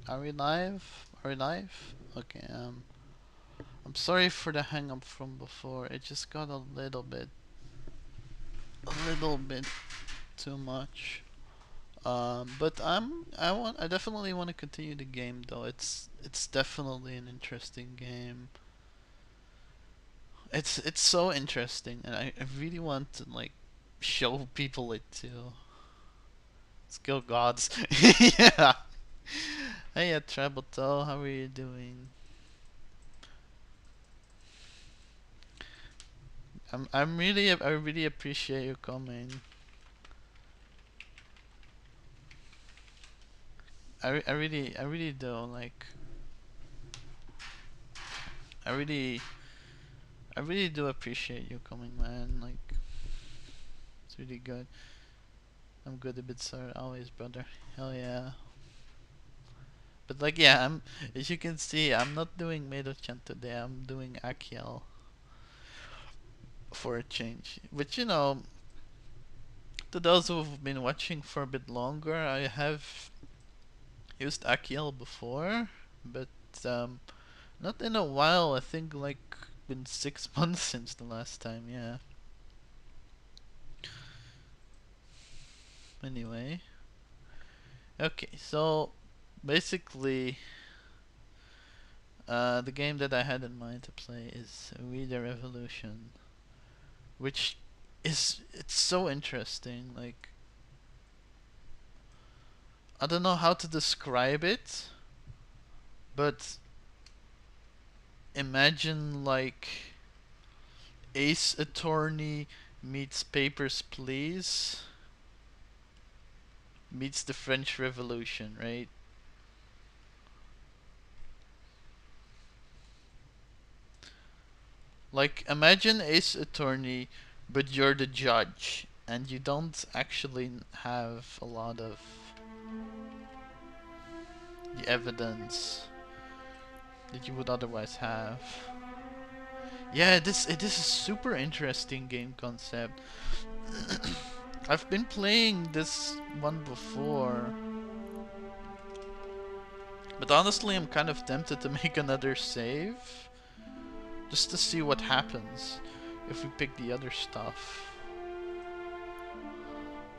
Are we live? Are we live? Okay, I'm sorry for the hang up from before. It just got a little bit too much. But I definitely want to continue the game though. It's definitely an interesting game. It's so interesting, and I really want to like show people it too. Skill gods. Yeah. Hey, Traboto, how are you doing? I really appreciate you coming. I really do like. I really, I really do appreciate you coming, man. Like, it's really good. I'm good a bit sore always, brother. Hell yeah. But like, yeah, as you can see, I'm not doing Medo-chan today. I'm doing Achiel for a change. But to those who've been watching for a bit longer, I have used Achiel before, but um, not in a while. I think like been 6 months since the last time. Yeah. Anyway, okay. So basically, the game that I had in mind to play is We the Revolution, which it's so interesting. Like I don't know how to describe it, but imagine like Ace Attorney meets Papers Please meets the French Revolution, right? Like imagine Ace Attorney, but you're the judge, and you don't actually have a lot of the evidence that you would otherwise have. Yeah, this is super interesting game concept. I've been playing this one before, but honestly, I'm kind of tempted to make another save just to see what happens if we pick the other stuff.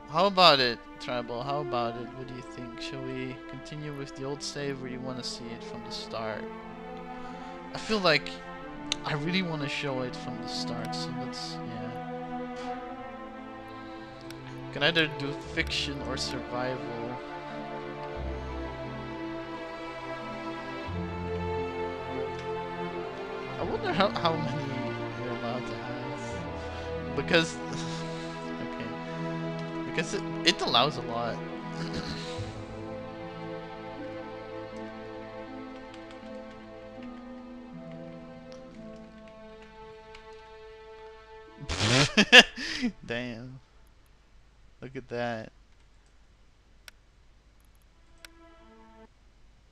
How about it, Tribal? How about it? What do you think? Shall we continue with the old save, or you want to see it from the start? I feel like I really want to show it from the start, so let's, yeah. Can either do fiction or survival. I wonder how many you're allowed to have. Because, okay, because it allows a lot. Damn, look at that.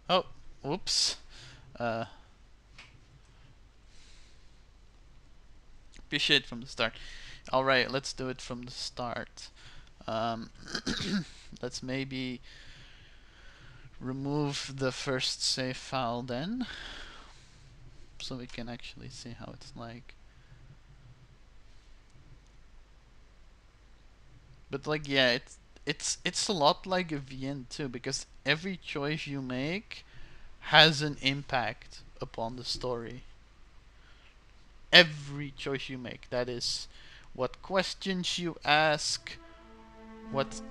Oh, whoops. Uh, Appreciate from the start. All right, let's do it from the start. Um, let's maybe remove the first save file then, so we can actually see how it's like. But like, yeah, it's a lot like a VN too, because every choice you make has an impact upon the story. Every choice you make, that is, what questions you ask, what.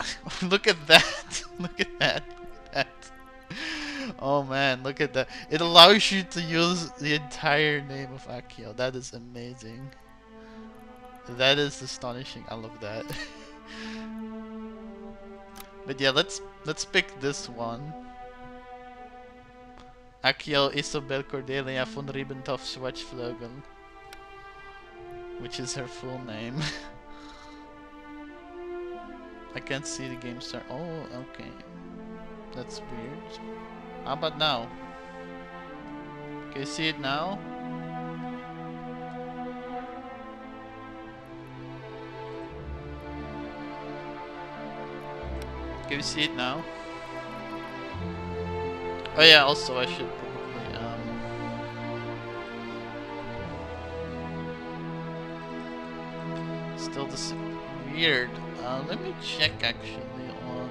Look at that! Look at that! Look at that! Oh man, look at that! It allows you to use the entire name of Akio. That is amazing. That is astonishing. I love that. But yeah, let's pick this one. Achiel Isabel Cordelia von Ribbentrop Schwarzflögel, which is her full name. I can't see the game start. Oh, okay. That's weird. How about now? Can you see it now? Can you see it now? Oh yeah, also I should probably still this weird. Let me check actually on.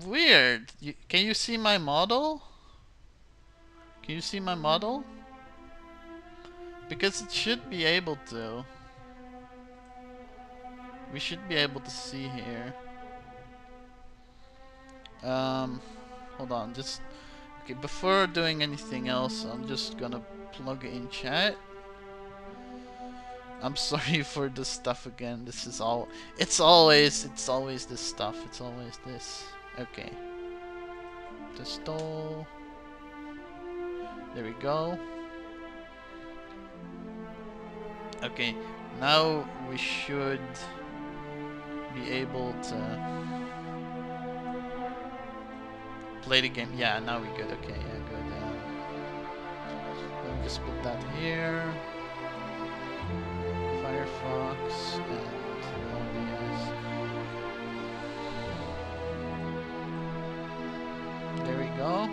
Weird. Can you see my model? Can you see my model? Because it should be able to. We should be able to see here. Hold on, just okay. Before doing anything else, I'm just gonna plug in chat. I'm sorry for this stuff again. This is all. It's always this stuff. It's always this. Okay. Install. There we go. Okay. Now we should be able to play the game. Yeah, now we good. Okay, yeah, good. Let me just put that here. Firefox and OBS. There we go.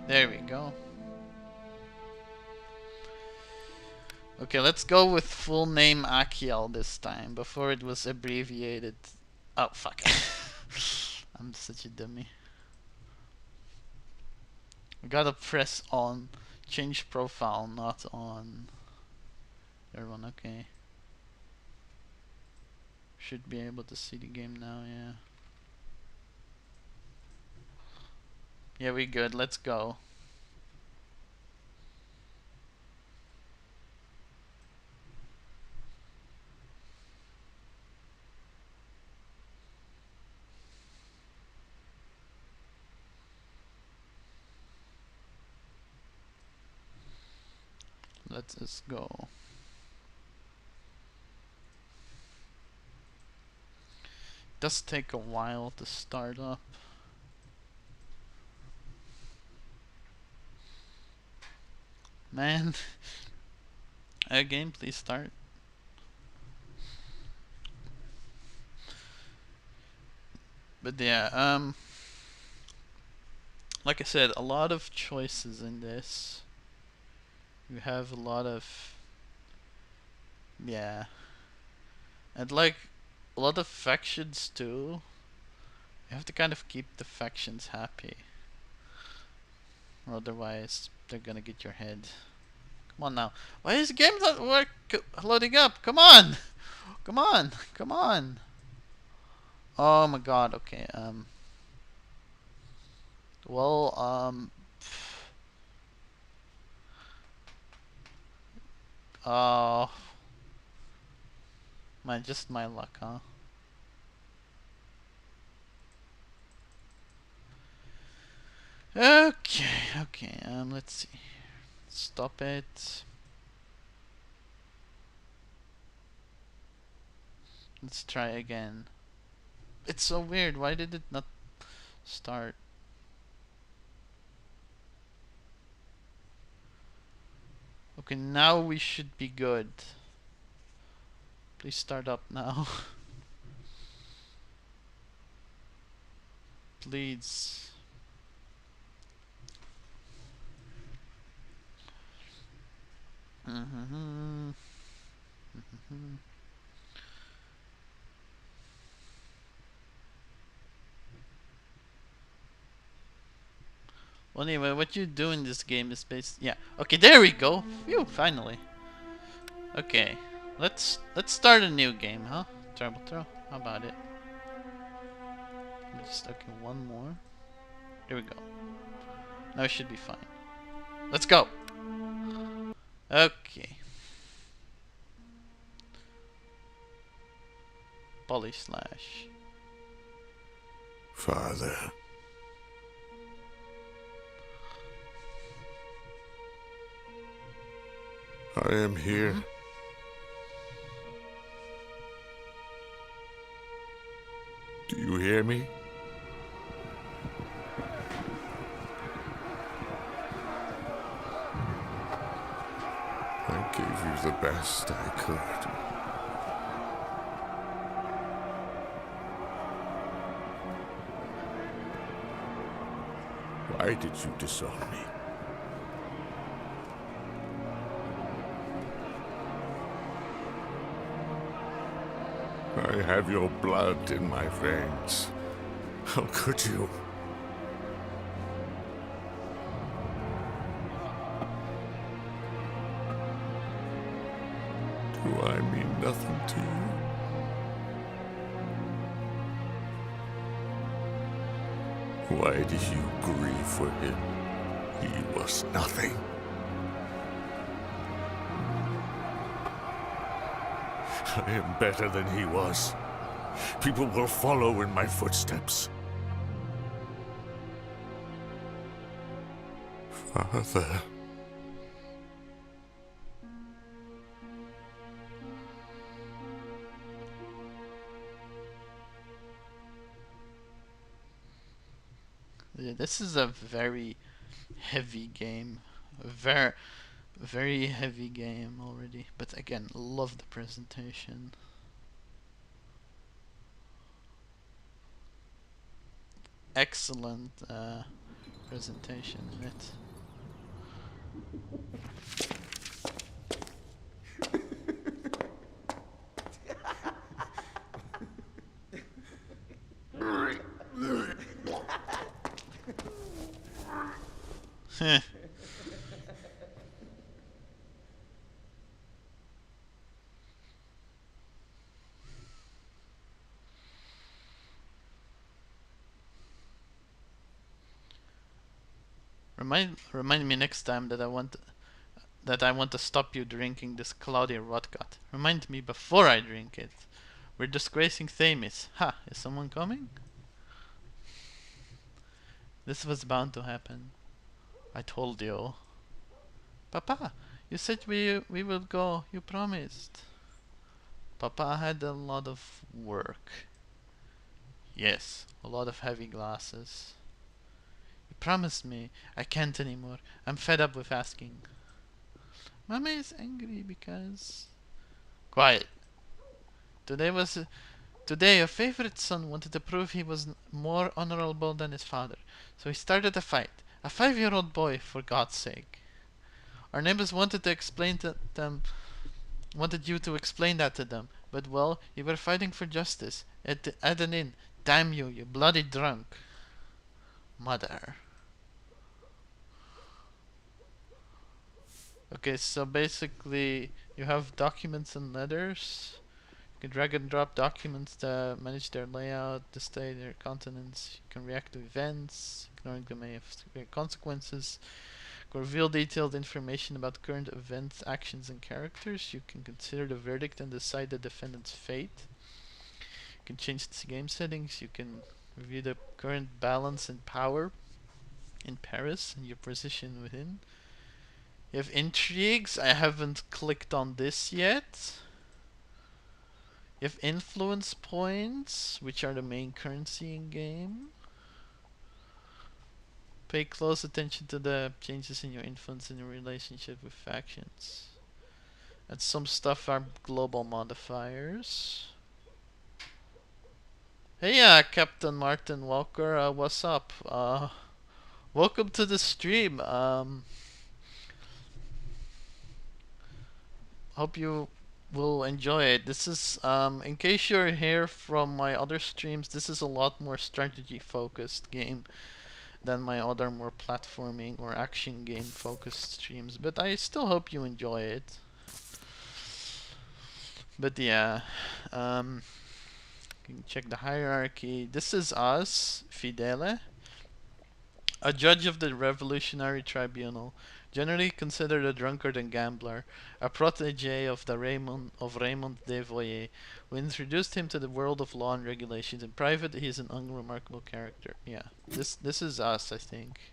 There we go. Okay, let's go with full name Achiel this time. Before it was abbreviated. Oh, fuck. I'm such a dummy. We gotta press on change profile, not on everyone. Okay. Should be able to see the game now, yeah. Yeah, we good. Let's go. Let us go. Does take a while to start up. Man. Again, please start. But yeah, like I said, a lot of choices in this. You have a lot of, yeah, and like a lot of factions too. You have to kind of keep the factions happy, or otherwise they're gonna get your head. Come on now. Why is the game not loading up? Come on, come on, come on. Oh my god. Okay. Well. Oh. Just my luck, huh? Okay. Okay. Let's see. Stop it. Let's try again. It's so weird. Why did it not start? Okay, now we should be good. Please start up now. Please. Mm-hmm. Mm-hmm. Well, anyway, what you do in this game is based. Yeah. Okay, there we go. Phew, finally. Okay, let's start a new game, huh? Terrible throw. How about it? Just okay, one more. There we go. Now it should be fine. Let's go. Okay. Poly slash. Father. I am here. Do you hear me? the best I could. Why did you disown me? I have your blood in my veins. How could you? Do I mean nothing to you? Why did you grieve for him? He was nothing. I am better than he was. People will follow in my footsteps. Father. Yeah, this is a very heavy game. A very heavy game already. But again, love the presentation. Excellent presentation in it. Remind me next time that I want to stop you drinking this cloudy vodka. Remind me before I drink it. We're disgracing Themis. Ha! Is someone coming? This was bound to happen. I told you. Papa, you said we will go. You promised. Papa had a lot of work. Yes, a lot of heavy glasses. You promised me. I can't anymore. I'm fed up with asking. Mama is angry because... Quiet. Today was... Today, your favorite son wanted to prove he was more honorable than his father. So he started a fight. A 5-year-old boy, for God's sake. Our neighbors wanted to explain to them... Wanted you to explain that to them. But, well, you were fighting for justice. At an inn. Damn you, you bloody drunk. Mother. Okay, so basically you have documents and letters. You can drag and drop documents to manage their layout, display their contents. You can react to events, ignoring them may have severe consequences. You can reveal detailed information about current events, actions, and characters. You can consider the verdict and decide the defendant's fate. You can change the game settings. You can review the current balance and power in Paris and your position within. You have intrigues. I haven't clicked on this yet. You have influence points, which are the main currency in game. Pay close attention to the changes in your influence in your relationship with factions. And some stuff are global modifiers. Hey, Captain Martin Walker, what's up? Welcome to the stream. Hope you will enjoy it. This is, in case you're here from my other streams, this is a lot more strategy focused game than my other more platforming or action game focused streams, but I still hope you enjoy it. But yeah, you can check the hierarchy. This is us, Fidele, a judge of the Revolutionary Tribunal, generally considered a drunkard and gambler, a protege of Raymond de Voyer, who introduced him to the world of law and regulations. In private, he is an unremarkable character. Yeah, this is us, I think.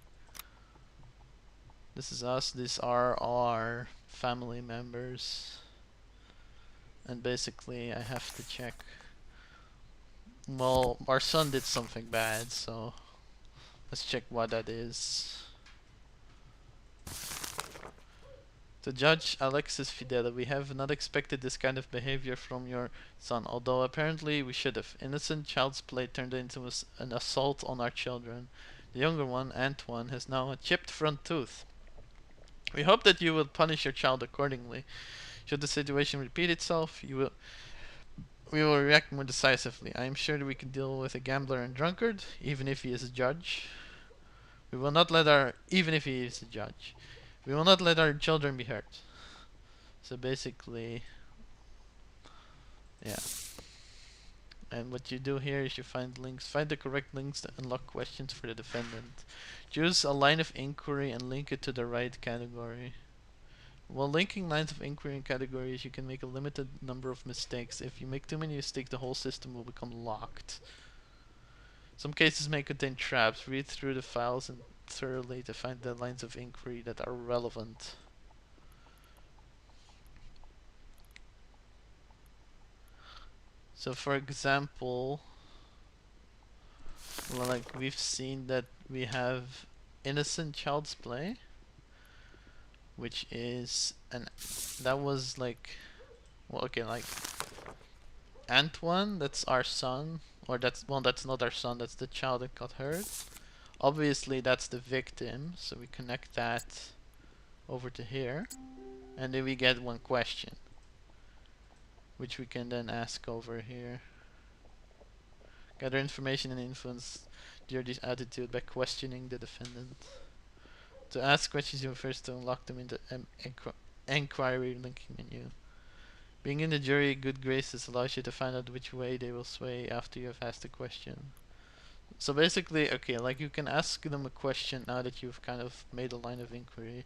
This is us. These are our family members, and basically, I have to check. Well, our son did something bad, so let's check what that is. To Judge Alexis Fidel, we have not expected this kind of behavior from your son, although apparently we should have. Innocent child's play turned into an assault on our children. The younger one, Antoine, has now a chipped front tooth. We hope that you will punish your child accordingly. Should the situation repeat itself, we will react more decisively. I am sure that we can deal with a gambler and drunkard, even if he is a judge. We will not let our even if he is a judge. We will not let our children be hurt. So basically, yeah. And what you do here is you find links, find the correct links to unlock questions for the defendant. Choose a line of inquiry and link it to the right category. While linking lines of inquiry and categories, you can make a limited number of mistakes. If you make too many mistakes, the whole system will become locked. Some cases may contain traps. Read through the files and thoroughly to find the lines of inquiry that are relevant. So for example, like we've seen that we have innocent child's play, which is that was like, well, okay, like Antoine, that's our son, or that's not our son, that's the child that got hurt. Obviously that's the victim, so we connect that over to here, and then we get one question, which we can then ask over here. Gather information and influence jury's attitude by questioning the defendant. To ask questions, you first to unlock them in the inquiry linking menu. Being in the jury good graces allows you to find out which way they will sway after you have asked a question. So basically, okay, like you can ask them a question now that you've kind of made a line of inquiry.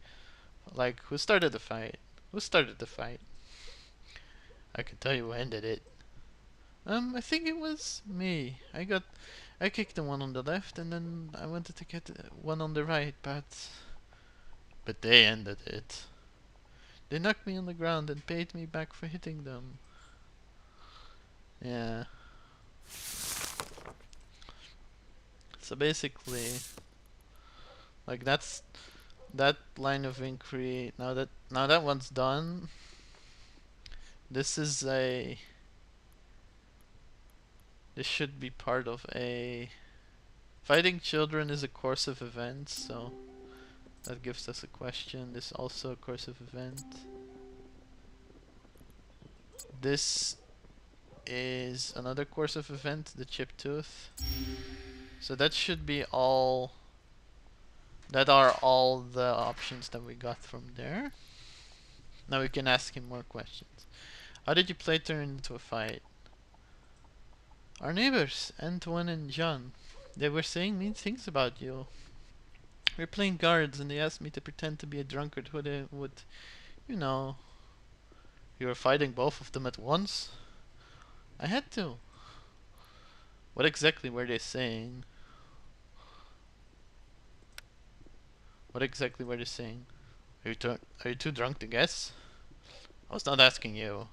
Like, who started the fight? Who started the fight? I can tell you who ended it. I think it was me. I kicked the one on the left, and then I wanted to get one on the right, but they ended it. They knocked me on the ground and paid me back for hitting them. Yeah. So basically, like that's that line of inquiry. Now that one's done, this is a this should be part of a fighting children is a course of events, so that gives us a question. This is also a course of event. This is another course of event, the chip tooth. So that should be all. That are all the options that we got from there. Now we can ask him more questions. How did your play turn into a fight? Our neighbors, Antoine and John, they were saying mean things about you. We were playing guards and they asked me to pretend to be a drunkard who they would, you know. You were fighting both of them at once? I had to. What exactly were they saying? What exactly were they saying? Are you too drunk to guess? I was not asking you.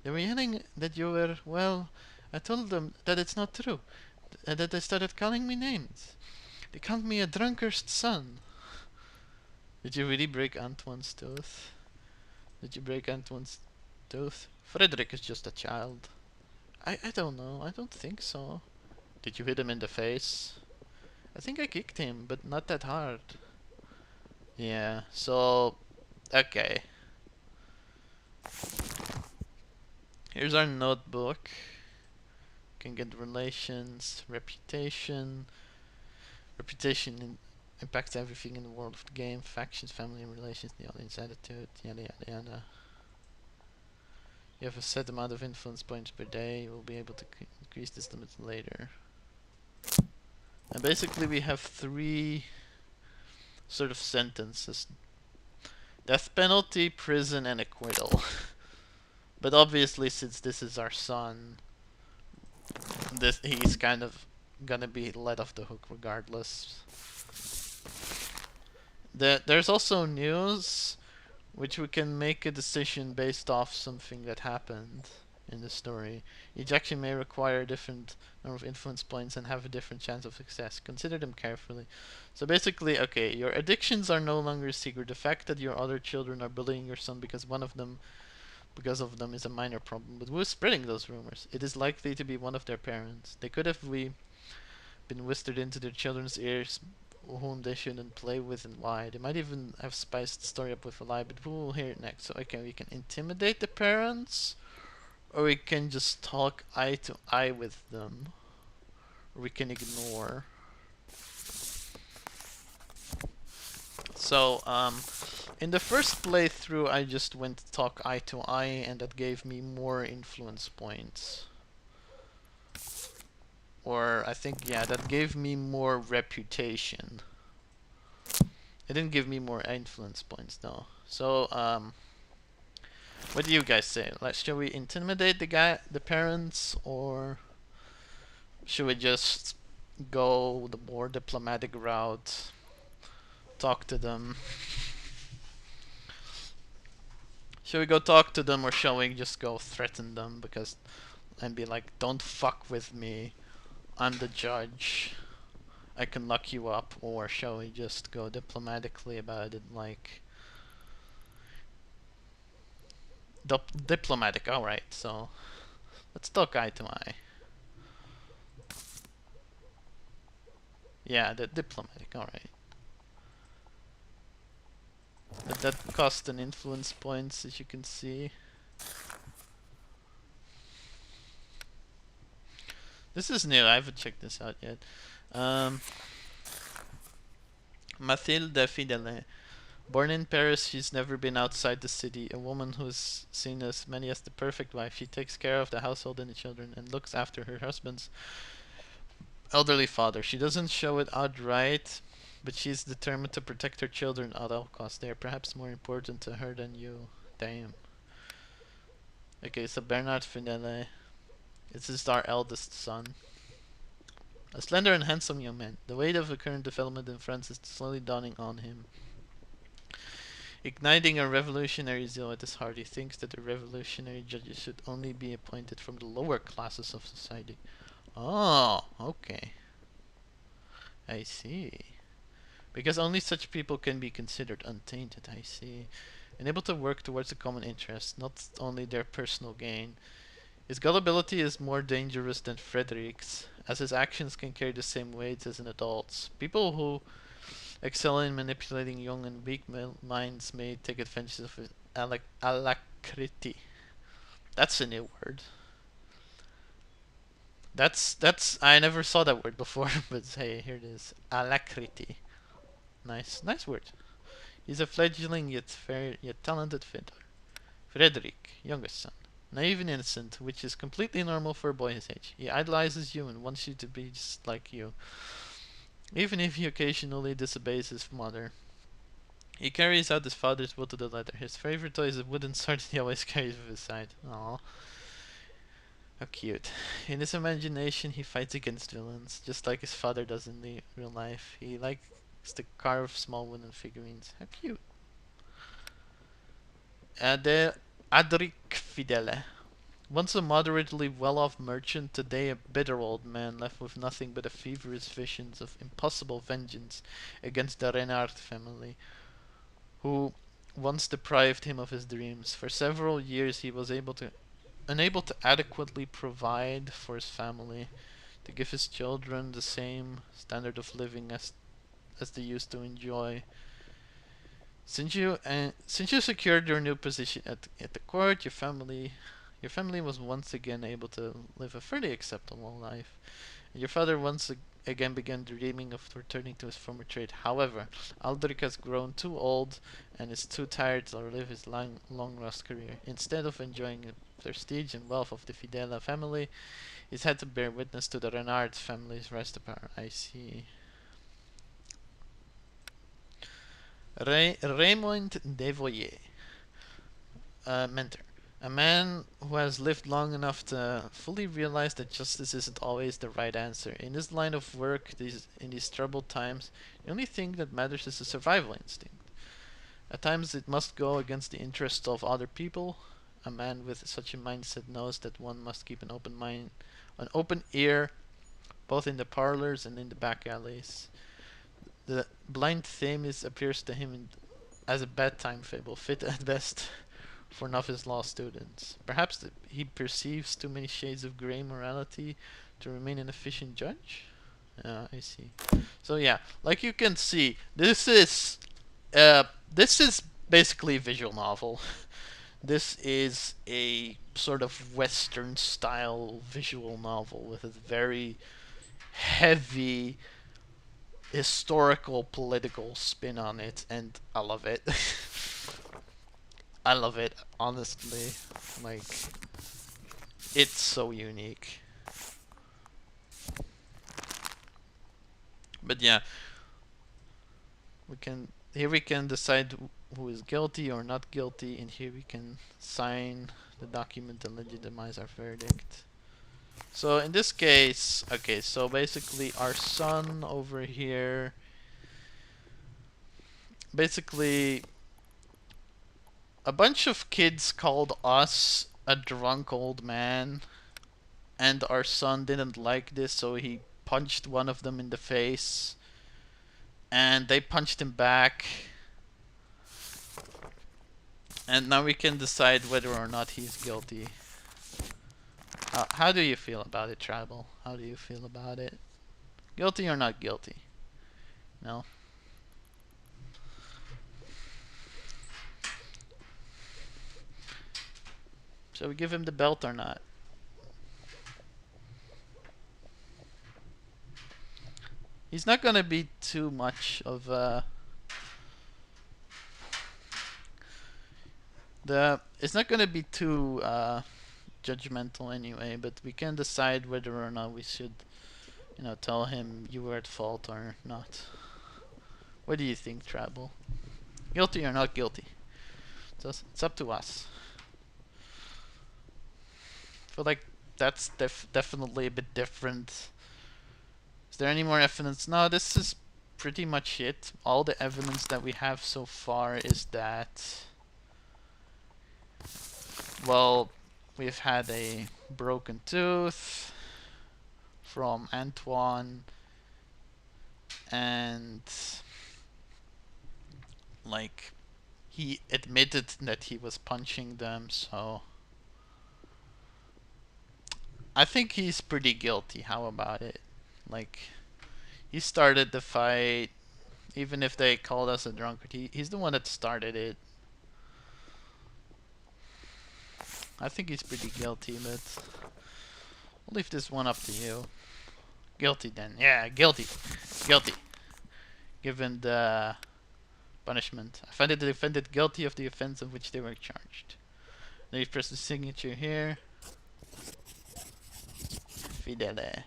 They were yelling that you were, well, I told them that it's not true. And that they started calling me names. They called me a drunkard's son. Did you really break Antoine's tooth? Did you break Antoine's tooth? Frederick is just a child. I don't know. I don't think so. Did you hit him in the face? I think I kicked him, but not that hard. Yeah, so... Okay. Here's our notebook. Can get relations, reputation. Reputation impacts everything in the world of the game. Factions, family relations, the audience attitude, yada yada yada. You have a set amount of influence points per day. You will be able to increase this limit later. And basically we have three sort of sentences. Death penalty, prison, and acquittal. But obviously since this is our son, he's kind of gonna be let off the hook regardless. There's also news, which we can make a decision based off something that happened. in the story. Each action may require a different number of influence points and have a different chance of success. Consider them carefully. So basically, okay, your addictions are no longer a secret. The fact that your other children are bullying your son because of them is a minor problem. But who is spreading those rumors? It is likely to be one of their parents. They could have been whispered into their children's ears whom they shouldn't play with and why. They might even have spiced the story up with a lie, but we will hear it next. So okay, we can intimidate the parents, or we can just talk eye to eye with them, or we can ignore. So, in the first playthrough, I just went to talk eye to eye, and that gave me more influence points. Or, I think, yeah, that gave me more reputation. It didn't give me more influence points, though. So, what do you guys say? Like, should we intimidate the parents, or should we just go the more diplomatic route? Talk to them. Should we go talk to them, or shall we just go threaten them and be like, don't fuck with me, I'm the judge, I can lock you up? Or shall we just go diplomatically about it, like diplomatic? Alright, so let's talk eye to eye. Yeah, the diplomatic, alright. That cost an influence points, as you can see. This is new, I haven't checked this out yet. Mathilde Fidele. Born in Paris, she's never been outside the city. A woman who's seen as many as the perfect wife. She takes care of the household and the children and looks after her husband's elderly father. She doesn't show it outright, but she's determined to protect her children at all costs. They are perhaps more important to her than you. Damn. Okay, so Bernard Fidele. This is our eldest son. A slender and handsome young man. The weight of the current development in France is slowly dawning on him. Igniting a revolutionary zeal at his heart, he thinks that the revolutionary judges should only be appointed from the lower classes of society. Oh, okay. I see. Because only such people can be considered untainted, I see. And able to work towards a common interest, not only their personal gain. His gullibility is more dangerous than Frederick's, as his actions can carry the same weight as an adult's. People who excel in manipulating young and weak minds may take advantage of his alacrity. That's a new word. That's I never saw that word before, but hey, here it is. Alacrity. Nice word. He's a fledgling yet talented fiddler. Frederick, youngest son. Naive and innocent, which is completely normal for a boy his age. He idolizes you and wants you to be just like you, even if he occasionally disobeys his mother. He carries out his father's will to the letter. His favorite toy is a wooden sword he always carries with his side. Aww. How cute. In his imagination, he fights against villains, just like his father does in the real life. He likes to carve small wooden figurines. How cute. De Adric Fidele. Once a moderately well-off merchant, today a bitter old man left with nothing but a feverish visions of impossible vengeance against the Renard family, who once deprived him of his dreams. For several years he was unable to adequately provide for his family, to give his children the same standard of living as they used to enjoy. Since you secured your new position at the court, your family was once again able to live a fairly acceptable life. Your father once again began dreaming of returning to his former trade. However, Aldrich has grown too old and is too tired to live his long lost career. Instead of enjoying the prestige and wealth of the Fidela family, he's had to bear witness to the Renard family's rise to power. I see. Raymond Devoyer, mentor. A man who has lived long enough to fully realize that justice isn't always the right answer. In this line of work, in these troubled times, the only thing that matters is the survival instinct. At times it must go against the interests of other people, A man with such a mindset knows that one must keep an open mind, an open ear, both in the parlors and in the back alleys. The blind Themis appears to him as a bedtime fable, fit at best for novice law students. Perhaps he perceives too many shades of grey morality to remain an efficient judge? I see. So yeah, like you can see, this is basically a visual novel. This is a sort of Western style visual novel with a very heavy historical political spin on it, and I love it. I love it, honestly. Like, it's so unique. But yeah, we can decide who is guilty or not guilty, and here we can sign the document and legitimize our verdict. So in this case, okay, so basically our son over here, basically a bunch of kids called us a drunk old man, and our son didn't like this, so he punched one of them in the face, and they punched him back. And now we can decide whether or not he's guilty. How do you feel about it, Tribal? How do you feel about it? Guilty or not guilty? No? Shall we give him the belt or not? He's not gonna be too much of a... It's not gonna be too judgmental anyway, but we can decide whether or not we should, tell him you were at fault or not. What do you think, Tribal? Guilty or not guilty? It's up to us. I feel like that's definitely a bit different. Is there any more evidence? No, this is pretty much it. All the evidence that we have so far is that, well, we've had a broken tooth from Antoine, and like he admitted that he was punching them, so I think he's pretty guilty. How about it? Like, he started the fight, even if they called us a drunkard. He's the one that started it. I think he's pretty guilty, but I'll leave this one up to you. Guilty then. Yeah, guilty. Guilty. Given the punishment. I find the defendant guilty of the offense of which they were charged. Then you press the signature here. Fidele.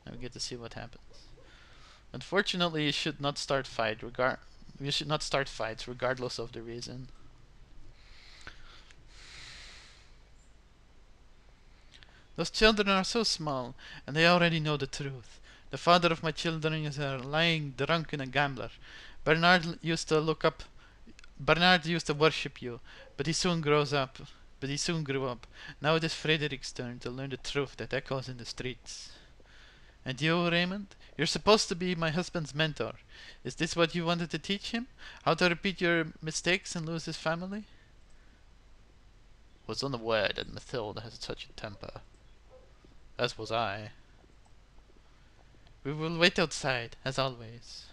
Now we get to see what happens. Unfortunately, you should not start you should not start fights regardless of the reason. Those children are so small, and they already know the truth. The father of my children is a lying, drunken, and gambler. Bernard used to worship you, but he soon grew up. Now it is Frederick's turn to learn the truth that echoes in the streets. And you, Raymond? You're supposed to be my husband's mentor. Is this what you wanted to teach him? How to repeat your mistakes and lose his family? Was unaware that Mathilde has such a temper. As was I. We will wait outside, as always.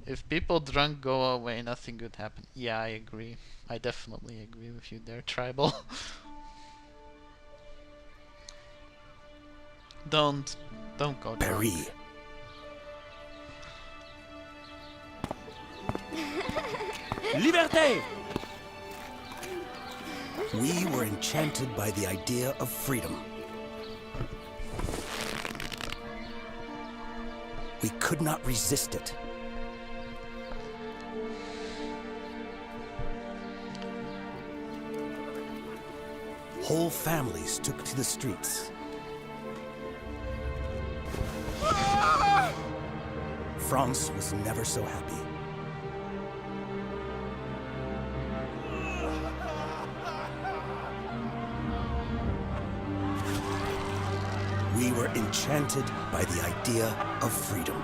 If people drunk go away, nothing good happen. Yeah, I agree. I definitely agree with you there, Tribal. Don't go drunk. Paris. Liberté! We were enchanted by the idea of freedom. We could not resist it. Whole families took to the streets. France was never so happy. enchanted by the idea of freedom.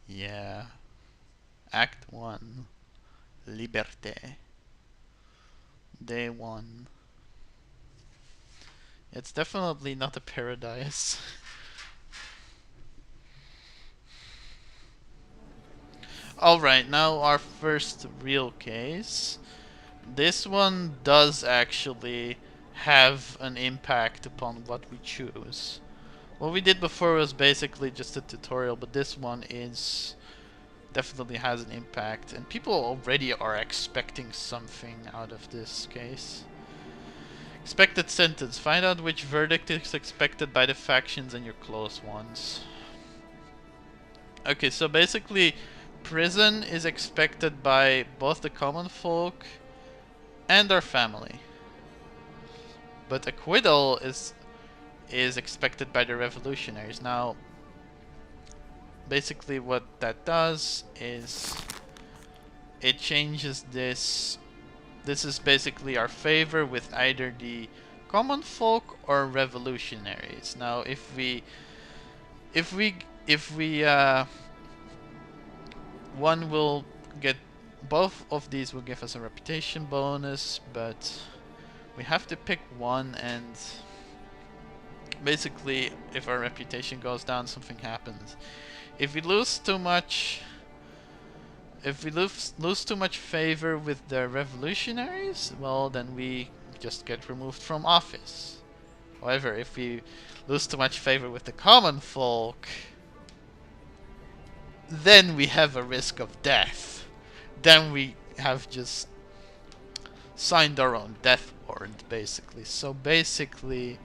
Yeah. Act 1. Liberté. Day 1. It's definitely not a paradise. Alright, now our first real case. This one does actually have an impact upon what we choose. What we did before was basically just a tutorial, but this one is definitely has an impact, and people already are expecting something out of this case. Expected sentence. Find out which verdict is expected by the factions and your close ones. Okay, so basically prison is expected by both the common folk and our family. But acquittal is expected by the revolutionaries. Now, basically what that does is it changes this. This is basically our favor with either the common folk or revolutionaries. Now, if we one will get, both of these will give us a reputation bonus, but we have to pick one, and basically if our reputation goes down, something happens. If we lose too much favor with the revolutionaries, well, then we just get removed from office. However, if we lose too much favor with the common folk, then we have a risk of death. Then we have just signed our own death warrant, basically. So basically,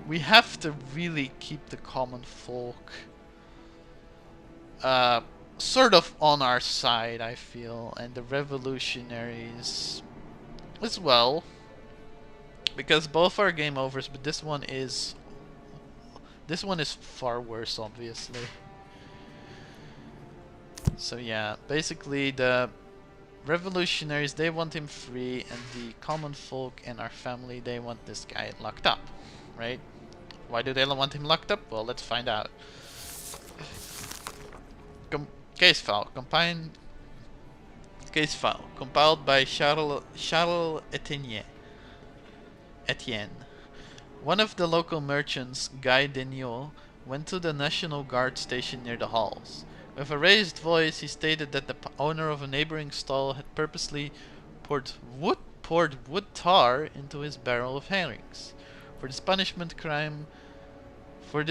we have to really keep the common folk sort of on our side, I feel, and the revolutionaries as well, because both are game overs, but this one is far worse, obviously. So yeah, basically the revolutionaries, they want him free, and the common folk and our family, they want this guy locked up, right? Why do they want him locked up? Well, let's find out. Case file compiled by Charles Etienne. One of the local merchants, Guy Deniot, went to the National Guard station near the halls. With a raised voice, he stated that the owner of a neighboring stall had purposely poured wood tar into his barrel of herrings. For this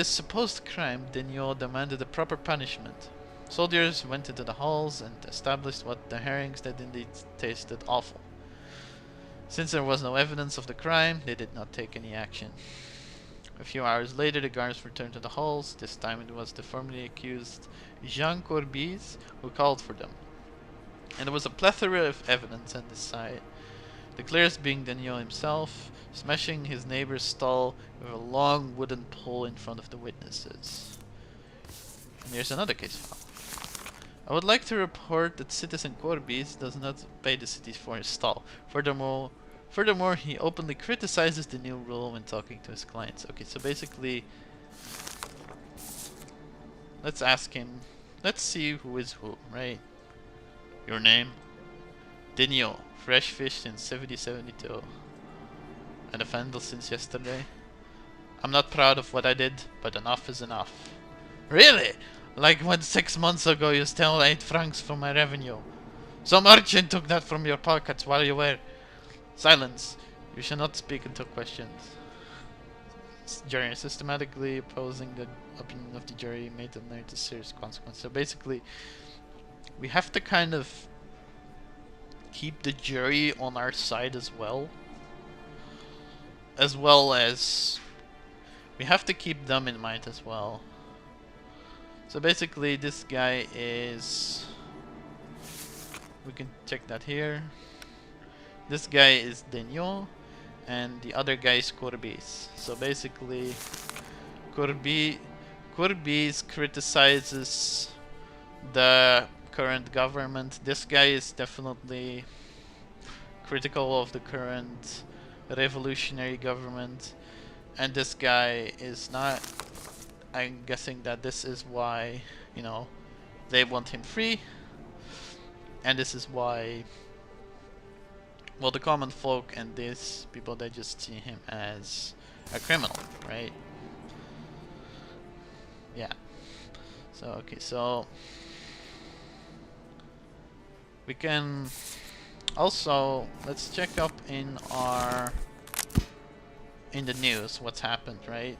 supposed crime, Deniot demanded a proper punishment. Soldiers went into the halls and established what the herrings that indeed tasted awful. Since there was no evidence of the crime, they did not take any action. A few hours later, the guards returned to the halls. This time it was the formerly accused Jean Courbis who called for them. And there was a plethora of evidence on this side. The clearest being Daniel himself, smashing his neighbor's stall with a long wooden pole in front of the witnesses. And here's another case file. I would like to report that Citizen Courbis does not pay the city for his stall. Furthermore, he openly criticizes the new rule when talking to his clients. Okay, so basically, let's ask him. Let's see who is who, right? Your name? Daniel, fresh fish since 1772. And a vandal since yesterday. I'm not proud of what I did, but enough is enough. Really? Like when 6 months ago you stole 8 francs from my revenue. Some urchin took that from your pockets while you were... Silence. You shall not speak until questioned. Jury systematically opposing the opinion of the jury made them learn to serious consequence. So basically, we have to kind of keep the jury on our side as well. As well as we have to keep them in mind as well. So basically, this guy is... We can check that here. This guy is Deniot, and the other guy is Courbis. So basically, Courbis criticizes the current government. This guy is definitely critical of the current revolutionary government, and this guy is not. I'm guessing that this is why, you know, they want him free, and this is why, well, the common folk and these people, they just see him as a criminal, right? Yeah. So, okay, so we can also, let's check up in the news what's happened, right?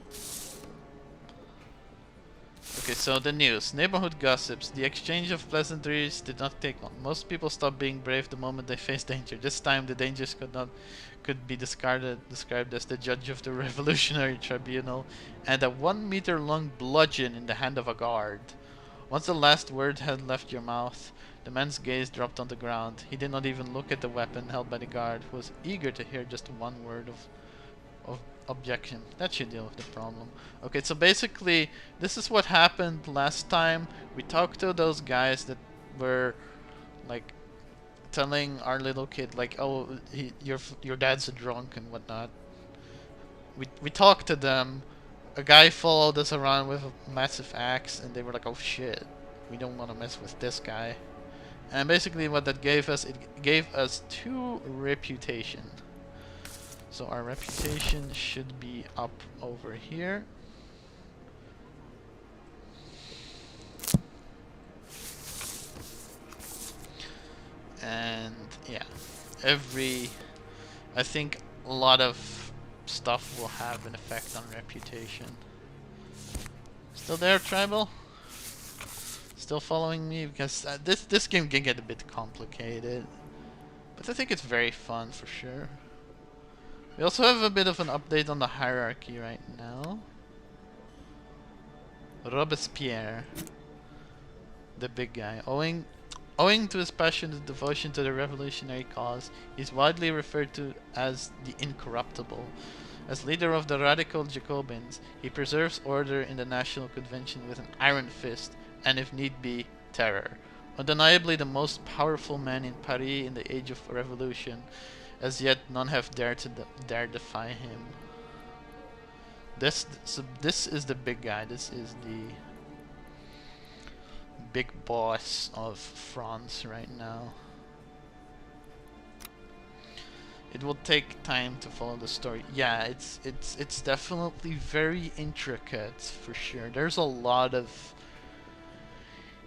Okay, so the news. Neighborhood gossips. The exchange of pleasantries did not take long. Most people stopped being brave the moment they faced danger. This time the dangers could be described as the judge of the Revolutionary Tribunal and a 1 meter long bludgeon in the hand of a guard. Once the last word had left your mouth, the man's gaze dropped on the ground. He did not even look at the weapon held by the guard, who was eager to hear just one word of objection. That should deal with the problem. Okay, so basically, this is what happened last time. We talked to those guys that were, like, telling our little kid, like, oh, your dad's a drunk and whatnot. We talked to them. A guy followed us around with a massive axe, and they were like, oh shit, we don't want to mess with this guy. And basically what that gave us, it gave us 2 reputation. So our reputation should be up over here. And yeah, I think a lot of stuff will have an effect on reputation. Still there, Tribal? Still following me? Because this game can get a bit complicated. But I think it's very fun for sure. We also have a bit of an update on the hierarchy right now. Robespierre, the big guy. Owing to his passionate devotion to the revolutionary cause, he is widely referred to as the Incorruptible. As leader of the radical Jacobins, he preserves order in the National Convention with an iron fist, and if need be, terror. Undeniably the most powerful man in Paris in the age of revolution, as yet none have dared defy him. This is the big guy. This is the big boss of France right now. It will take time to follow the story. Yeah, it's definitely very intricate for sure. There's a lot of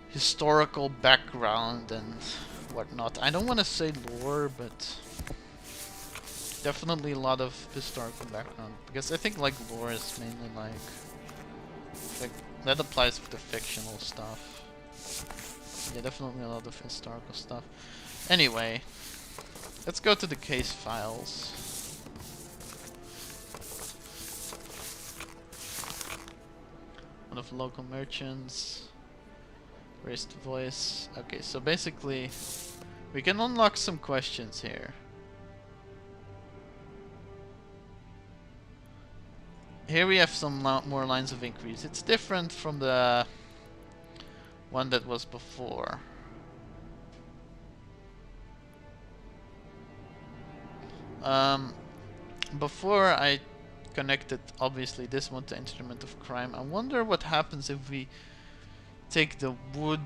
historical background and whatnot. I don't want to say lore, but definitely a lot of historical background, because I think like lore is mainly like that applies with the fictional stuff. Yeah, definitely a lot of historical stuff. Anyway, let's go to the case files. One of the local merchants. Raised voice. Okay, so basically we can unlock some questions here. Here we have some more lines of inquiries. It's different from the one that was before. Before I connected, obviously, this one to instrument of crime. I wonder what happens if we take the wood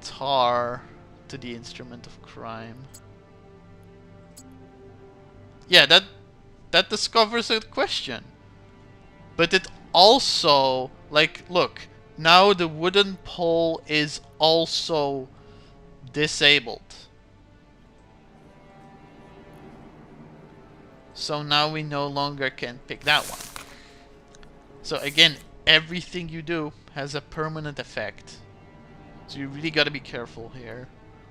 tar to the instrument of crime. Yeah, that discovers a question. But it also, like, look, now the wooden pole is also disabled. So now we no longer can pick that one. So again, everything you do has a permanent effect. So you really gotta be careful here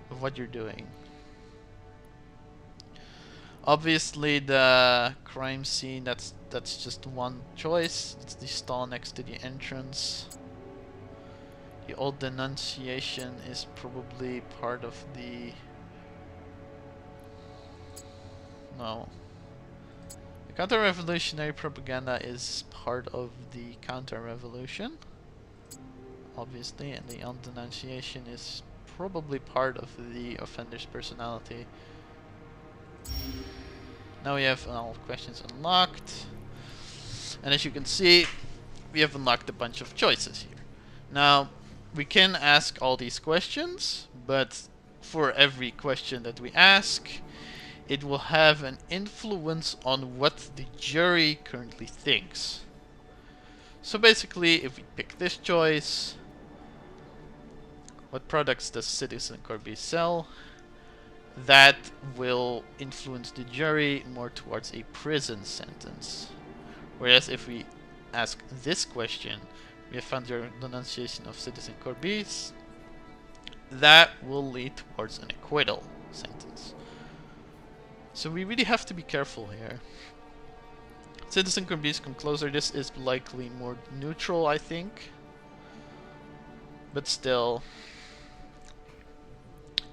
with what you're doing. Obviously the crime scene, that's just one choice. It's the stall next to the entrance. The old denunciation is probably part of the... No. The counter-revolutionary propaganda is part of the counter-revolution, obviously, and the old denunciation is probably part of the offender's personality. Now we have all questions unlocked. And as you can see, we have unlocked a bunch of choices here. Now, we can ask all these questions, but for every question that we ask, it will have an influence on what the jury currently thinks. So basically, if we pick this choice, what products does Citizen Corby sell? That will influence the jury more towards a prison sentence. Whereas if we ask this question, we have found your denunciation of Citizen Corby's, that will lead towards an acquittal sentence. So we really have to be careful here. Citizen Corby's come closer. This is likely more neutral, I think. But still,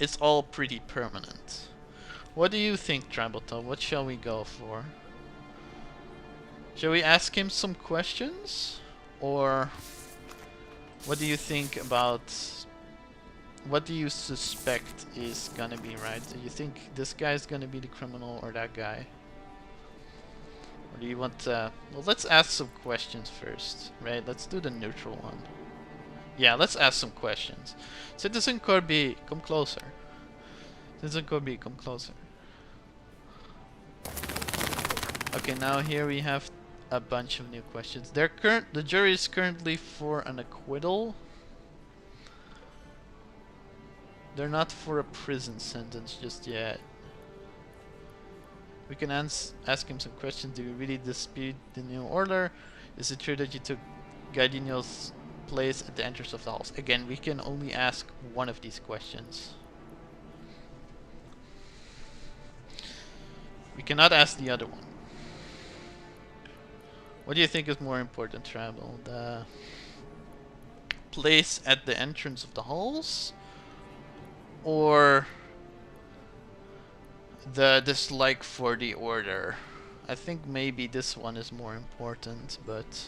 it's all pretty permanent. What do you think, Tribalto? What shall we go for? Shall we ask him some questions? Or what do you think about... What do you suspect is gonna be right? Do you think this guy's gonna be the criminal or that guy? Or do you want well, let's ask some questions first, right? Let's do the neutral one. Yeah, let's ask some questions. Citizen Corby, come closer. Citizen Corby, come closer. Okay, now here we have a bunch of new questions. The jury is currently for an acquittal. They're not for a prison sentence just yet. We can ask him some questions. Do you really dispute the new order? Is it true that you took Gardino's place at the entrance of the halls? Again, we can only ask one of these questions. We cannot ask the other one. What do you think is more important, Travel? The place at the entrance of the halls? Or the dislike for the order? I think maybe this one is more important, but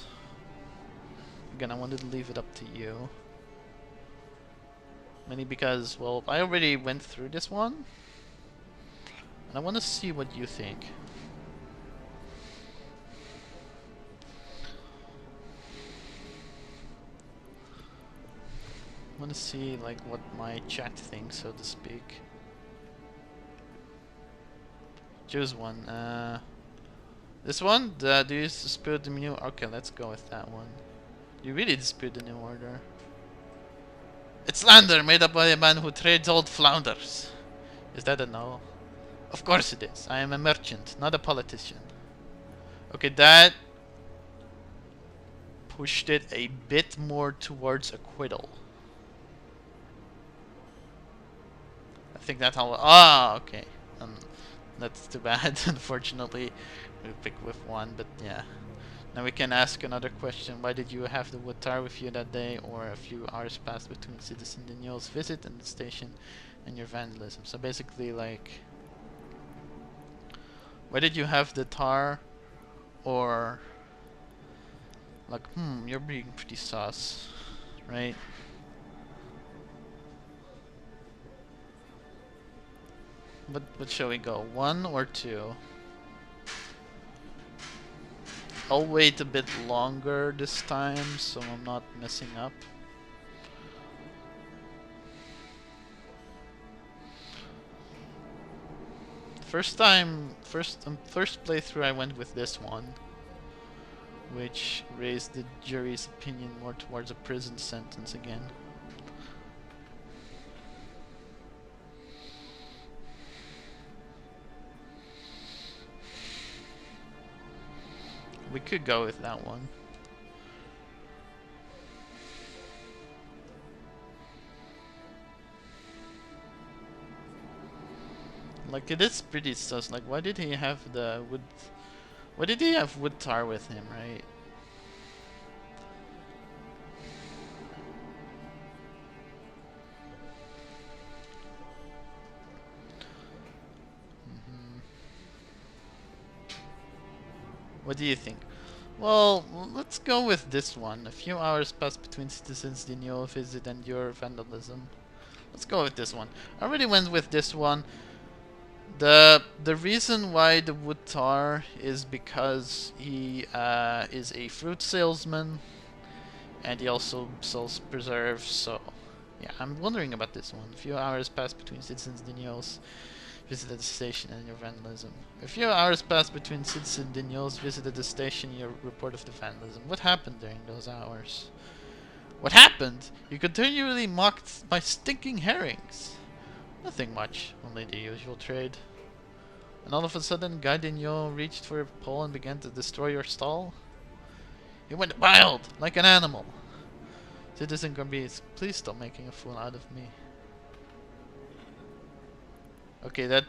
again, I wanted to leave it up to you. Mainly because, well, I already went through this one, and I want to see what you think. I want to see like what my chat thinks, so to speak. Choose one. This one? Do you dispute the new? Okay, let's go with that one. You really dispute the new order. It's slander made up by a man who trades old flounders. Is that a no? Of course it is. I am a merchant, not a politician. Okay, that pushed it a bit more towards acquittal. I think that's how. Ah, okay. That's too bad. Unfortunately, we picked with one, but yeah. Now we can ask another question. Why did you have the wood tar with you that day, or a few hours passed between Citizen Daniel's visit and the station and your vandalism? So basically, like, why did you have the tar, or like, you're being pretty sus, right? What shall we go? 1 or 2? I'll wait a bit longer this time, so I'm not messing up. First playthrough I went with this one, which raised the jury's opinion more towards a prison sentence again. We could go with that one. Like, it is pretty sus. Like, why did he have the wood... Why did he have wood tar with him, right? What do you think? Well, let's go with this one. A few hours passed between Citizens Dino visit and your vandalism. Let's go with this one. I already went with this one. The reason why the wood tar is because he is a fruit salesman, and he also sells preserves. So yeah, I'm wondering about this one. A few hours passed between citizens Dignos visited the station and your vandalism. A few hours passed between citizen Dignos visited the station and your report of the vandalism. What happened during those hours? What happened? You continually mocked my stinking herrings. Nothing much, only the usual trade. And all of a sudden, Guy Digno reached for a pole and began to destroy your stall? He went wild, like an animal. Citizen Gorbis, please stop making a fool out of me. Okay, that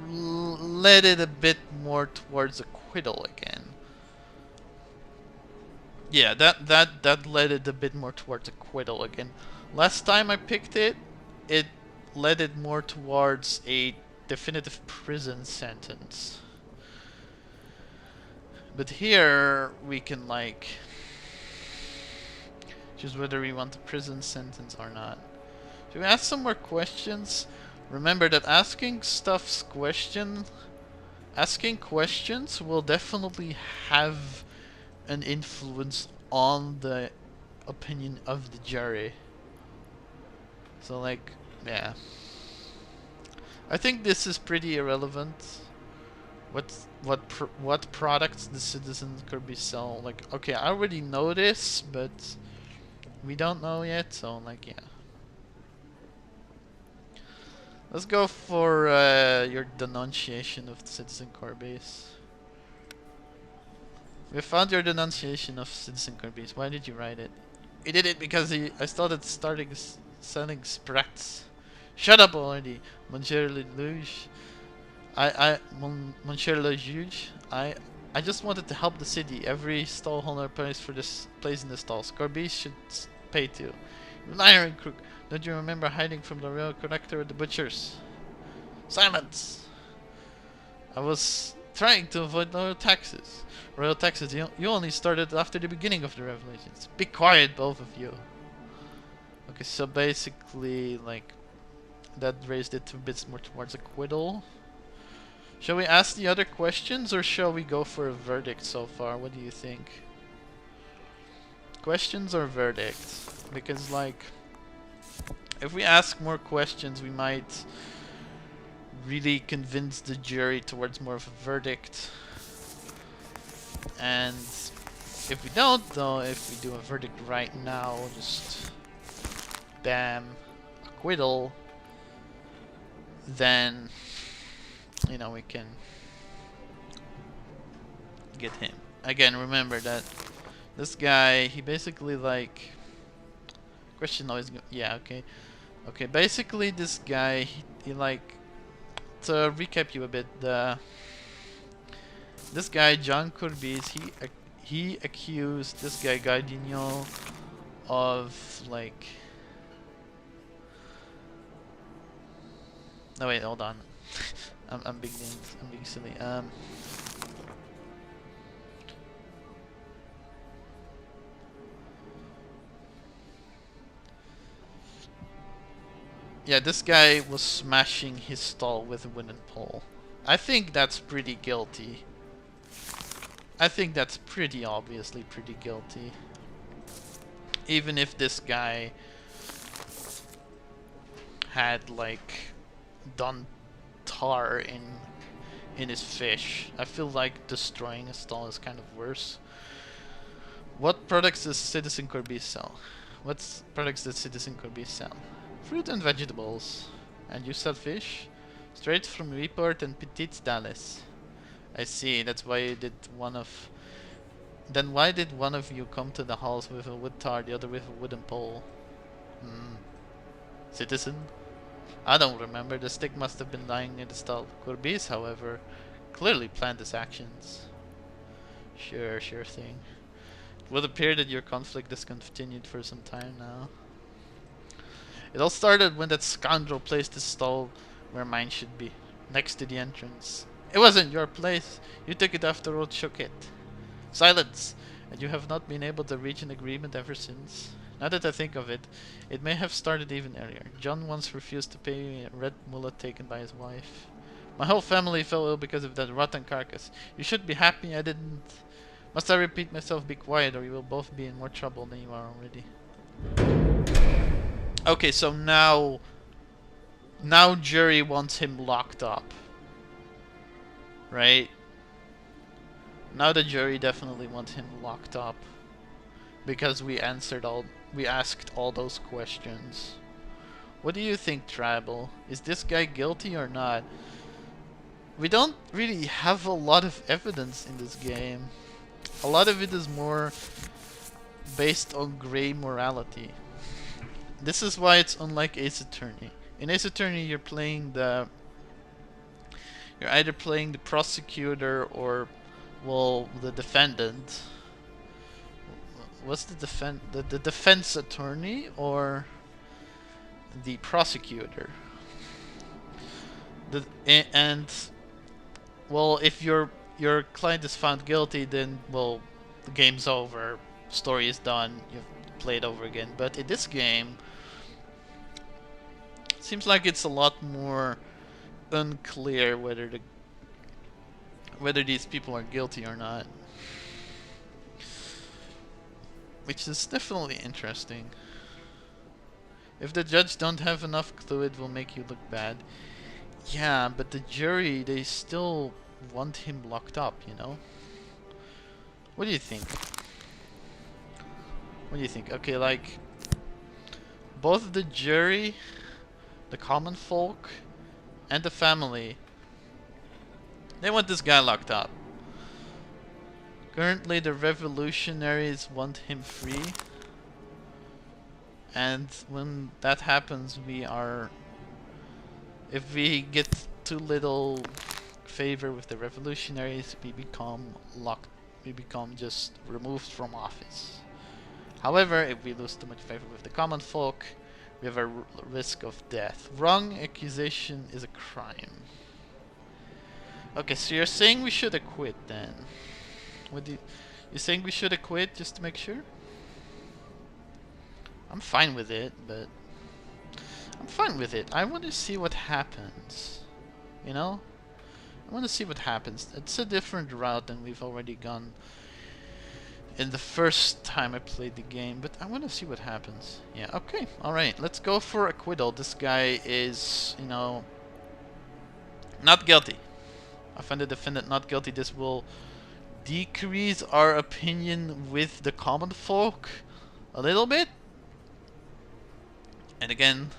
led it a bit more towards acquittal again. Yeah, that led it a bit more towards acquittal again. Last time I picked it, it led it more towards a definitive prison sentence. But here we can like choose whether we want a prison sentence or not. Should we ask some more questions? Remember that asking questions will definitely have an influence on the opinion of the jury. So like, yeah. I think this is pretty irrelevant. What products the citizens could be sell? Like, okay, I already know this, but we don't know yet. So like, yeah. Let's go for your denunciation of the citizen core base. We found your denunciation of citizen core base. Why did you write it? He did it because I started selling sprats. Shut up already, Monsieur le Juge. Monsieur le Juge. I just wanted to help the city. Every stallholder pays for this place in the stalls. Corby should pay too. You liar and crook. Don't you remember hiding from the real collector at the butchers? Silence! I was trying to avoid royal taxes. Royal taxes, you only started after the beginning of the revelations. Be quiet, both of you. Okay, so basically, like, that raised it a bit more towards acquittal. Shall we ask the other questions, or shall we go for a verdict so far? What do you think? Questions or verdict? Because, like, if we ask more questions, we might really convince the jury towards more of a verdict. And if we don't, though, if we do a verdict right now, just bam, acquittal, then, you know, we can get him. Again, remember that this guy, he basically like... Question always... Yeah, okay. Okay, basically this guy, he like... To recap you a bit, this guy, John Courbis, he accused this guy, Gardino, of like... No, wait, hold on. I'm being silly. Yeah, this guy was smashing his stall with a wooden pole. I think that's pretty guilty. I think that's pretty obviously pretty guilty. Even if this guy had like done tar in his fish, I feel like destroying a stall is kind of worse. What products does Citizen Corby sell? What products does Citizen Corby sell? Fruit and vegetables. And you sell fish? Straight from Report and Petit Dallas. I see, that's why you did one of... Then why did one of you come to the halls with a wood tar, the other with a wooden pole? Citizen? I don't remember, the stick must have been lying near the stall. Courbis, however, clearly planned his actions. Sure thing. It would appear that your conflict has continued for some time now. It all started when that scoundrel placed his stall where mine should be, next to the entrance. It wasn't your place. You took it after Road shook it. Silence! And you have not been able to reach an agreement ever since. Now that I think of it, it may have started even earlier. John once refused to pay a red mullet taken by his wife. My whole family fell ill because of that rotten carcass. You should be happy I didn't. Must I repeat myself, be quiet, or you will both be in more trouble than you are already. Okay, so now jury wants him locked up. Right? Now the jury definitely wants him locked up. Because we asked all those questions. What do you think, Tribal? Is this guy guilty or not? We don't really have a lot of evidence in this game. A lot of it is more based on gray morality. This is why it's unlike Ace Attorney. In Ace Attorney, you're either playing the prosecutor or, well, the defendant. What's the defense attorney or the prosecutor? And well, if your client is found guilty, then well, the game's over, story is done, you've played over again. But in this game, it seems like it's a lot more unclear whether these people are guilty or not, which is definitely interesting. If the judge don't have enough clue, it will make you look bad. Yeah, but the jury, they still want him locked up, you know? What do you think? What do you think? Okay, like, both the jury, the common folk, and the family, they want this guy locked up. Currently, the revolutionaries want him free. And when that happens, if we get too little favor with the revolutionaries, we become just removed from office. However, if we lose too much favor with the common folk, we have a risk of death. Wrong accusation is a crime. Okay, so you're saying we should acquit then? You're saying we should acquit just to make sure? I'm fine with it, but I'm fine with it. I want to see what happens. You know? I want to see what happens. It's a different route than we've already gone in the first time I played the game, but I want to see what happens. Yeah, okay. Alright, let's go for acquittal. This guy is, you know, not guilty. I find the defendant not guilty. This will decrease our opinion with the common folk a little bit. And again,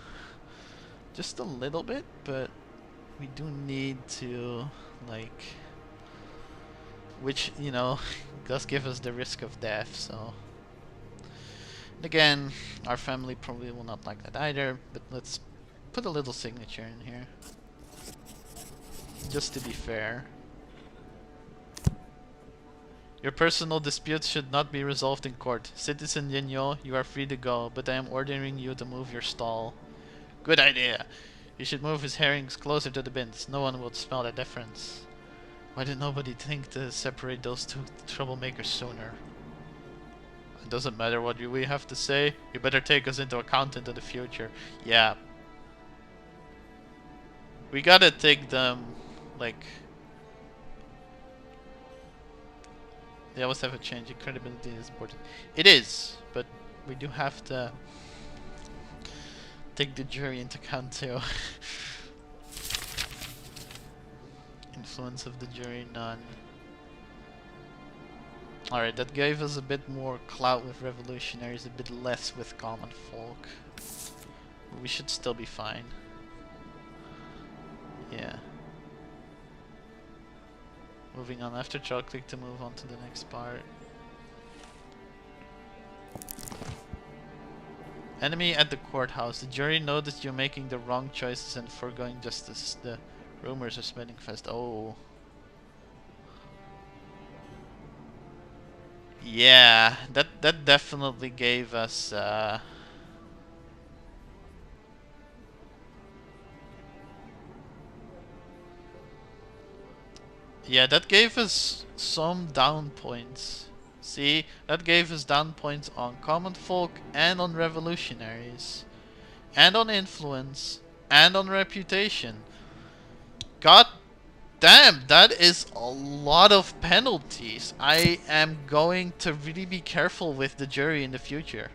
just a little bit, but we do need to, like, which, you know, does give us the risk of death, so. And again, our family probably will not like that either, but let's put a little signature in here. Just to be fair. Your personal disputes should not be resolved in court. Citizen Yenyo, you are free to go, but I am ordering you to move your stall. Good idea. You should move his herrings closer to the bins. No one will smell the difference. Why did nobody think to separate those two troublemakers sooner? It doesn't matter what we have to say. You better take us into account into the future. Yeah. We gotta take them, like... They always have a change. Credibility is important. It is, but we do have to take the jury into account too. Influence of the jury, none. Alright, that gave us a bit more clout with revolutionaries, a bit less with common folk. But we should still be fine. Yeah. Moving on, after child click to move on to the next part. Enemy at the courthouse. The jury noticed you making the wrong choices and foregoing justice. The rumors are spreading fast. Oh. Yeah, that definitely gave us yeah, that gave us some down points. See, that gave us down points on common folk and on revolutionaries. And on influence. And on reputation. God damn, that is a lot of penalties. I am going to really be careful with the jury in the future.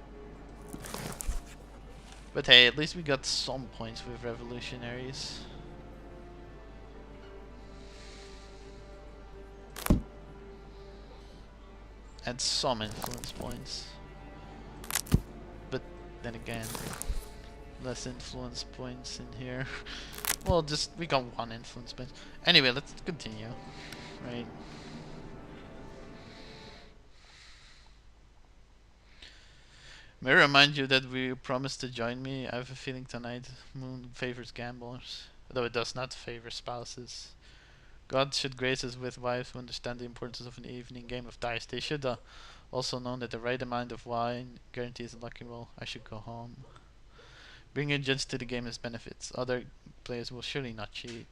But hey, at least we got some points with revolutionaries. And some influence points. But then again, less influence points in here. Well, just we got one influence point. Anyway, let's continue. Right. May I remind you that we promised to join me. I have a feeling tonight Moon favors gamblers, though it does not favor spouses. God should grace us with wives who understand the importance of an evening game of dice. They should also know that the right amount of wine guarantees a lucky roll. I should go home. Bringing gents to the game has benefits. Other players will surely not cheat.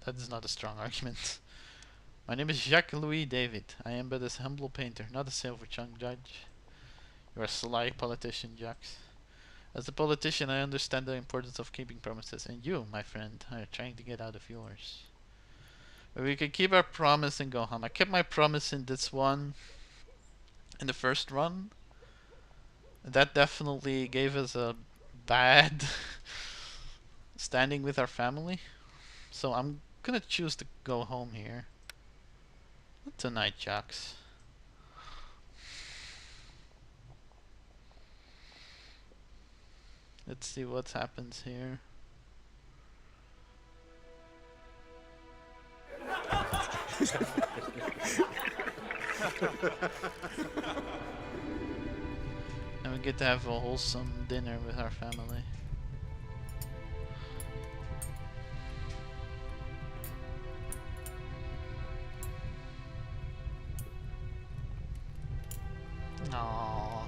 That is not a strong argument. My name is Jacques Louis David. I am but a humble painter, not a silver-tongued judge. You are a sly politician, Jacques. As a politician, I understand the importance of keeping promises, and you, my friend, are trying to get out of yours. But we can keep our promise and go home. I kept my promise in this one, in the first run. That definitely gave us a bad standing with our family. So I'm gonna choose to go home here. Not tonight, Jacques. Let's see what happens here. And we get to have a wholesome dinner with our family. Aww.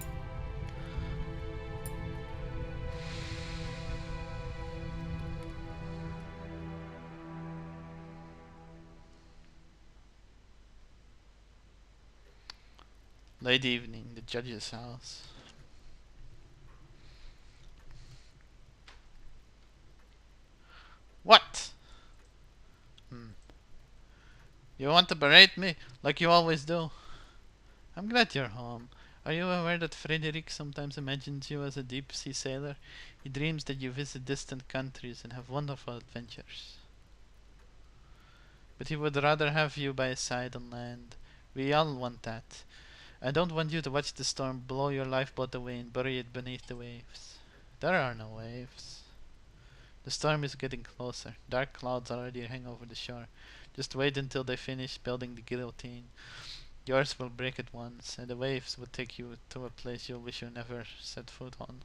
Late evening, the judge's house. What? You want to berate me, like you always do? I'm glad you're home. Are you aware that Frederick sometimes imagines you as a deep-sea sailor? He dreams that you visit distant countries and have wonderful adventures. But he would rather have you by his side on land. We all want that. I don't want you to watch the storm blow your lifeboat away and bury it beneath the waves. There are no waves. The storm is getting closer. Dark clouds already hang over the shore. Just wait until they finish building the guillotine. Yours will break at once, and the waves will take you to a place you'll wish you never set foot on.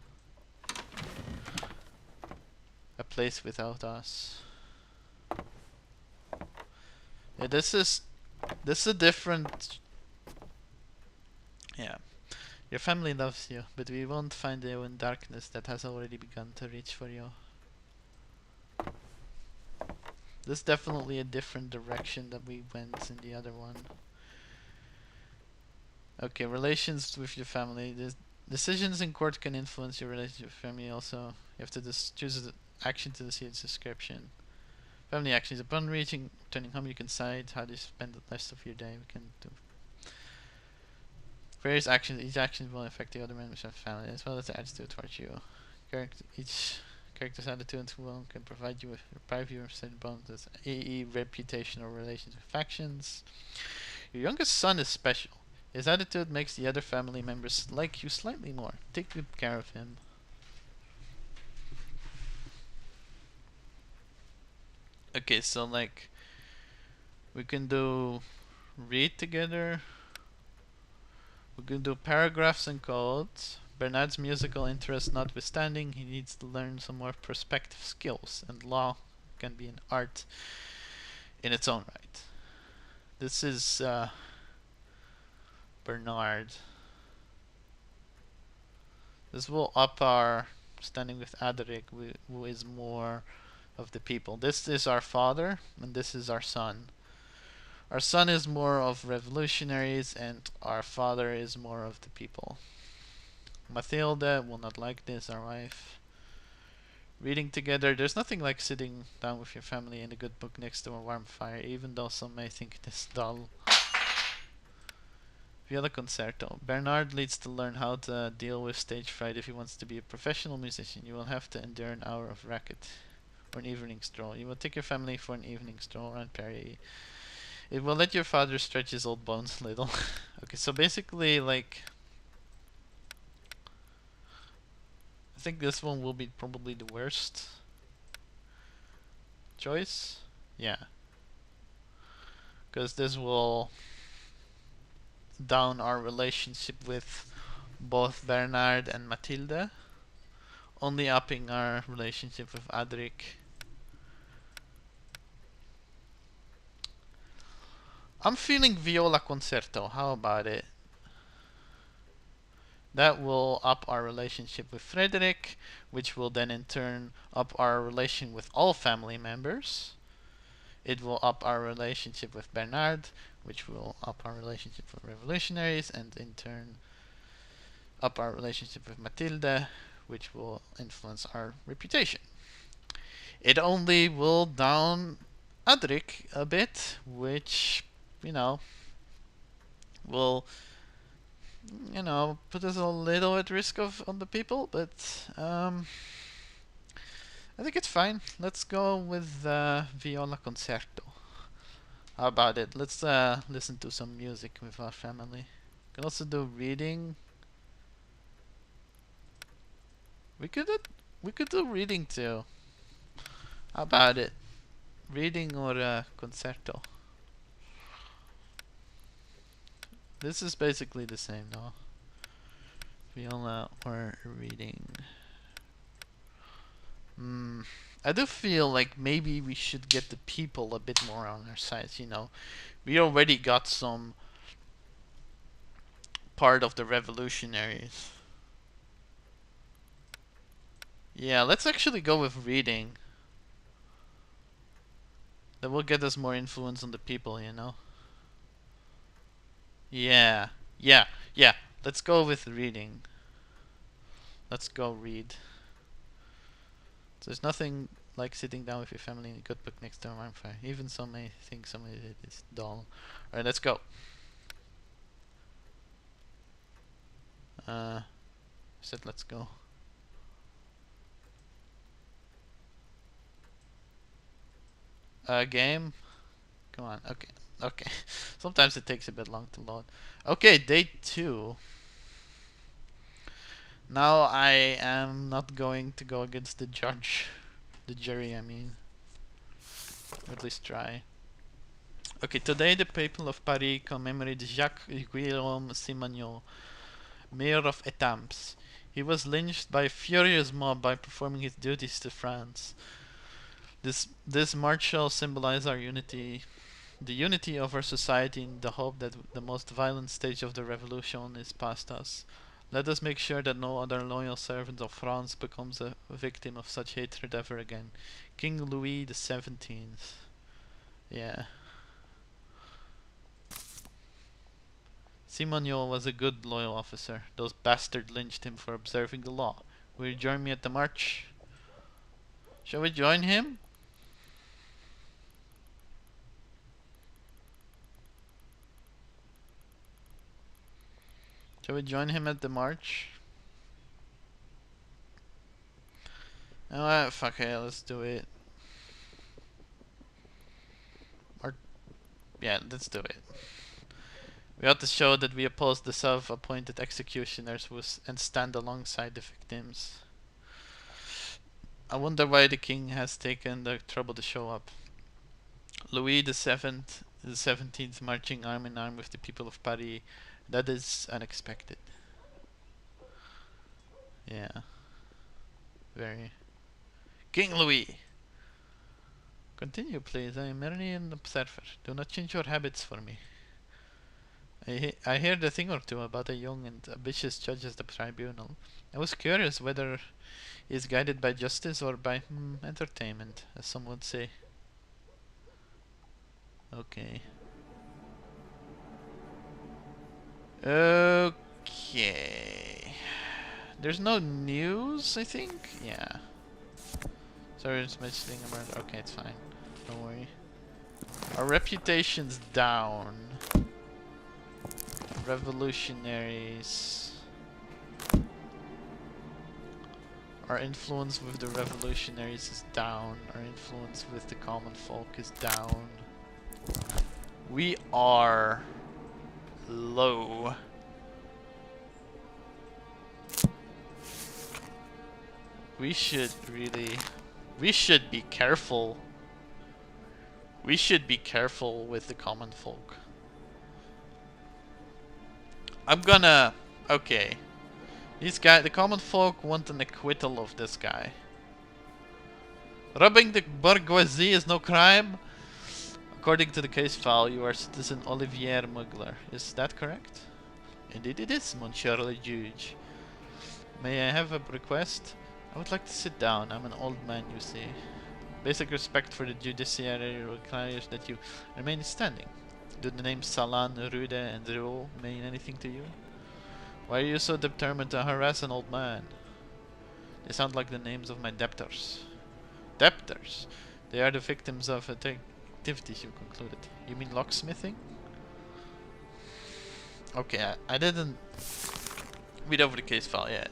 A place without us. Yeah, this is a different. Yeah. Your family loves you, but we won't find you in darkness that has already begun to reach for you. This is definitely a different direction that we went in the other one. Okay, relations with your family. The decisions in court can influence your relationship with family also. You have to choose the action to see its description. Family actions. Upon returning home, you can decide how to spend the rest of your day. We can do various actions. Each action will affect the other members of the family as well as the attitude towards you. Each character's attitude and will can provide you with deprive you of certain bonuses, e.e. reputation or relations with factions. Your youngest son is special. His attitude makes the other family members like you slightly more. Take good care of him. Okay, so like we can do read together. We can do paragraphs and codes. Bernard's musical interest notwithstanding, he needs to learn some more perspective skills, and law can be an art in its own right. This is Bernard. This will up our standing with Adric, who is more of the people. This is our father, and this is our son. Our son is more of revolutionaries, and our father is more of the people. Mathilda will not like this, our wife. Reading together, there's nothing like sitting down with your family in a good book next to a warm fire, even though some may think it is dull. Viola Concerto. Bernard needs to learn how to deal with stage fright if he wants to be a professional musician. You will have to endure an hour of racket or an evening stroll. You will take your family for an evening stroll around Paris. It will let your father stretch his old bones a little. Okay, so basically, like, I think this one will be probably the worst choice. Yeah. Because this will down our relationship with both Bernard and Matilda, only upping our relationship with Adric. I'm feeling Viola Concerto. How about it? That will up our relationship with Frederick, which will then in turn up our relation with all family members. It will up our relationship with Bernard, which will up our relationship with revolutionaries, and in turn up our relationship with Matilda, which will influence our reputation. It only will down Adric a bit, which, you know, will, put us a little at risk of on the people, but I think it's fine. Let's go with Viola Concerto. How about it? Let's listen to some music with our family. Can also do reading. We could do, we could do reading too. How about it? Reading or concerto? This is basically the same though. Viola or reading. I do feel like maybe we should get the people a bit more on our side, We already got some part of the revolutionaries. Yeah, let's actually go with reading. That will get us more influence on the people, Yeah, yeah, yeah. Let's go with reading. Let's go read. So there's nothing like sitting down with your family in a good book next to a bonfire. Even some may think some of it is dull. Alright, let's go. Said let's go. Game? Come on, okay. Okay. Sometimes it takes a bit long to load. Okay, day 2. Now I am not going to go against the judge. The jury, I mean. Or at least try. Okay, today the people of Paris commemorate Jacques Guillaume Simagnon, mayor of Etampes. He was lynched by a furious mob by performing his duties to France. This march shall symbolize our unity, the unity of our society, in the hope that the most violent stage of the revolution is past us. Let us make sure that no other loyal servant of France becomes a victim of such hatred ever again. King Louis the 17th. Yeah. Simoniol was a good, loyal officer. Those bastards lynched him for observing the law. Will you join me at the march? Shall we join him? Shall we join him at the march? Fuck it, let's do it. Or, yeah, let's do it. We ought to show that we oppose the self-appointed executioners and stand alongside the victims. I wonder why the king has taken the trouble to show up. Louis the 17th marching arm in arm with the people of Paris. That is unexpected. Yeah. Very. King Louis! Continue, please. I am merely an observer. Do not change your habits for me. I heard a thing or two about a young and ambitious judge at the tribunal. I was curious whether he is guided by justice or by entertainment, as some would say. Okay. Okay. There's no news, I think? Yeah. Sorry, it's mentioning a murder. Okay, it's fine. Don't worry. Our reputation's down. Revolutionaries. Our influence with the revolutionaries is down. Our influence with the common folk is down. We are low. We should be careful. We should be careful with the common folk. Okay. The common folk want an acquittal of this guy. Robbing the bourgeoisie is no crime. According to the case file, you are citizen Olivier Mugler. Is that correct? Indeed it is, Monsieur le Juge. May I have a request? I would like to sit down. I'm an old man, you see. Basic respect for the judiciary requires that you remain standing. Do the names Salan, Rude, and Rouault mean anything to you? Why are you so determined to harass an old man? They sound like the names of my debtors. Debtors? They are the victims of activities, you concluded. You mean locksmithing? Okay, I didn't read over the case file yet.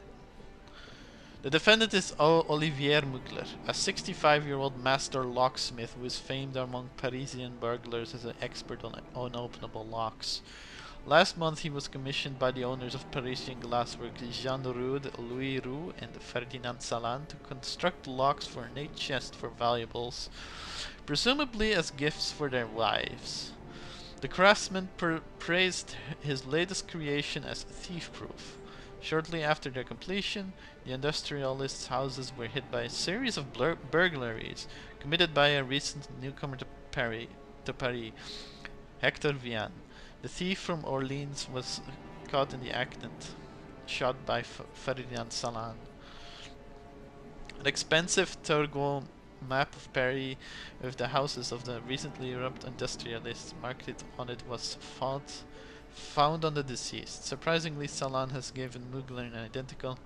The defendant is Olivier Mugler, a 65-year-old master locksmith who is famed among Parisian burglars as an expert on unopenable locks. Last month he was commissioned by the owners of Parisian glassworks Jean Rude, Louis Roux, and Ferdinand Salan to construct locks for an 8 chest for valuables, presumably as gifts for their wives. The craftsman praised his latest creation as thief-proof. Shortly after their completion, the industrialist's houses were hit by a series of burglaries committed by a recent newcomer to Paris, Hector Vian. The thief from Orleans was caught in the act and shot by Ferdinand Salan. An expensive Turgot map of Paris with the houses of the recently robbed industrialists marked on it was found on the deceased. Surprisingly, Salan has given Mugler an identical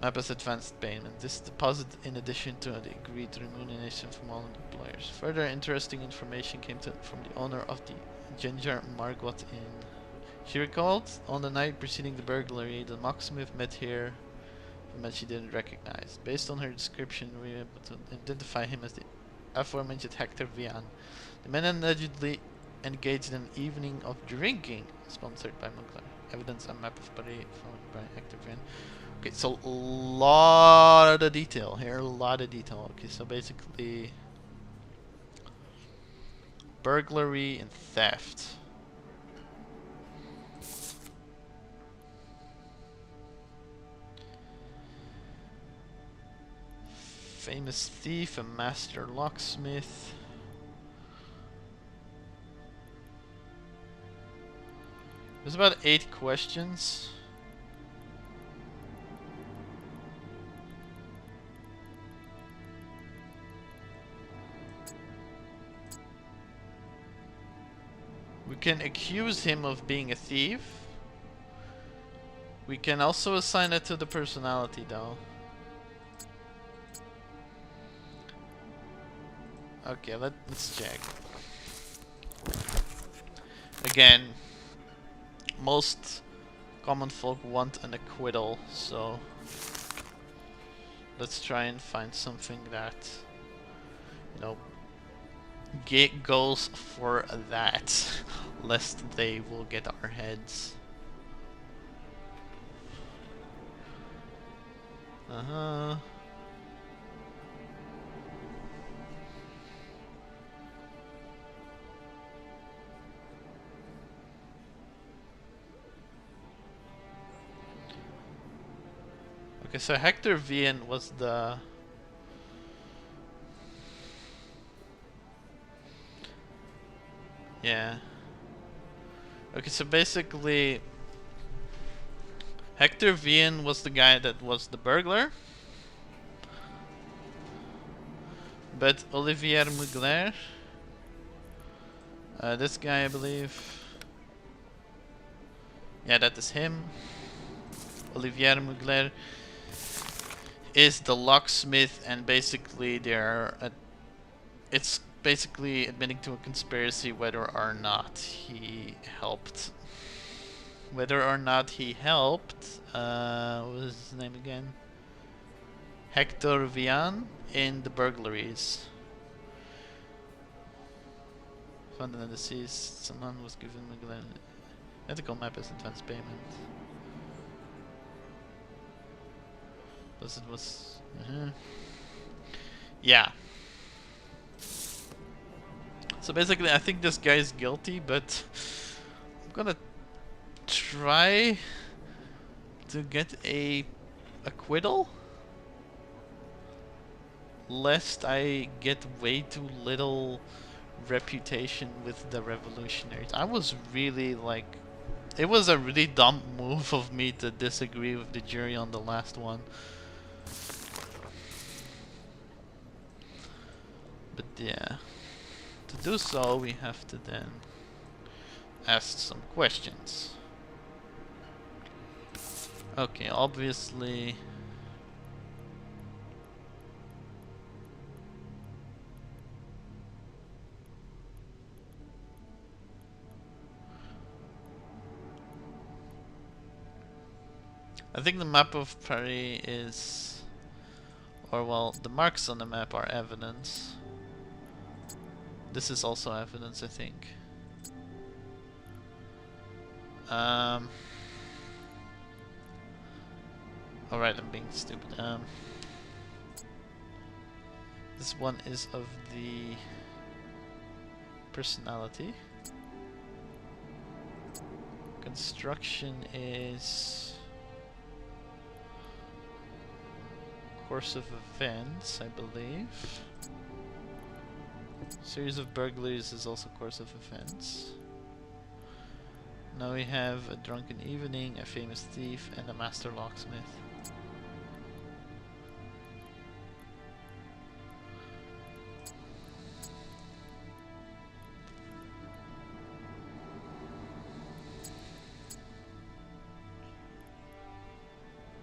map as advanced payment. This deposit in addition to the agreed remuneration from all employers. Further interesting information came from the owner of the Ginger Margot Inn. She recalled on the night preceding the burglary, the locksmith met here, a man she didn't recognize. Based on her description, we were able to identify him as the aforementioned Hector Vian. The men allegedly engaged in an evening of drinking, sponsored by Mugler. Evidence, a map of Paris found by Hector Vian. Okay, so a lot of detail here, a lot of detail. Okay, so basically burglary and theft. Famous thief, a master locksmith. There's about 8 questions. We can accuse him of being a thief. We can also assign it to the personality though. Okay, let's check. Again, most common folk want an acquittal, so let's try and find something that, you know, goes for that, lest they will get our heads. Okay, so Hector Vian was the... Yeah. Okay, so basically Hector Vian was the guy that was the burglar. But Olivier Mugler, this guy I believe, Yeah, that is him. Olivier Mugler is the locksmith, and basically it's basically admitting to a conspiracy whether or not he helped. Whether or not he helped, what was his name again? Hector Vian in the burglaries. Found in the deceased, someone was given Mugler ethical map as advance payment. Plus it was... Yeah. So basically I think this guy is guilty, but I'm gonna try to get a acquittal, lest I get way too little reputation with the revolutionaries. I was really like... It was a really dumb move of me to disagree with the jury on the last one. But yeah, to do so we have to then ask some questions. Okay, obviously I think the map of Paris is, or well, the marks on the map are evidence. This is also evidence, I think. Alright, I'm being stupid. This one is of the personality. Construction is course of events, I believe. Series of burglaries is also course of events. Now we have a drunken evening, a famous thief, and a master locksmith.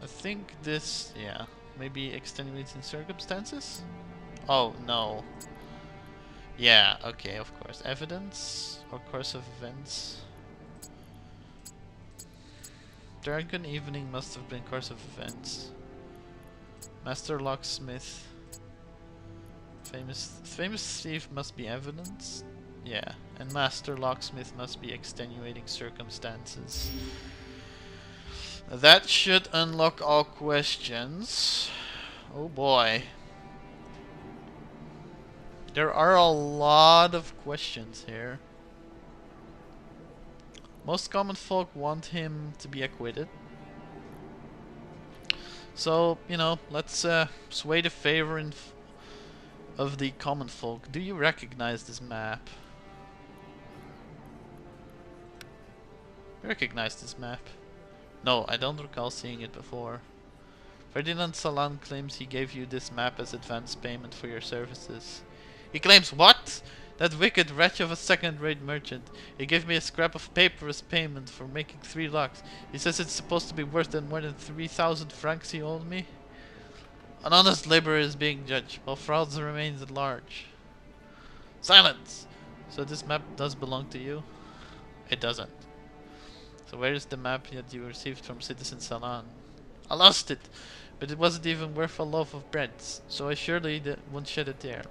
I think this, yeah, maybe extenuating circumstances? Oh, no. Yeah, okay, of course. Evidence or course of events. Drunken evening must have been course of events. Master locksmith. Famous thief must be evidence. Yeah, and master locksmith must be extenuating circumstances. That should unlock all questions. Oh boy. There are a lot of questions here. Most common folk want him to be acquitted. So, you know, let's sway the favor of the common folk. Do you recognize this map? Recognize this map? No, I don't recall seeing it before. Ferdinand Salan claims he gave you this map as advance payment for your services. He claims what? That wicked wretch of a second-rate merchant. He gave me a scrap of paper as payment for making 3 locks. He says it's supposed to be worth more than 3,000 francs he owed me. An honest laborer is being judged, while frauds remains at large. Silence! So this map does belong to you? It doesn't. So where is the map that you received from Citizen Salan? I lost it, but it wasn't even worth a loaf of bread, so I surely won't shed a tear.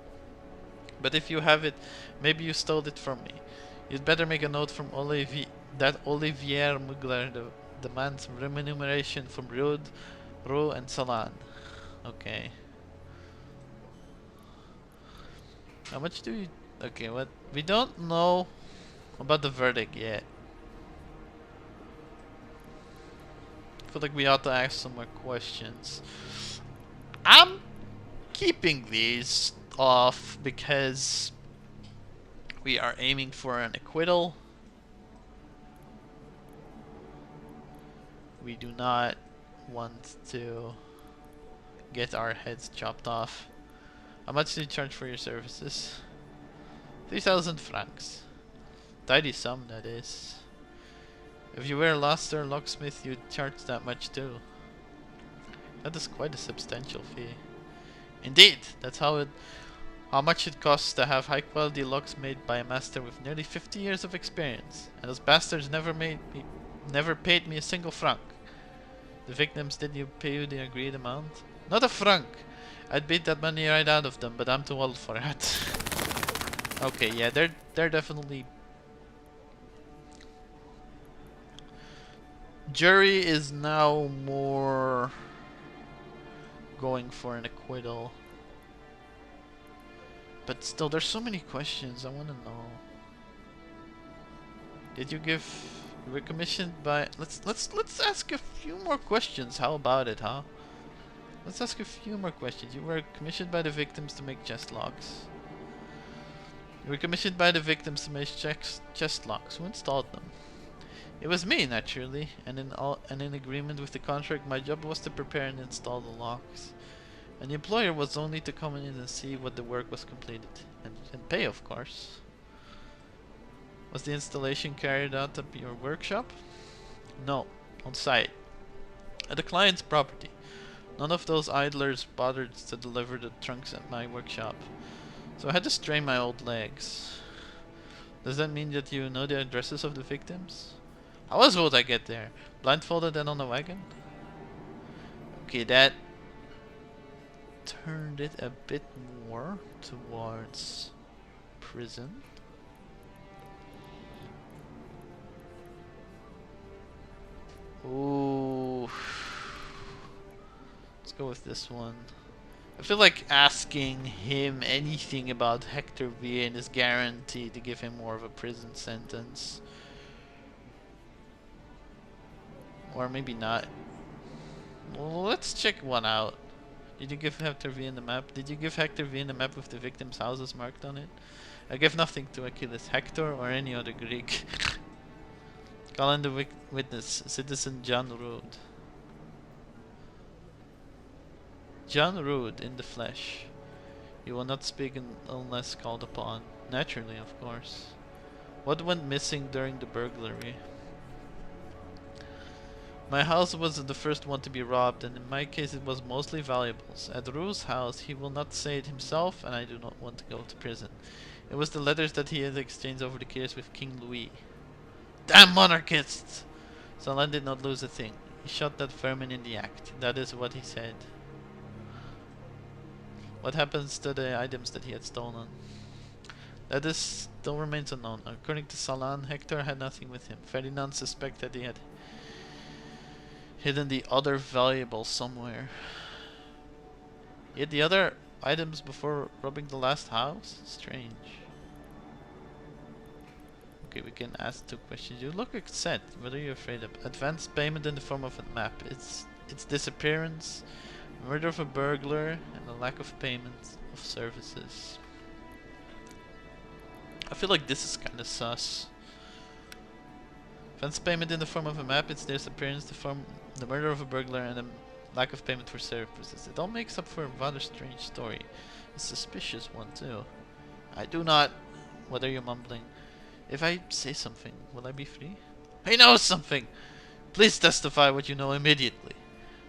But if you have it, maybe you stole it from me. You'd better make a note from Olivier Mugler, the man's remuneration from Rue and Salan. Okay. How much do you... Okay, what? We don't know about the verdict yet. I feel like we ought to ask some more questions. I'm keeping these off because we are aiming for an acquittal. We do not want to get our heads chopped off. How much do you charge for your services? 3,000 francs. Tidy sum, that is. If you were a Loster locksmith, you'd charge that much too. That is quite a substantial fee. Indeed, that's how much it costs to have high quality locks made by a master with nearly 50 years of experience. And those bastards never paid me a single franc. The victims didn't pay you the agreed amount? Not a franc! I'd beat that money right out of them, but I'm too old for that. Okay, yeah, they're definitely... Jury is now more going for an acquittal. But still, there's so many questions I want to know. Did you give... You were commissioned by... Let's ask a few more questions. How about it, huh? Let's ask a few more questions. You were commissioned by the victims to make chest locks. You were commissioned by the victims to make chest locks. Who installed them? It was me, naturally, and in agreement with the contract, my job was to prepare and install the locks. And the employer was only to come in and see what the work was completed. And pay, of course. Was the installation carried out at your workshop? No, on site. At the client's property. None of those idlers bothered to deliver the trunks at my workshop. So I had to strain my old legs. Does that mean that you know the addresses of the victims? How else would I get there? Blindfolded and on a wagon? Okay, that turned it a bit more towards prison. Ooh. Let's go with this one. I feel like asking him anything about Hector Vian is guaranteed to give him more of a prison sentence. Or maybe not. Well, let's check one out. Did you give Hector Vian the map? Did you give Hector Vian the map with the victims' houses marked on it? I give nothing to Achilles Hector or any other Greek. Call in the witness, citizen John Rood. John Rood in the flesh. You will not speak unless called upon. Naturally, of course. What went missing during the burglary? My house was the first one to be robbed, and in my case it was mostly valuables. At Rue's house, he will not say it himself, and I do not want to go to prison. It was the letters that he had exchanged over the years with King Louis. Damn monarchists! Salan did not lose a thing. He shot that vermin in the act. That is what he said. What happens to the items that he had stolen? That is still remains unknown. According to Salan, Hector had nothing with him. Ferdinand suspected he had hidden the other valuables somewhere. He had the other items before robbing the last house? Strange. Okay, we can ask 2 questions. You look upset. What are you afraid of? Advance payment in the form of a map. Its disappearance, murder of a burglar, and a lack of payment of services. I feel like this is kind of sus. Advance payment in the form of a map, its disappearance, the murder of a burglar, and a lack of payment for services. It all makes up for a rather strange story. A suspicious one too. I do not... What are you mumbling? If I say something, will I be free? I know something! Please testify what you know immediately.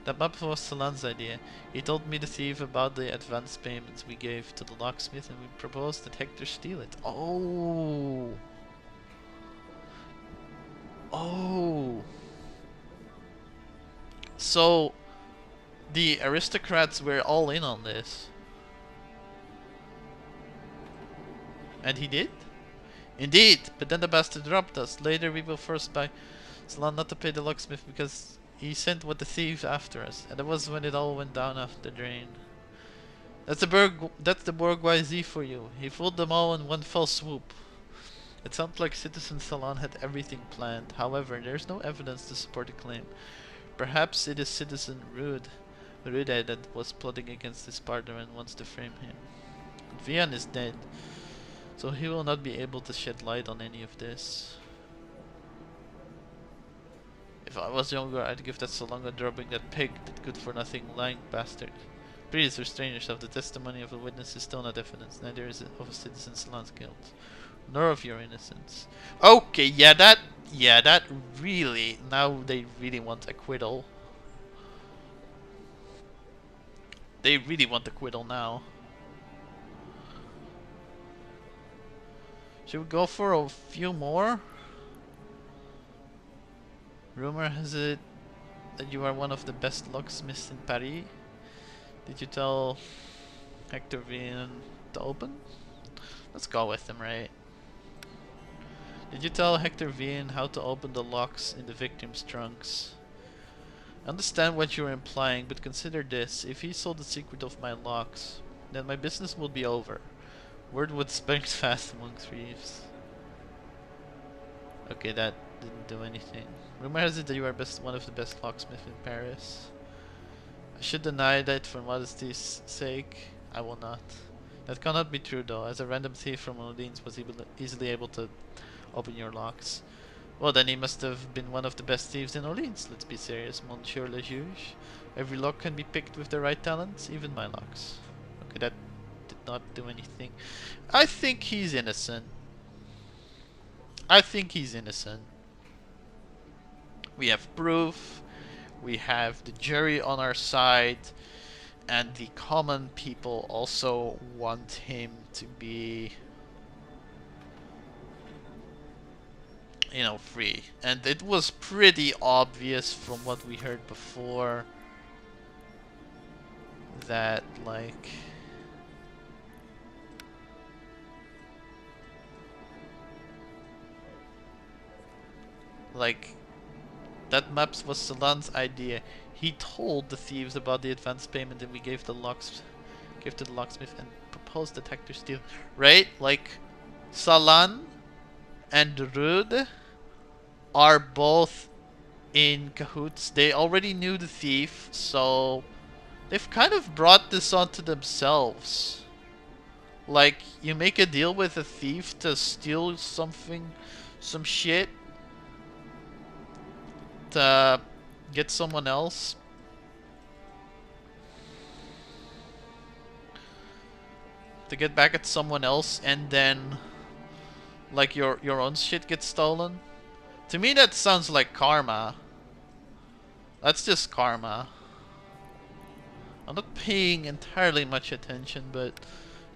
That map was Salan's idea. He told me to thieve about the advance payments we gave to the locksmith, and we proposed that Hector steal it. Oh! Oh! So, the aristocrats were all in on this. And he did? Indeed, but then the bastard robbed us. Later we were forced by Salan not to pay the locksmith because he sent with the thieves after us. And that was when it all went down off the drain. That's the bourgeoisie for you. He fooled them all in one fell swoop. It sounds like Citizen Salan had everything planned. However, there's no evidence to support the claim. Perhaps it is Citizen Rude that was plotting against his partner and wants to frame him. Vian is dead, so he will not be able to shed light on any of this. If I was younger, I'd give that Salonga drubbing that pig, that good-for-nothing lying bastard. Please restrain yourself. The testimony of a witness is still not evidence, neither is it of Citizen Salan's guilt. nor of your innocence. Okay, that really, now they really want acquittal. They really want acquittal now. Should we go for a few more? Rumor has it that you are one of the best locksmiths in Paris. Did you tell Hector Vian to open? Let's go with him, right? Did you tell Hector Vian how to open the locks in the victim's trunks? I understand what you're implying, but consider this. If he sold the secret of my locks, then my business would be over. Word would spread fast among thieves. Okay, that didn't do anything. Rumor has it that you are one of the best locksmiths in Paris. I should deny that for modesty's sake. I will not. That cannot be true though, as a random thief from Orleans was easily able to open your locks. Well, then he must have been one of the best thieves in Orleans. Let's be serious, Monsieur le Juge. Every lock can be picked with the right talents, even my locks. Okay, that did not do anything. I think he's innocent. I think he's innocent. We have proof. We have the jury on our side. And the common people also want him to be, you know, free. And it was pretty obvious from what we heard before that, like, that maps was Salan's idea. He told the thieves about the advance payment and we gave to the locksmith and proposed that Hector steal. Right? Like, Salan and Rude are both in cahoots. They already knew the thief, so they've kind of brought this onto themselves. Like, you make a deal with a thief to steal something, some shit, to get someone else. To get back at someone else, and then, like, your own shit gets stolen. To me, that sounds like karma. That's just karma. I'm not paying entirely much attention, but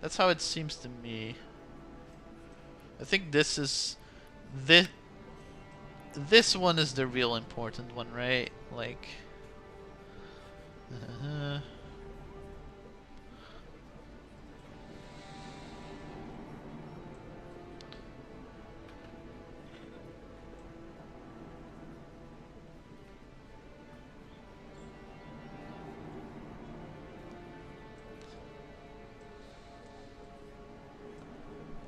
that's how it seems to me. I think this one is the real important one, right? Like,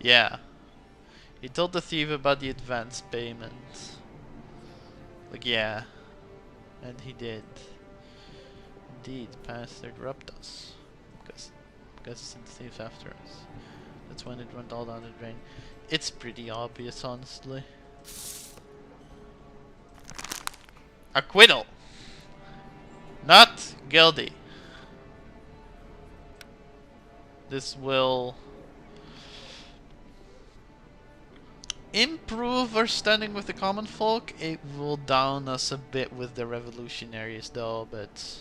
yeah. He told the thief about the advance payment. Like, yeah. And he did. Indeed, Pastor robbed us. Because he sent the thieves after us. That's when it went all down the drain. It's pretty obvious, honestly. Acquittal! Not guilty. This will improve our standing with the common folk. It will down us a bit with the revolutionaries though, but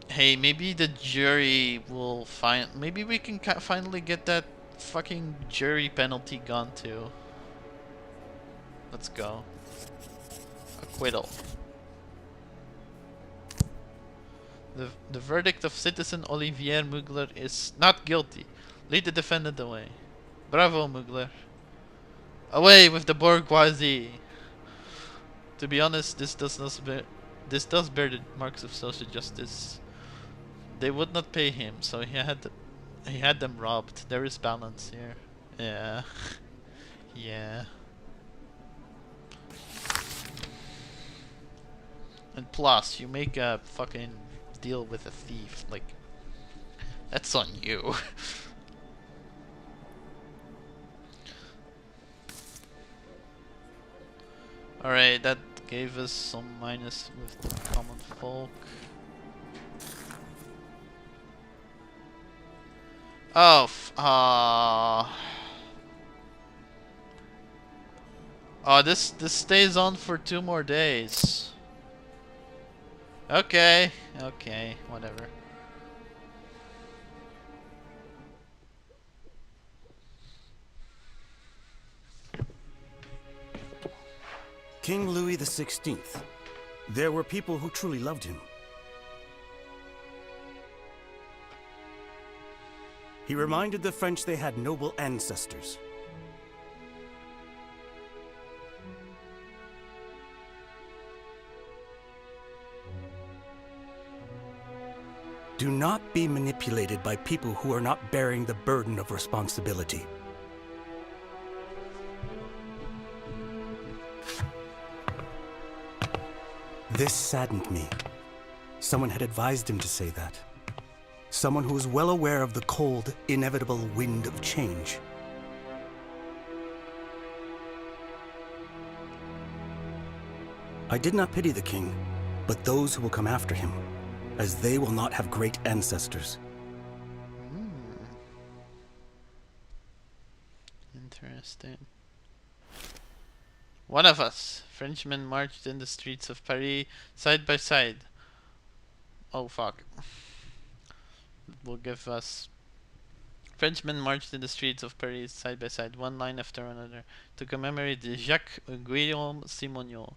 hey, maybe the jury will find. Maybe we can finally get that fucking jury penalty gone too. Let's go. Acquittal. The verdict of citizen Olivier Mugler is not guilty. Lead the defendant away. Bravo, Mugler. Away with the bourgeoisie. To be honest, this does bear the marks of social justice. They would not pay him, so he had them robbed. There is balance here. Yeah. Yeah. And plus, you make a fucking deal with a thief, like, that's on you. Alright, that gave us some minus with the common folk. Oh, oh, this stays on for 2 more days. Okay, okay, whatever. King Louis XVI. There were people who truly loved him. He reminded the French they had noble ancestors. Do not be manipulated by people who are not bearing the burden of responsibility. This saddened me. Someone had advised him to say that. Someone who was well aware of the cold, inevitable wind of change. I did not pity the king, but those who will come after him, as they will not have great ancestors. Interesting. One of us, Frenchmen, marched in the streets of Paris side by side. Oh fuck. Will give us. Frenchmen marched in the streets of Paris side by side, one line after another, to commemorate Jacques Guillaume Simoniot,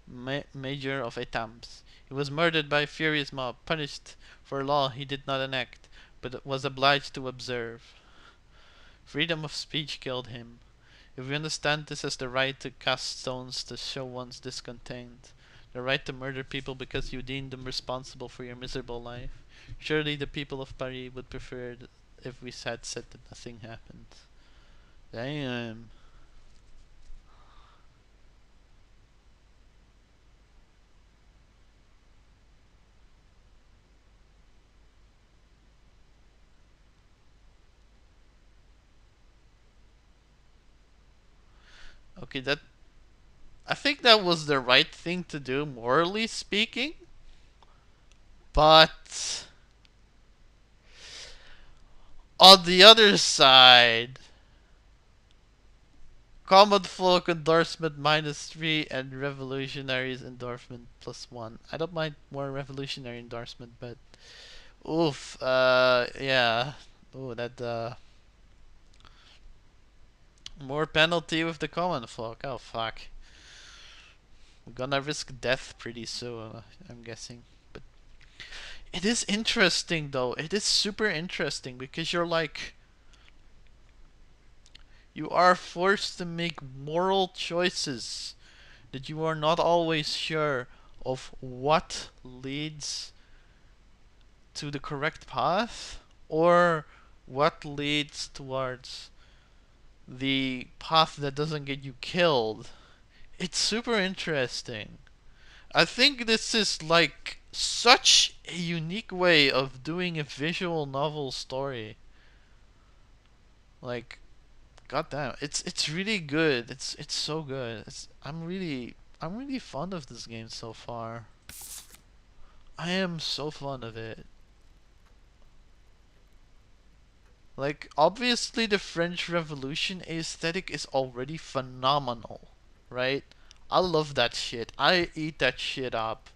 Major of Etampes. He was murdered by a furious mob, punished for a law he did not enact, but was obliged to observe. Freedom of speech killed him. If we understand this as the right to cast stones to show one's discontent, the right to murder people because you deem them responsible for your miserable life, surely the people of Paris would prefer if we had said that nothing happened. Damn. Okay, that I think that was the right thing to do, morally speaking. But on the other side, common folk endorsement -3 and revolutionaries endorsement +1. I don't mind more revolutionary endorsement, but oof, yeah. Oh, that more penalty with the common folk. Oh fuck. We're gonna risk death pretty soon, I'm guessing. But it is interesting though. It is super interesting because you are forced to make moral choices that you are not always sure of what leads to the correct path or what leads towards the path that doesn't get you killed. It's super interesting. I think this is like such a unique way of doing a visual novel story. Like, goddamn, it's really good. It's so good. I'm really fond of this game so far. I am so fond of it. Like, obviously, the French Revolution aesthetic is already phenomenal, right? I love that shit. I eat that shit up.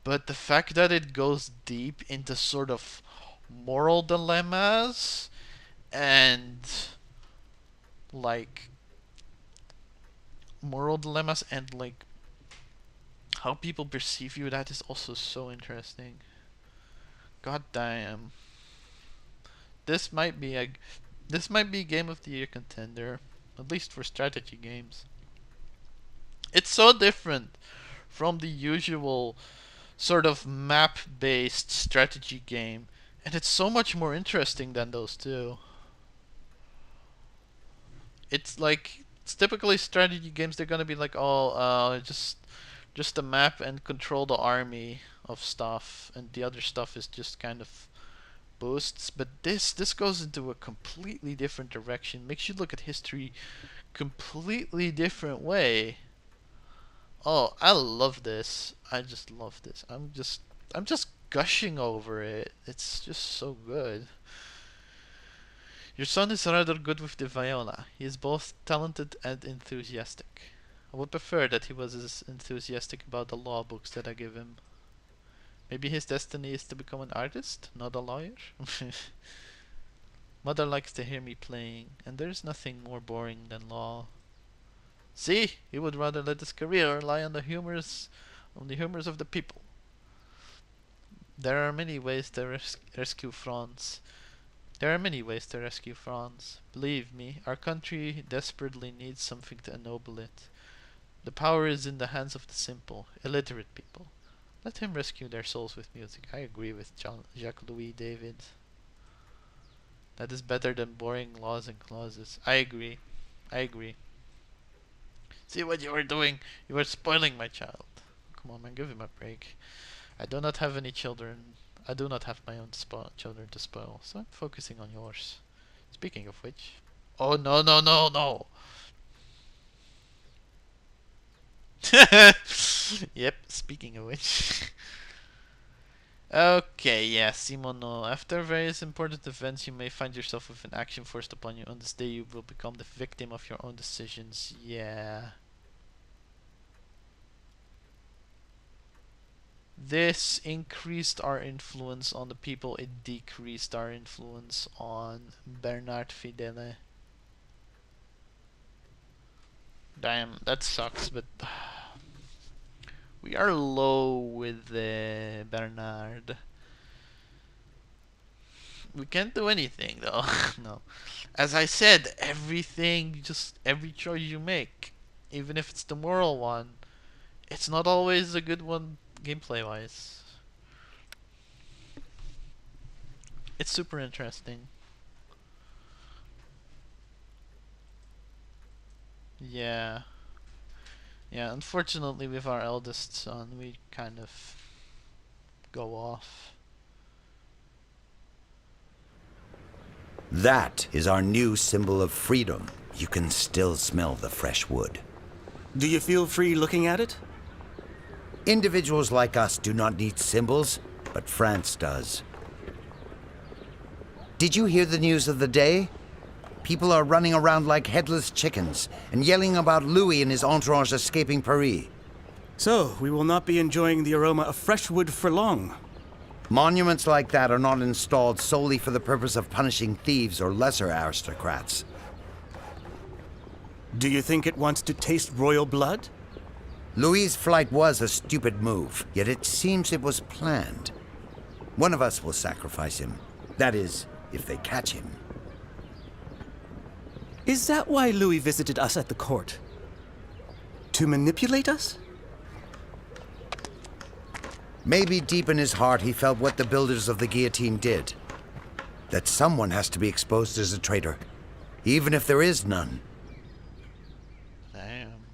But the fact that it goes deep into sort of moral dilemmas and like like how people perceive you, that is also so interesting. God damn. This might be a this might be game of the year contender, at least for strategy games. It's so different from the usual sort of map based strategy game, and it's so much more interesting than those two. It's like it's typically strategy games, they're gonna be like, oh, just a map and control the army of stuff, and the other stuff is just kind of boosts. But this goes into a completely different direction, makes you look at history completely different way. Oh, I love this. I just love this. I'm just gushing over it. It's just so good. Your son is rather good with the viola. He is both talented and enthusiastic. I would prefer that he was as enthusiastic about the law books that I give him. Maybe his destiny is to become an artist, not a lawyer? Mother likes to hear me playing, and there's nothing more boring than law. See, he would rather let his career rely on the humors of the people. There are many ways to rescue France. There are many ways to rescue France. Believe me, our country desperately needs something to ennoble it. The power is in the hands of the simple, illiterate people. Let him rescue their souls with music. I agree with Jacques-Louis David. That is better than boring laws and clauses. I agree. I agree. See what you were doing? You were spoiling my child. Come on, man, give him a break. I do not have any children. I do not have my own children to spoil, so I'm focusing on yours. Speaking of which... Oh, no, no, no, no! Yep, speaking of which... Okay, yeah, Simono. After various important events, you may find yourself with an action forced upon you. On this day, you will become the victim of your own decisions. Yeah. This increased our influence on the people. It decreased our influence on Bernard Fidele. Damn, that sucks, but we are low with Bernard. We can't do anything though. No. As I said, every choice you make, even if it's the moral one, it's not always a good one gameplay wise. It's super interesting. Yeah. Yeah, unfortunately with our eldest son, we kind of go off. That is our new symbol of freedom. You can still smell the fresh wood. Do you feel free looking at it? Individuals like us do not need symbols, but France does. Did you hear the news of the day? People are running around like headless chickens and yelling about Louis and his entourage escaping Paris. So, we will not be enjoying the aroma of fresh wood for long. Monuments like that are not installed solely for the purpose of punishing thieves or lesser aristocrats. Do you think it wants to taste royal blood? Louis's flight was a stupid move, yet it seems it was planned. One of us will sacrifice him. That is, if they catch him. Is that why Louis visited us at the court? To manipulate us? Maybe deep in his heart he felt what the builders of the guillotine did. That someone has to be exposed as a traitor, even if there is none. Damn.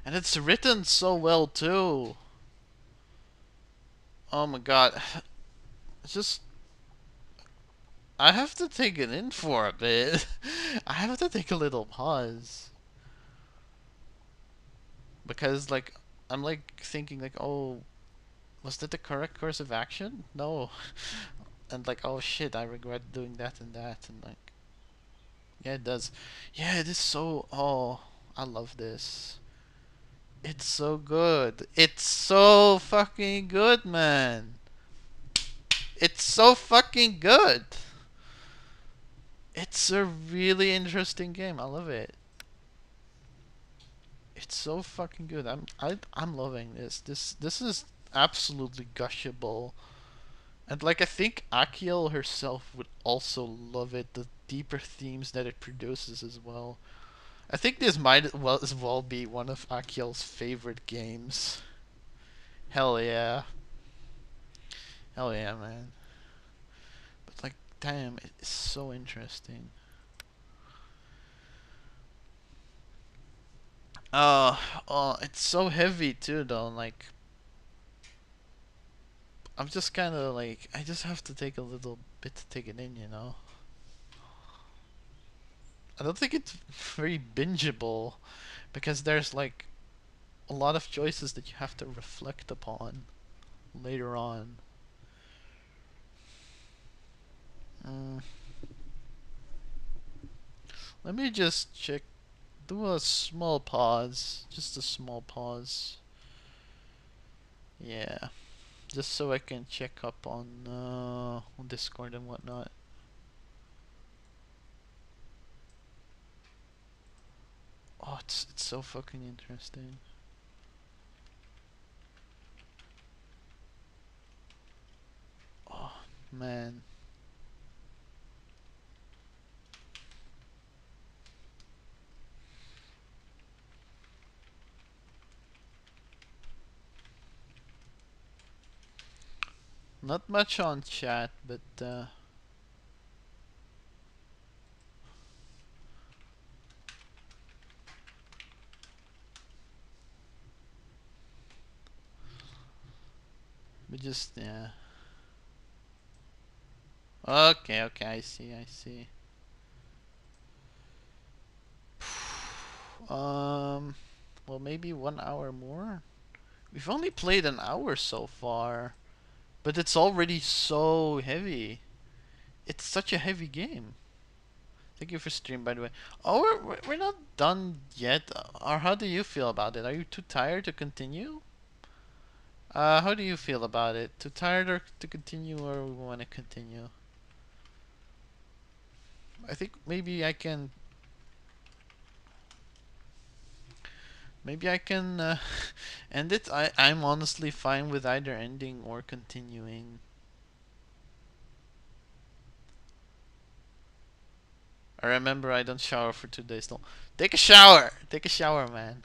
And it's written so well too. Oh my god. It's just... I have to take it in for a bit. I have to take a little pause. Because, like, I'm, like, thinking, like, oh, was that the correct course of action? No. And, like, oh shit, I regret doing that and that. And, like, yeah, it does. Yeah, it is so... Oh, I love this. It's so good. It's so fucking good, man. It's so fucking good. It's a really interesting game. I love it. It's so fucking good. I'm loving this. This is absolutely gushable. And like I think Achiel herself would also love it. The deeper themes that it produces as well. I think this might as well be one of Achiel's favorite games. Hell yeah. Hell yeah, man. But like, damn, it's so interesting. Oh, it's so heavy too, though. Like, I'm just kind of like, I just have to take a little bit to take it in, you know? I don't think it's very bingeable because there's like a lot of choices that you have to reflect upon later on. Mm. Let me just check. Do a small pause. Just a small pause. Yeah. Just so I can check up on Discord and whatnot. Oh, it's so fucking interesting. Oh man. Not much on chat, but just yeah. Okay, okay, I see, I see. Well, maybe 1 hour more. We've only played an hour so far, but it's already so heavy. It's such a heavy game. Thank you for stream, by the way. Oh, we're not done yet. Or how do you feel about it? Are you too tired to continue? How do you feel about it? Too tired or to continue, or we want to continue? I think maybe I can end it. I'm honestly fine with either ending or continuing. I remember I don't shower for 2 days. No, take a shower. Take a shower, man.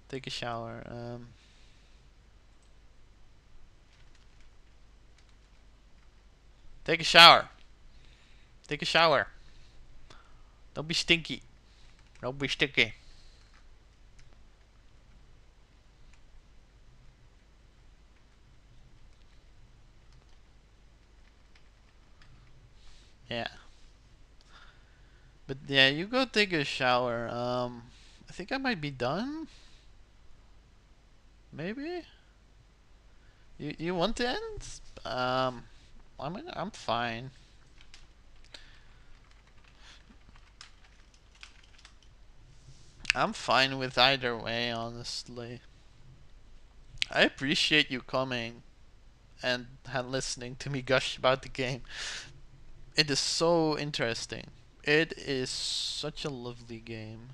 Take a shower. Take a shower. Take a shower. Don't be stinky. Don't be sticky. Yeah. But yeah, you go take a shower. I think I might be done. Maybe. You want to end? I'm fine. I'm fine with either way, honestly. I appreciate you coming and listening to me gush about the game. It is so interesting. It is such a lovely game.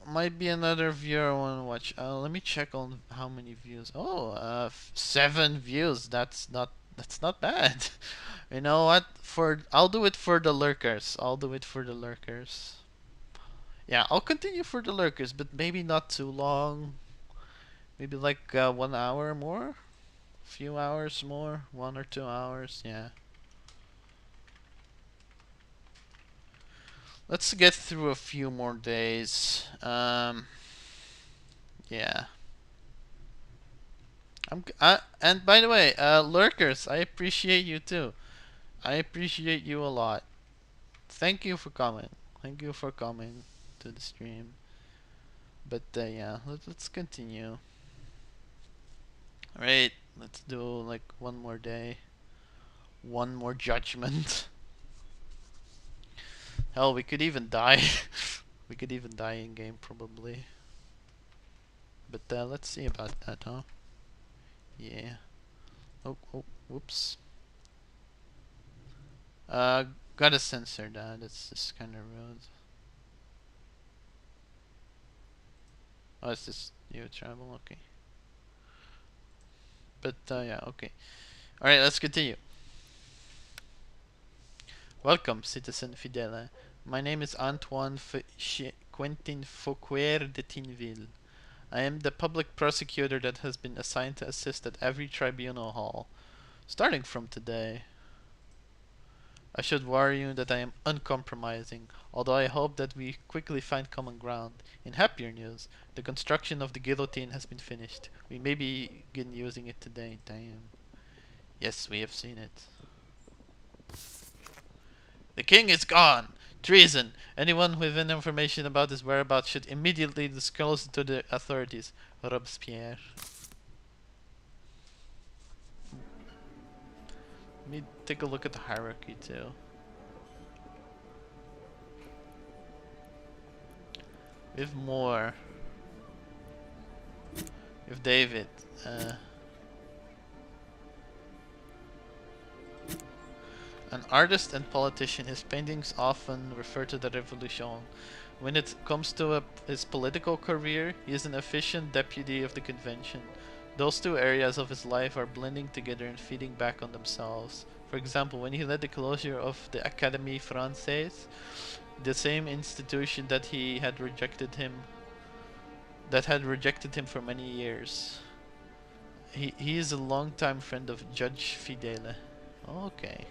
Might be another viewer I want to watch. Let me check on how many views. Oh, 7 views. That's not bad. You know what? I'll do it for the lurkers. I'll do it for the lurkers. Yeah, I'll continue for the lurkers, but maybe not too long. Maybe like 1 hour more, few hours more, 1 or 2 hours. Yeah. Let's get through a few more days. Yeah. And by the way, lurkers, I appreciate you too. I appreciate you a lot. Thank you for coming. Thank you for coming to the stream. But yeah, let's continue. Alright, let's do like one more day. One more judgment. Hell, we could even die. We could even die in game probably. But let's see about that, huh? Yeah. Oh, whoops. Gotta censor that. It's just kind of rude. Oh, it's just you travel. Okay. But yeah, okay. All right, let's continue. Welcome, citizen Fidele. My name is Antoine Quentin Fouquier de Tinville. I am the public prosecutor that has been assigned to assist at every tribunal hall, starting from today. I should warn you that I am uncompromising, although I hope that we quickly find common ground. In happier news, the construction of the guillotine has been finished. We may begin using it today. Damn. Yes, we have seen it. The king is gone! Treason! Anyone with any information about his whereabouts should immediately disclose it to the authorities. Robespierre. Let me take a look at the hierarchy too. With more. With David. An artist and politician, his paintings often refer to the revolution. When it comes to his political career, he is an efficient deputy of the convention. Those two areas of his life are blending together and feeding back on themselves. For example, when he led the closure of the Académie Française, the same institution that had rejected him for many years. He is a longtime friend of Judge Fidele. Okay.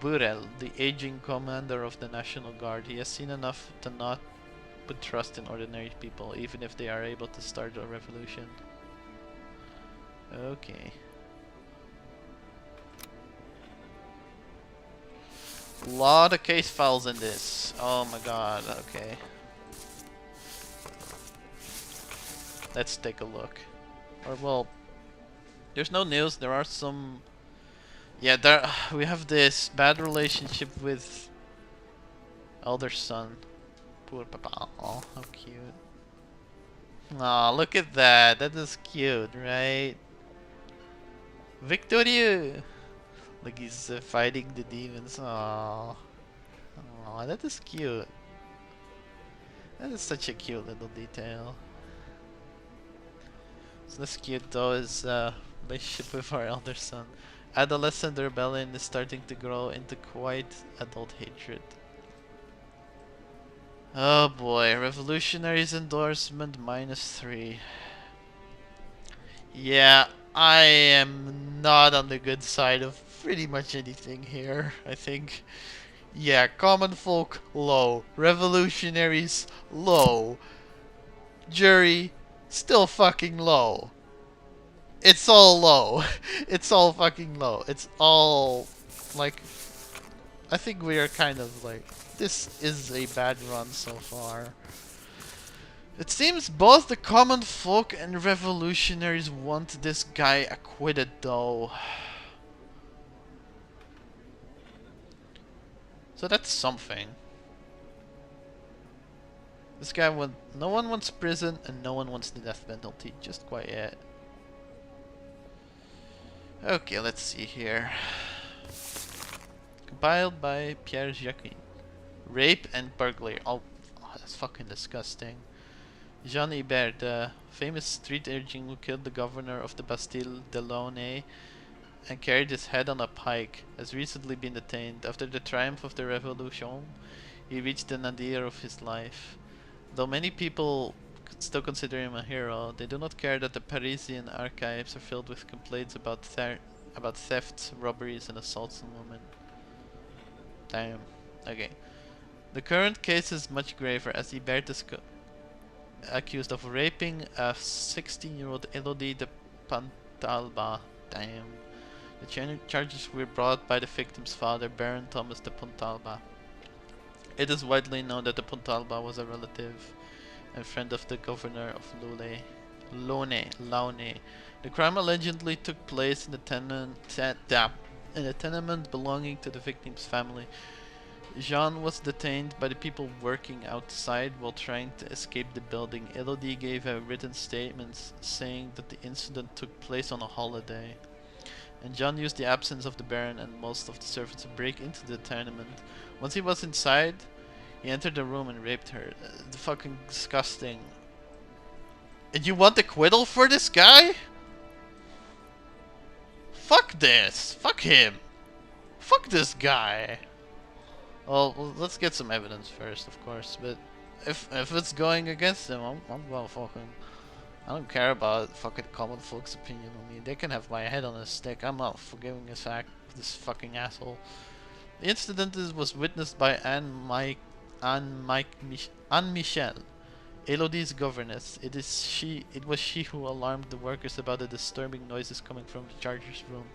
Burel, the aging commander of the National Guard. He has seen enough to not put trust in ordinary people, even if they are able to start a revolution. Okay. Lot of case files in this. Oh my god, okay. Let's take a look. Or well, there's no news, there are some... Yeah, we have this bad relationship with elder son. Poor papa. Oh, how cute. Aw, look at that. That is cute, right? Victorieux! Like he's fighting the demons. Aw. Aw, that is cute. That is such a cute little detail. So less cute though is relationship with our elder son. Adolescent rebellion is starting to grow into quite adult hatred. Oh boy, revolutionaries endorsement -3. Yeah, I am not on the good side of pretty much anything here, I think. Yeah, common folk, low. Revolutionaries, low. Jury, still fucking low. It's all low. It's all fucking low. It's all, like... I think we are kind of like... This is a bad run so far. It seems both the common folk and revolutionaries want this guy acquitted though. So that's something. This guy no one wants prison and no one wants the death penalty. Just quiet. Okay, let's see here. Compiled by Pierre Jacquin. Rape and burglary. Oh, that's fucking disgusting. Jean Hébert, the famous street urchin who killed the governor of the Bastille, Delaunay, and carried his head on a pike, has recently been detained. After the triumph of the Revolution, he reached the nadir of his life. Though many people still consider him a hero, they do not care that the Parisian archives are filled with complaints about thefts, robberies, and assaults on women. Damn. Okay. The current case is much graver, as Hébert is accused of raping a 16-year-old Elodie de Pontalba. Damn. The charges were brought by the victim's father, Baron Thomas de Pontalba. It is widely known that de Pontalba was a relative and friend of the governor of Launay. The crime allegedly took place in a tenement belonging to the victim's family. Jean was detained by the people working outside while trying to escape the building. Elodie gave a written statement saying that the incident took place on a holiday. And Jean used the absence of the Baron and most of the servants to break into the tenement. Once he was inside, he entered the room and raped her. Fucking disgusting. And you want acquittal for this guy? Fuck this. Fuck him. Fuck this guy. Well, let's get some evidence first, of course. But if it's going against him, I'm gonna fucking... I don't care about fucking common folks' opinion on me. They can have my head on a stick. I'm not forgiving this fucking asshole. The incident was witnessed by Anne Michel, Elodie's governess. It was she who alarmed the workers about the disturbing noises coming from the charger's room.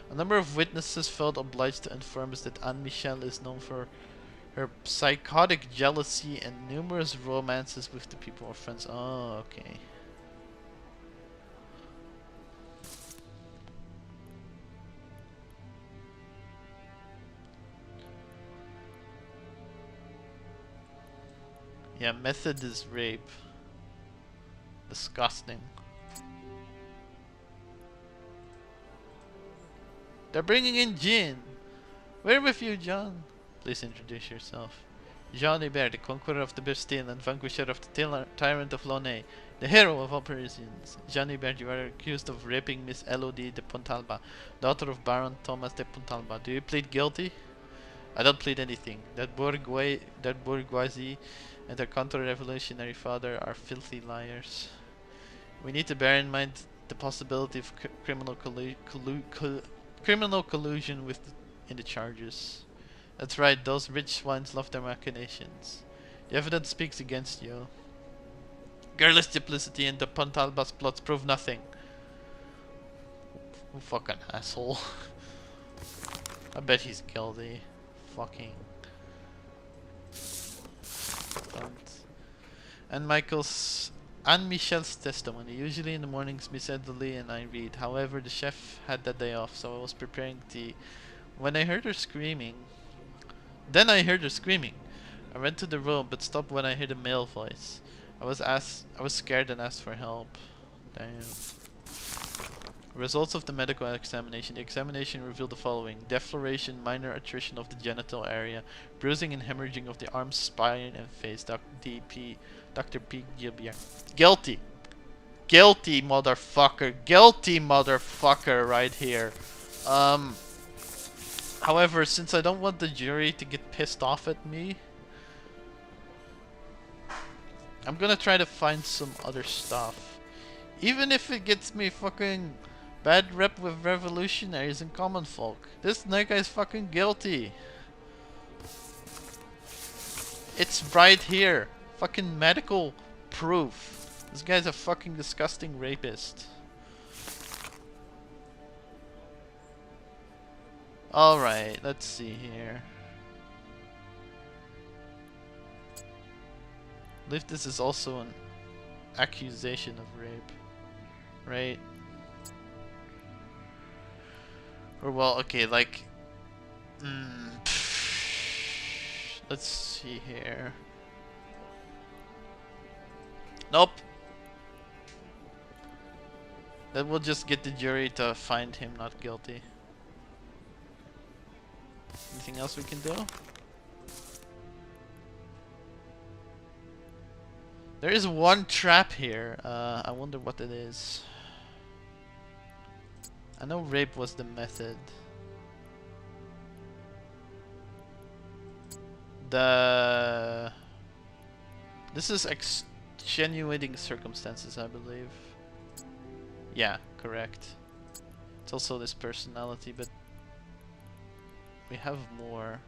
A number of witnesses felt obliged to inform us that Anne Michel is known for her psychotic jealousy and numerous romances with the people or friends. Oh, okay. Yeah, method is rape. Disgusting. They're bringing in Jin. Where with you, John? Please introduce yourself. Jean Hubert, the conqueror of the Bastille and vanquisher of the tyrant of Launay, the hero of all Parisians. Jean Hubert, you are accused of raping Miss Elodie de Pontalba, daughter of Baron Thomas de Pontalba. Do you plead guilty? I don't plead anything. That bourgeoisie and their counter-revolutionary father are filthy liars. We need to bear in mind the possibility of criminal collusion in the charges. That's right, those rich swines love their machinations. The evidence speaks against you. Girlish duplicity and the Pontalba's plots prove nothing. Fucking asshole. I bet he's guilty. Fucking cunt. And Michel's testimony. Usually in the mornings, Miss Adelaide and I read. However, the chef had that day off, so I was preparing tea. When I heard her screaming, I went to the room, but stopped when I heard a male voice. I was scared and asked for help. Damn. Results of the medical examination. The examination revealed the following: defloration, minor attrition of the genital area, bruising and hemorrhaging of the arms, spine, and face. Dr. P. Gilbert. Guilty. Guilty, motherfucker. Guilty, motherfucker, right here. However, since I don't want the jury to get pissed off at me, I'm gonna try to find some other stuff. Even if it gets me fucking bad rep with revolutionaries and common folk. This guy's fucking guilty. It's right here. Fucking medical proof. This guy's a fucking disgusting rapist. Alright, let's see here. I believe this is also an accusation of rape. Right? Or well, okay, like... let's see here. Nope. That will just get the jury to find him not guilty. Anything else we can do? There is one trap here. I wonder what it is. I know rape was the method. This is extenuating circumstances, I believe. Yeah, correct. It's also this personality, but we have more.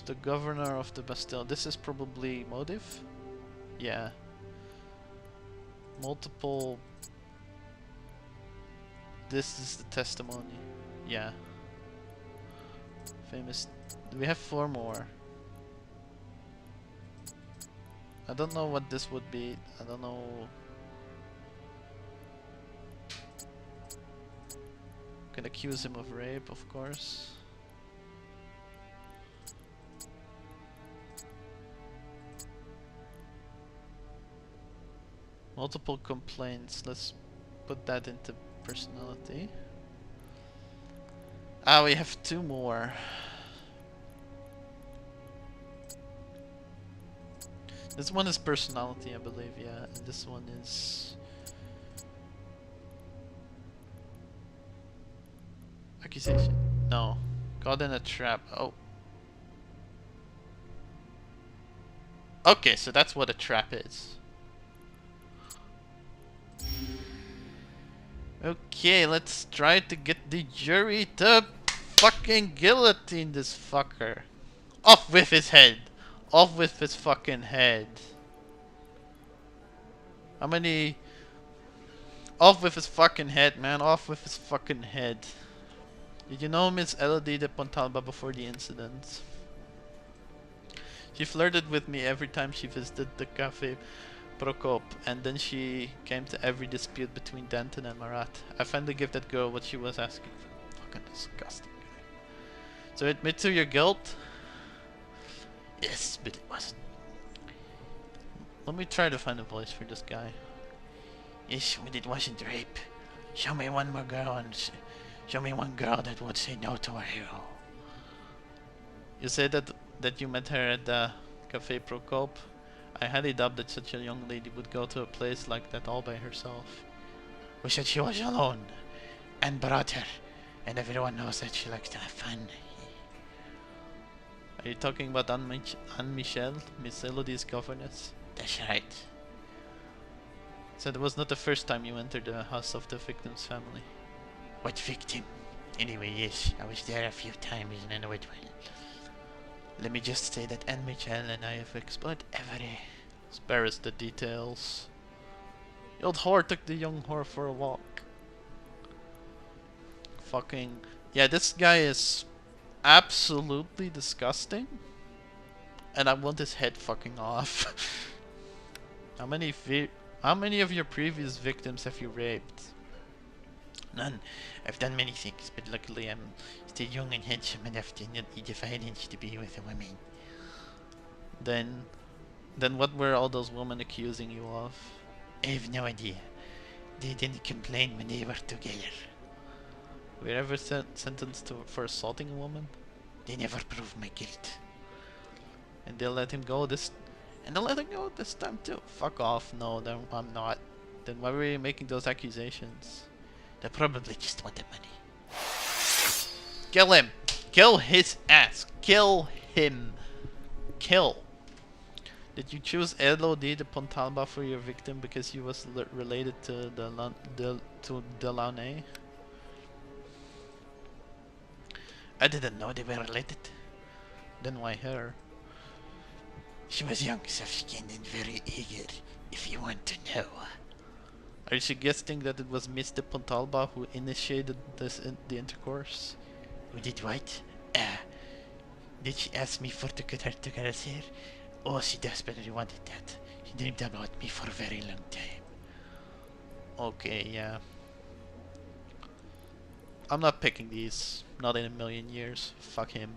The governor of the Bastille. This is probably motive? Yeah. Multiple. This is the testimony. Yeah. Famous. We have 4 more. I don't know what this would be. I don't know. Can accuse him of rape, of course. Multiple complaints. Let's put that into personality. Ah, we have 2 more. This one is personality, I believe, yeah. And this one is accusation. No. Caught in a trap. Oh. Okay, so that's what a trap is. Okay, let's try to get the jury to fucking guillotine this fucker. Off with his head. Off with his fucking head. How many? Off with his fucking head, man. Off with his fucking head. Did you know Miss Elodie de Pontalba before the incident? She flirted with me every time she visited the cafe Prokop, and then she came to every dispute between Denton and Marat. I finally gave that girl what she was asking for. Fucking disgusting guy. So admit to your guilt? Yes, but it wasn't. Let me try to find a voice for this guy. Yes, but it wasn't rape. Show me one more girl and show me one girl that would say no to a hero. You say that you met her at the Cafe Prokop? I highly doubt that such a young lady would go to a place like that all by herself. We said she was alone, and brought her, and everyone knows that she likes to have fun. Are you talking about Anne Michel, Miss Elodie's governess? That's right. So it was not the first time you entered the house of the victim's family. What victim? Anyway, yes, I was there a few times and I went well. Let me just say that Anne Michel and I have explored every... Spare us the details. The old whore took the young whore for a walk. Fucking... Yeah, this guy is absolutely disgusting. And I want his head fucking off. How many of your previous victims have you raped? None. I've done many things, but luckily I'm still young and handsome enough to not need the violence to be with a woman. Then what were all those women accusing you of? I have no idea. They didn't complain when they were together. Were you ever sentenced for assaulting a woman? They never proved my guilt. And they'll let him go this... And they'll let him go this time too. Fuck off. No, then I'm not. Then why were you making those accusations? They probably just wanted money. Kill him! Kill his ass! Kill him! Kill! Did you choose Elodie de Pontalba for your victim because he was related to Delaunay? I didn't know they were related. Then why her? She was young, soft-skinned and very eager, if you want to know. Are you suggesting that it was Miss de Pontalba who initiated the intercourse? Who did what? Did she ask me to cut her to girl's hair? Oh, she desperately wanted that. She dreamed about me for a very long time. Okay, yeah. I'm not picking these. Not in a million years. Fuck him.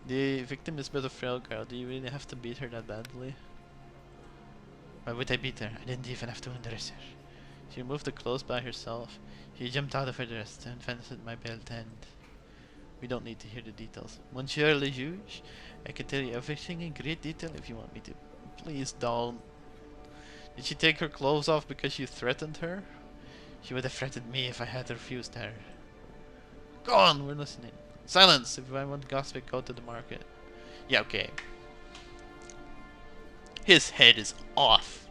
The victim is but a frail girl. Do you really have to beat her that badly? Why would I beat her? I didn't even have to undress her. She removed the clothes by herself. She jumped out of her dress and vanished at my belt end. We don't need to hear the details. Monsieur le juge, I can tell you everything in great detail if you want me to. Please don't. Did she take her clothes off because you threatened her? She would have threatened me if I had refused her. Go on, we're listening. Silence! If I want gossip, go to the market. Yeah, okay. His head is off.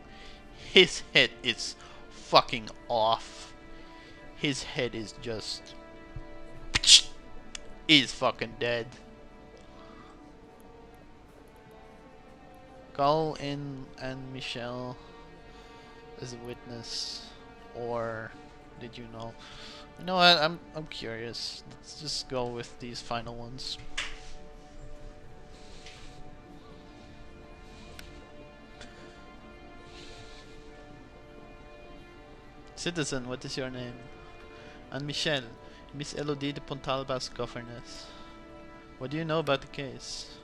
His head is fucking off. His head is just... He's fucking dead. Call in and Michelle as a witness, or did you know? You know what? I'm curious. Let's just go with these final ones. Citizen, what is your name? And Michelle, Miss Elodie de Pontalba's governess. What do you know about the case?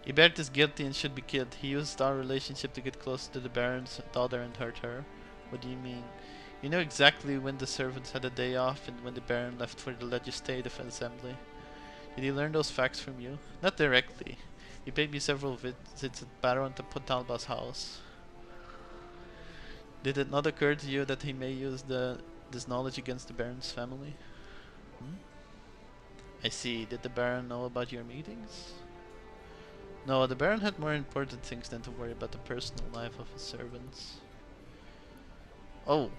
Ibert is guilty and should be killed. He used our relationship to get close to the Baron's daughter and hurt her. What do you mean? You know exactly when the servants had a day off and when the Baron left for the Legislative Assembly. Did he learn those facts from you? Not directly. He paid me several visits at Baron de Pontalba's house. Did it not occur to you that he may use this knowledge against the Baron's family? I see. Did the Baron know about your meetings? No, the Baron had more important things than to worry about the personal life of his servants. That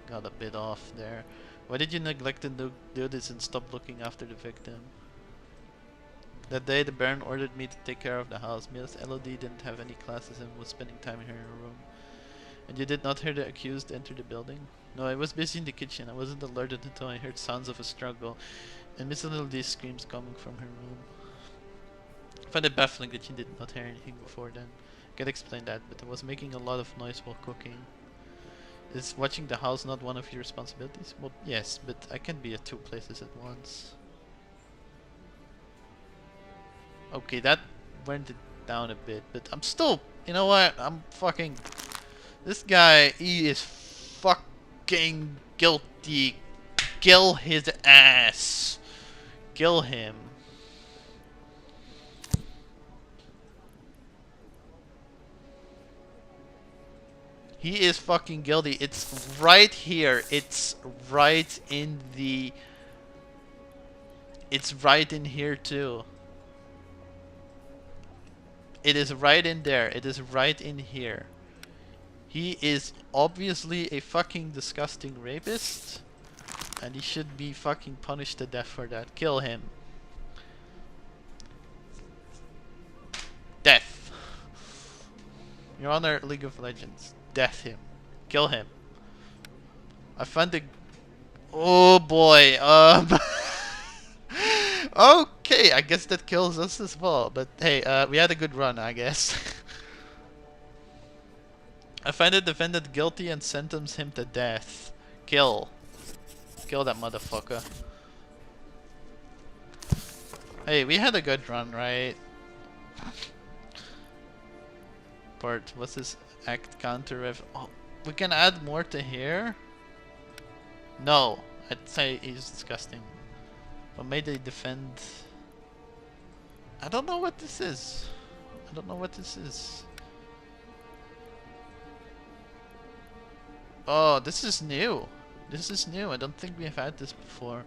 got a bit off there. Why did you neglect to do this and stop looking after the victim? That day the Baron ordered me to take care of the house. Miss Elodie didn't have any classes and was spending time in her room. And you did not hear the accused enter the building? No, I was busy in the kitchen. I wasn't alerted until I heard sounds of a struggle and Miss Elodie's screams coming from her room. find it baffling that you did not hear anything before then. I can explain that, but I was making a lot of noise while cooking. Is watching the house not one of your responsibilities? Well, yes, but I can't be at 2 places at once. Okay, that went it down a bit, but I'm still... You know what? I'm fucking... This guy, he is fucking guilty. Kill his ass. Kill him. He is fucking guilty. It's right here. It's right in the... It's right in here too. It is right in there. It is right in here. He is obviously a fucking disgusting rapist. And he should be fucking punished to death for that. Kill him. Death. Your Honor, League of Legends. Death him. Kill him. I found the... Oh boy. Okay, I guess that kills us as well. But hey, we had a good run, I guess. I find the defendant guilty and sentence him to death. Kill. Kill that motherfucker. Hey, we had a good run, right? Part, what's this act counter rev? Oh, we can add more to here? No, I'd say he's disgusting. But may they defend... I don't know what this is. I don't know what this is. Oh, this is new. This is new. I don't think we have had this before.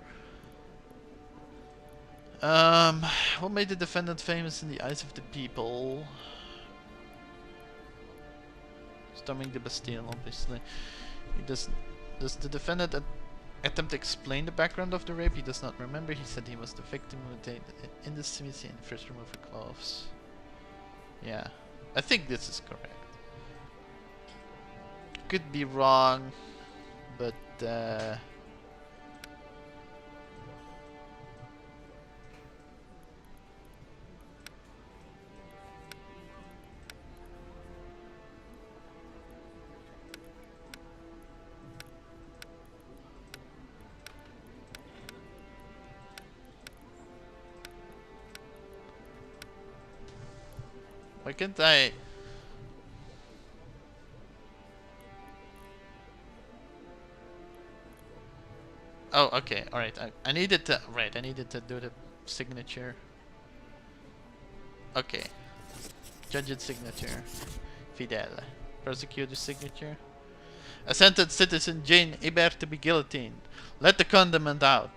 What made the defendant famous in the eyes of the people? Storming the Bastille, obviously. Does the defendant attempt to explain the background of the rape? He does not remember. He said he was the victim who attained indecisiveness and first remove her clothes. Yeah, I think this is correct. Could be wrong, but why can't I? Oh, okay, alright. I needed to... Right, I needed to do the signature. Okay. Judge's signature. Fidel. Prosecutor's signature. I sentenced citizen Jane Ibert to be guillotined. Let the condemned out.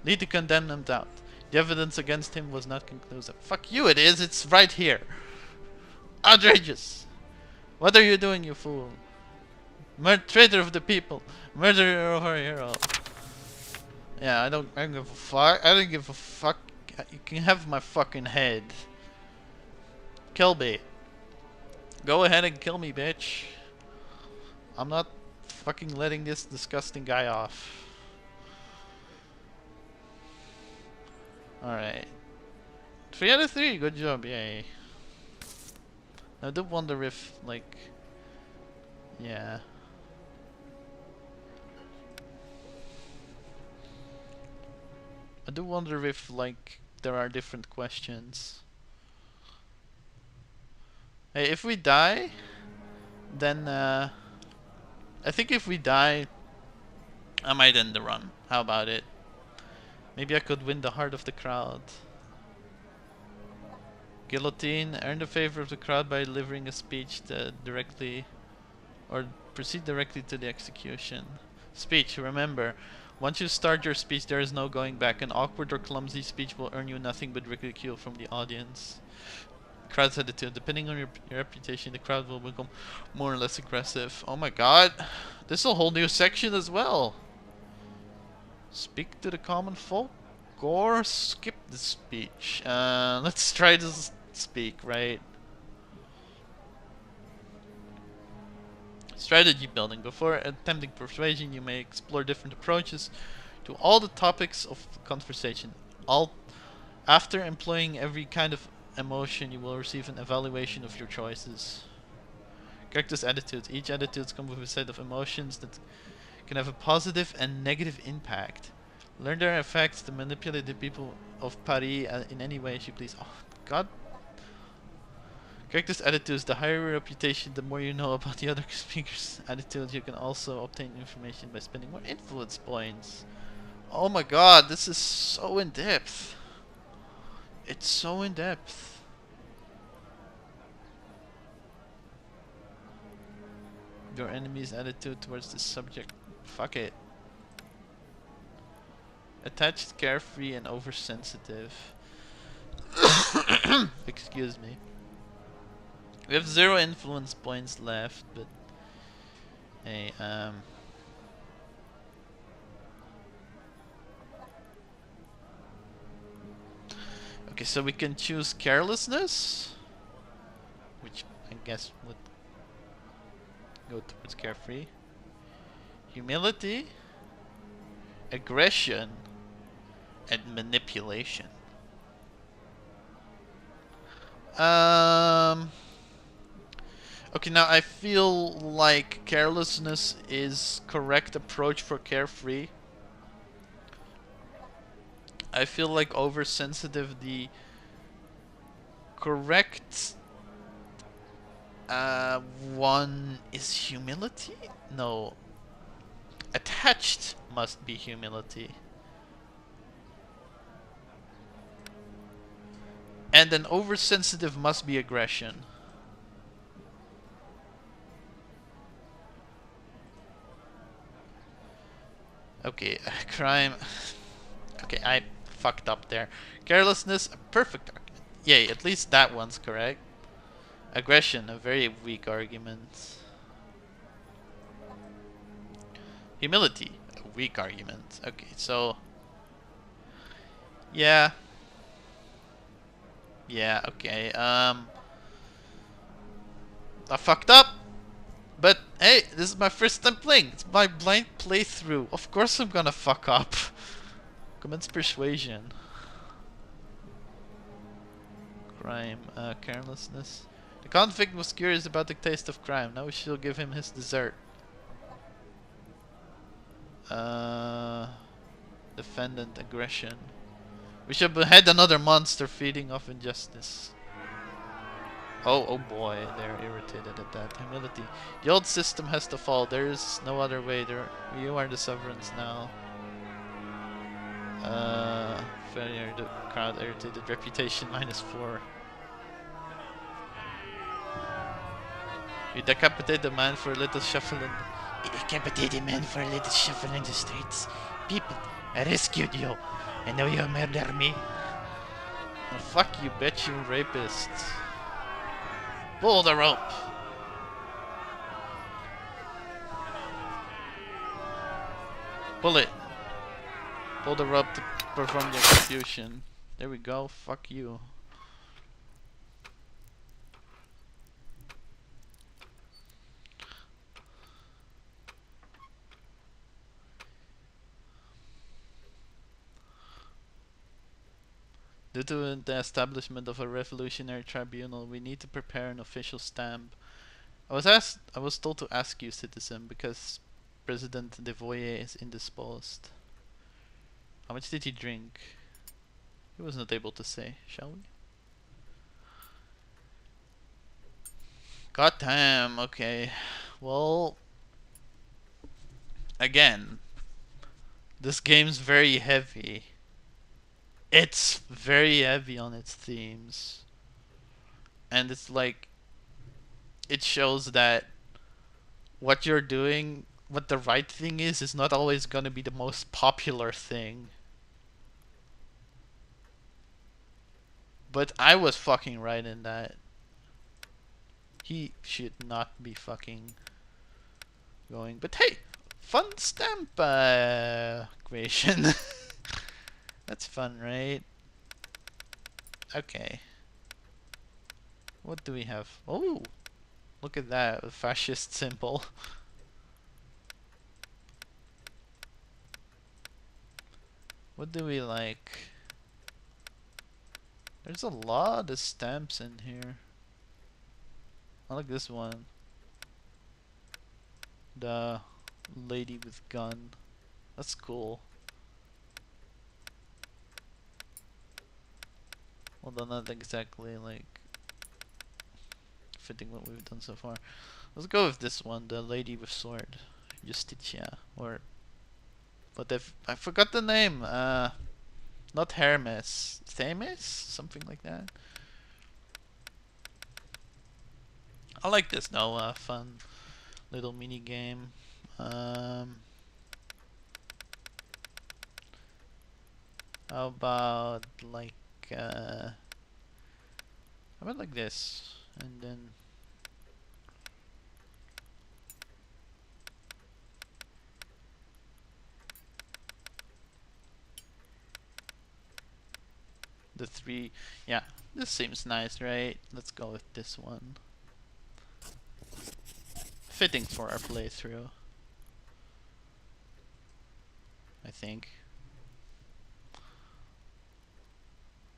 Lead the condemned out. The evidence against him was not conclusive. Fuck you, it is. It's right here. Outrageous. What are you doing, you fool? Traitor of the people. Murderer of our hero. Yeah, I don't give a fuck. I don't give a fuck. You can have my fucking head. Kill me. Go ahead and kill me, bitch. I'm not fucking letting this disgusting guy off. Alright. 3 out of 3. Good job, yay. I do wonder if, like... Yeah. I do wonder if, like, there are different questions. Hey, if we die, then, I think if we die, I might end the run. How about it? Maybe I could win the heart of the crowd. Guillotine, earn the favor of the crowd by delivering a speech directly, or proceed directly to the execution. Speech, remember, once you start your speech, there is no going back. An awkward or clumsy speech will earn you nothing but ridicule from the audience. Crowd's attitude. Depending on your reputation, the crowd will become more or less aggressive. Oh my god. This is a whole new section as well. Speak to the common folk or skip the speech. Let's try to speak, right? Strategy building. Before attempting persuasion, you may explore different approaches to all the topics of conversation. After employing every kind of emotion, you will receive an evaluation of your choices. Character's attitude. Each attitude comes with a set of emotions that can have a positive and negative impact. Learn their effects to manipulate the people of Paris in any way you please. Oh, God. Character's attitudes. The higher your reputation, the more you know about the other speaker's attitude. You can also obtain information by spending more influence points. Oh my God, this is so in depth. It's so in depth. Your enemy's attitude towards the subject. Fuck it. Attached, carefree, and oversensitive. Excuse me. We have 0 influence points left, but hey, okay, so we can choose carelessness, which I guess would go towards carefree. Humility, aggression, and manipulation. Okay, now I feel like carelessness is correct approach for carefree. I feel like oversensitive, the correct one is humility? No. Attached must be humility. And then oversensitive must be aggression. Okay, crime. Okay, I fucked up there. Carelessness, a perfect argument. Yay, at least that one's correct. Aggression, a very weak argument. Humility, a weak argument. Okay, so... Yeah. Yeah, okay. I fucked up! But, hey, this is my first time playing. It's my blind playthrough. Of course I'm gonna fuck up. Commence persuasion. Crime, carelessness. The convict was curious about the taste of crime. Now we shall give him his dessert. Defendant, aggression. We shall behead another monster feeding off injustice. Oh boy, they're irritated at that. Humility. The old system has to fall. There is no other way. You are the sovereigns now. Failure. The crowd irritated. Reputation -4. You decapitate the man for a little shuffle in the... You decapitate a man for a little shuffle in the streets. People, I rescued you. And now you murder me. Oh, fuck you, bitch, you rapist. Pull the rope. Pull it. Pull the rope to perform the execution. There we go. Fuck you. Due to the establishment of a revolutionary tribunal, we need to prepare an official stamp. I was told to ask you, citizen, because President Devoyer is indisposed. How much did he drink? He was not able to say, shall we? God damn, okay. Well, again, this game's very heavy. It's very heavy on its themes. And it's like, it shows that what you're doing, what the right thing is not always gonna be the most popular thing. But I was fucking right in that. He should not be fucking going. But hey, fun stamp creation. That's fun, right? Okay. What do we have? Oh, look at that, a fascist symbol. What do we like? There's a lot of stamps in here. I like this one. The lady with gun. That's cool. Although not exactly like fitting what we've done so far. Let's go with this one, the lady with sword. Justitia. Or but I forgot the name. Not Hermes. Themis? Something like that. I like this though, fun little mini game. How about like how about like this, and then the three. Yeah, this seems nice, right? Let's go with this one. Fitting for our playthrough, I think.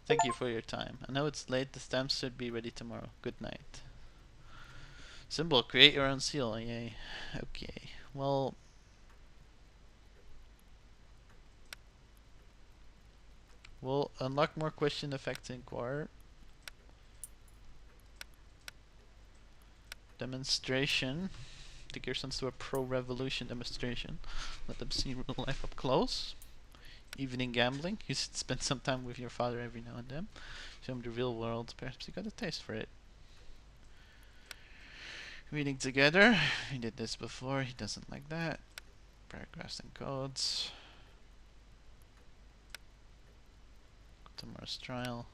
Thank you for your time. I know it's late. The stamps should be ready tomorrow. Good night. Symbol, create your own seal. Yay. Okay. Well, we'll unlock more question effects in Quar. Demonstration. Take your sons to a pro-revolution demonstration. Let them see real life up close. Evening gambling. You should spend some time with your father every now and then. Show him the real world. Perhaps you got a taste for it. Reading together. He did this before. He doesn't like that. Paragraphs and codes. Tomorrow's trial.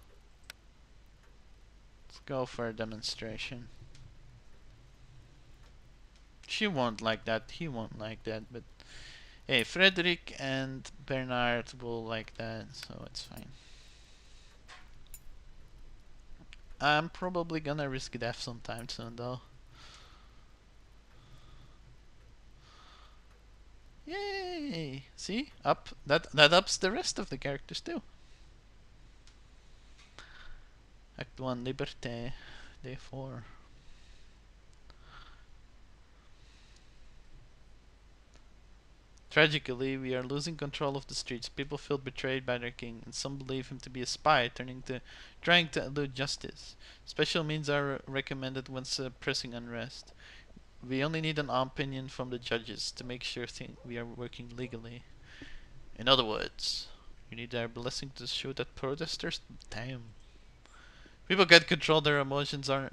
Let's go for a demonstration. She won't like that. He won't like that. But hey, Frederick and Bernard will like that, so it's fine. I'm probably gonna risk death sometime soon, though. Yay! See, up that ups the rest of the characters too. Act 1, Liberté, Day 4. Tragically, we are losing control of the streets. People feel betrayed by their king, and some believe him to be a spy, trying to elude justice. Special means are recommended when suppressing unrest. We only need an opinion from the judges to make sure we are working legally. In other words, we need their blessing to shoot at protesters. Damn. People can't control their emotions and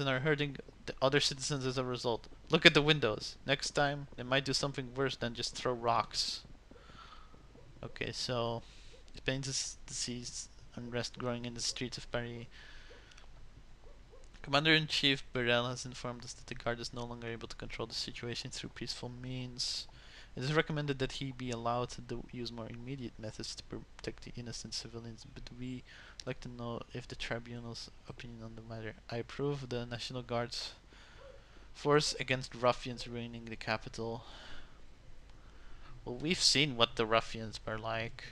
are hurting the other citizens as a result. Look at the windows. Next time, they might do something worse than just throw rocks. Okay, so it pains to see unrest growing in the streets of Paris. Commander-in-Chief Burrell has informed us that the guard is no longer able to control the situation through peaceful means. It is recommended that he be allowed to use more immediate methods to protect the innocent civilians, but we like to know if the tribunal's opinion on the matter. I approve the National Guard's force against ruffians ruining the capital. Well, we've seen what the ruffians were like.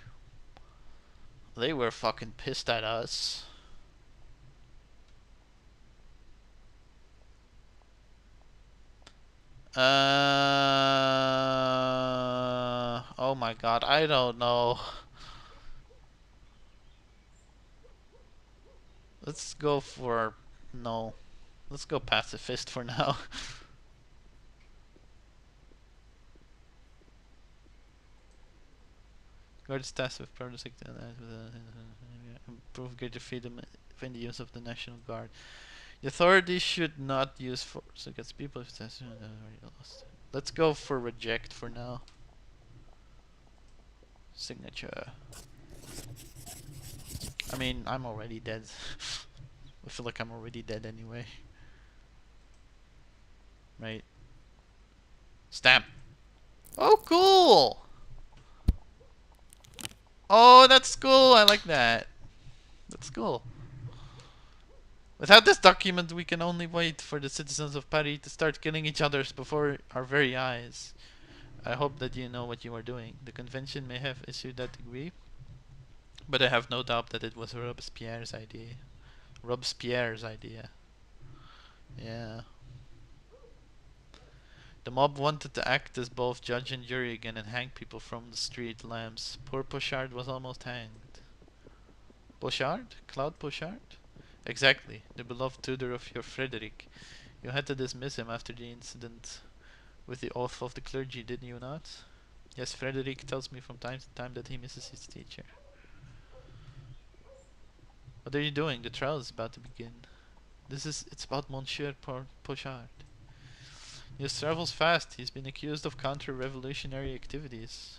They were fucking pissed at us. Oh my god, I don't know. Let's go for no. Let's go pacifist for now. Guards tasked with protecting improve greater freedom in the use of the National Guard. The authorities should not use force against people if that's already lost. Let's go for reject for now. Signature. I mean, I'm already dead. I feel like I'm already dead anyway. Right. Stamp. Oh, cool! Oh, that's cool. I like that. That's cool. Without this document, we can only wait for the citizens of Paris to start killing each other before our very eyes. I hope that you know what you are doing. The convention may have issued that decree, But I have no doubt that it was Robespierre's idea. Robespierre's idea. Yeah. The mob wanted to act as both judge and jury again and hang people from the street lamps. Poor Pochard was almost hanged. Pochard? Claude Pochard? Exactly, the beloved tutor of your Frederick. You had to dismiss him after the incident with the oath of the clergy, did you not? Yes, Frederick tells me from time to time that he misses his teacher. What are you doing? The trial is about to begin. It's about Monsieur Pochard. He travels fast. He's been accused of counter-revolutionary activities.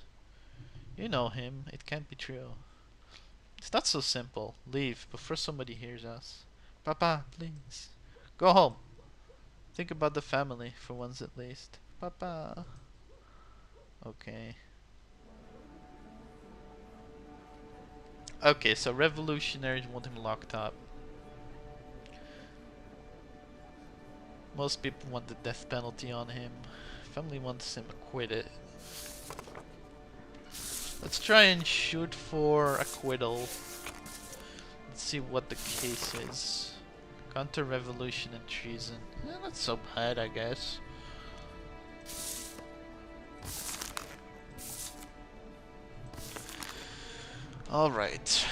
You know him. It can't be true. It's not so simple. Leave before somebody hears us. Papa, please. Go home. Think about the family for once at least. Papa. Okay. Okay, so revolutionaries want him locked up. Most people want the death penalty on him. Family wants him acquitted. Let's try and shoot for acquittal. Let's see what the case is. Counter-revolution and treason. Not so bad, I guess. Alright.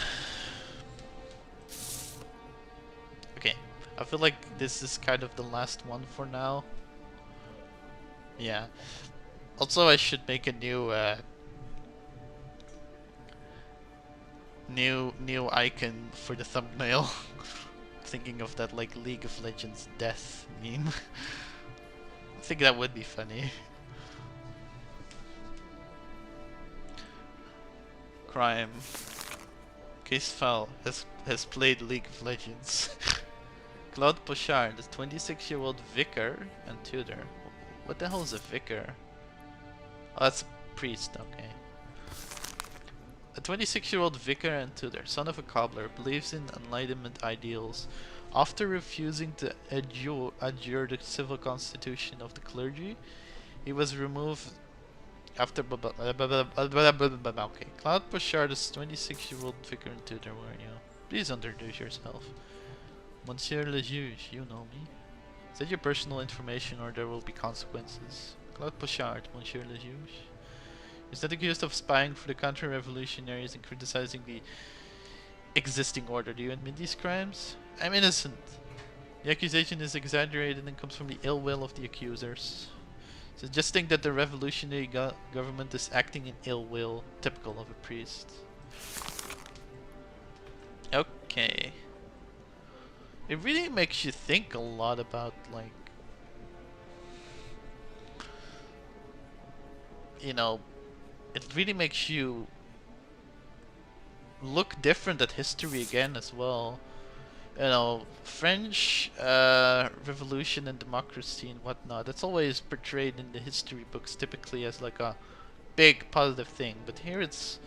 Okay. I feel like this is kind of the last one for now. Yeah. Also, I should make a new new icon for the thumbnail. Thinking of that like League of Legends death meme. I think that would be funny. Crime. Case file has played League of Legends. Claude Pochard, a 26-year-old vicar and tutor. What the hell is a vicar? Oh, that's a priest, okay. A 26-year-old vicar and tutor, son of a cobbler, believes in Enlightenment ideals. After refusing to adjure the civil constitution of the clergy, he was removed after okay. Claude Pochard is 26-year-old vicar and tutor, where are you? Please introduce yourself. Monsieur le Juge, you know me. Is that your personal information or there will be consequences? Claude Pochard, Monsieur le Juge. Is not accused of spying for the counter-revolutionaries and criticizing the existing order. Do you admit these crimes? I'm innocent. The accusation is exaggerated and comes from the ill will of the accusers. So just think that the revolutionary government is acting in ill will, typical of a priest. Okay. It really makes you think a lot about, like, you know, it really makes you look different at history again as well. You know, French revolution and democracy and whatnot, it's always portrayed in the history books typically as like a big positive thing, but here it's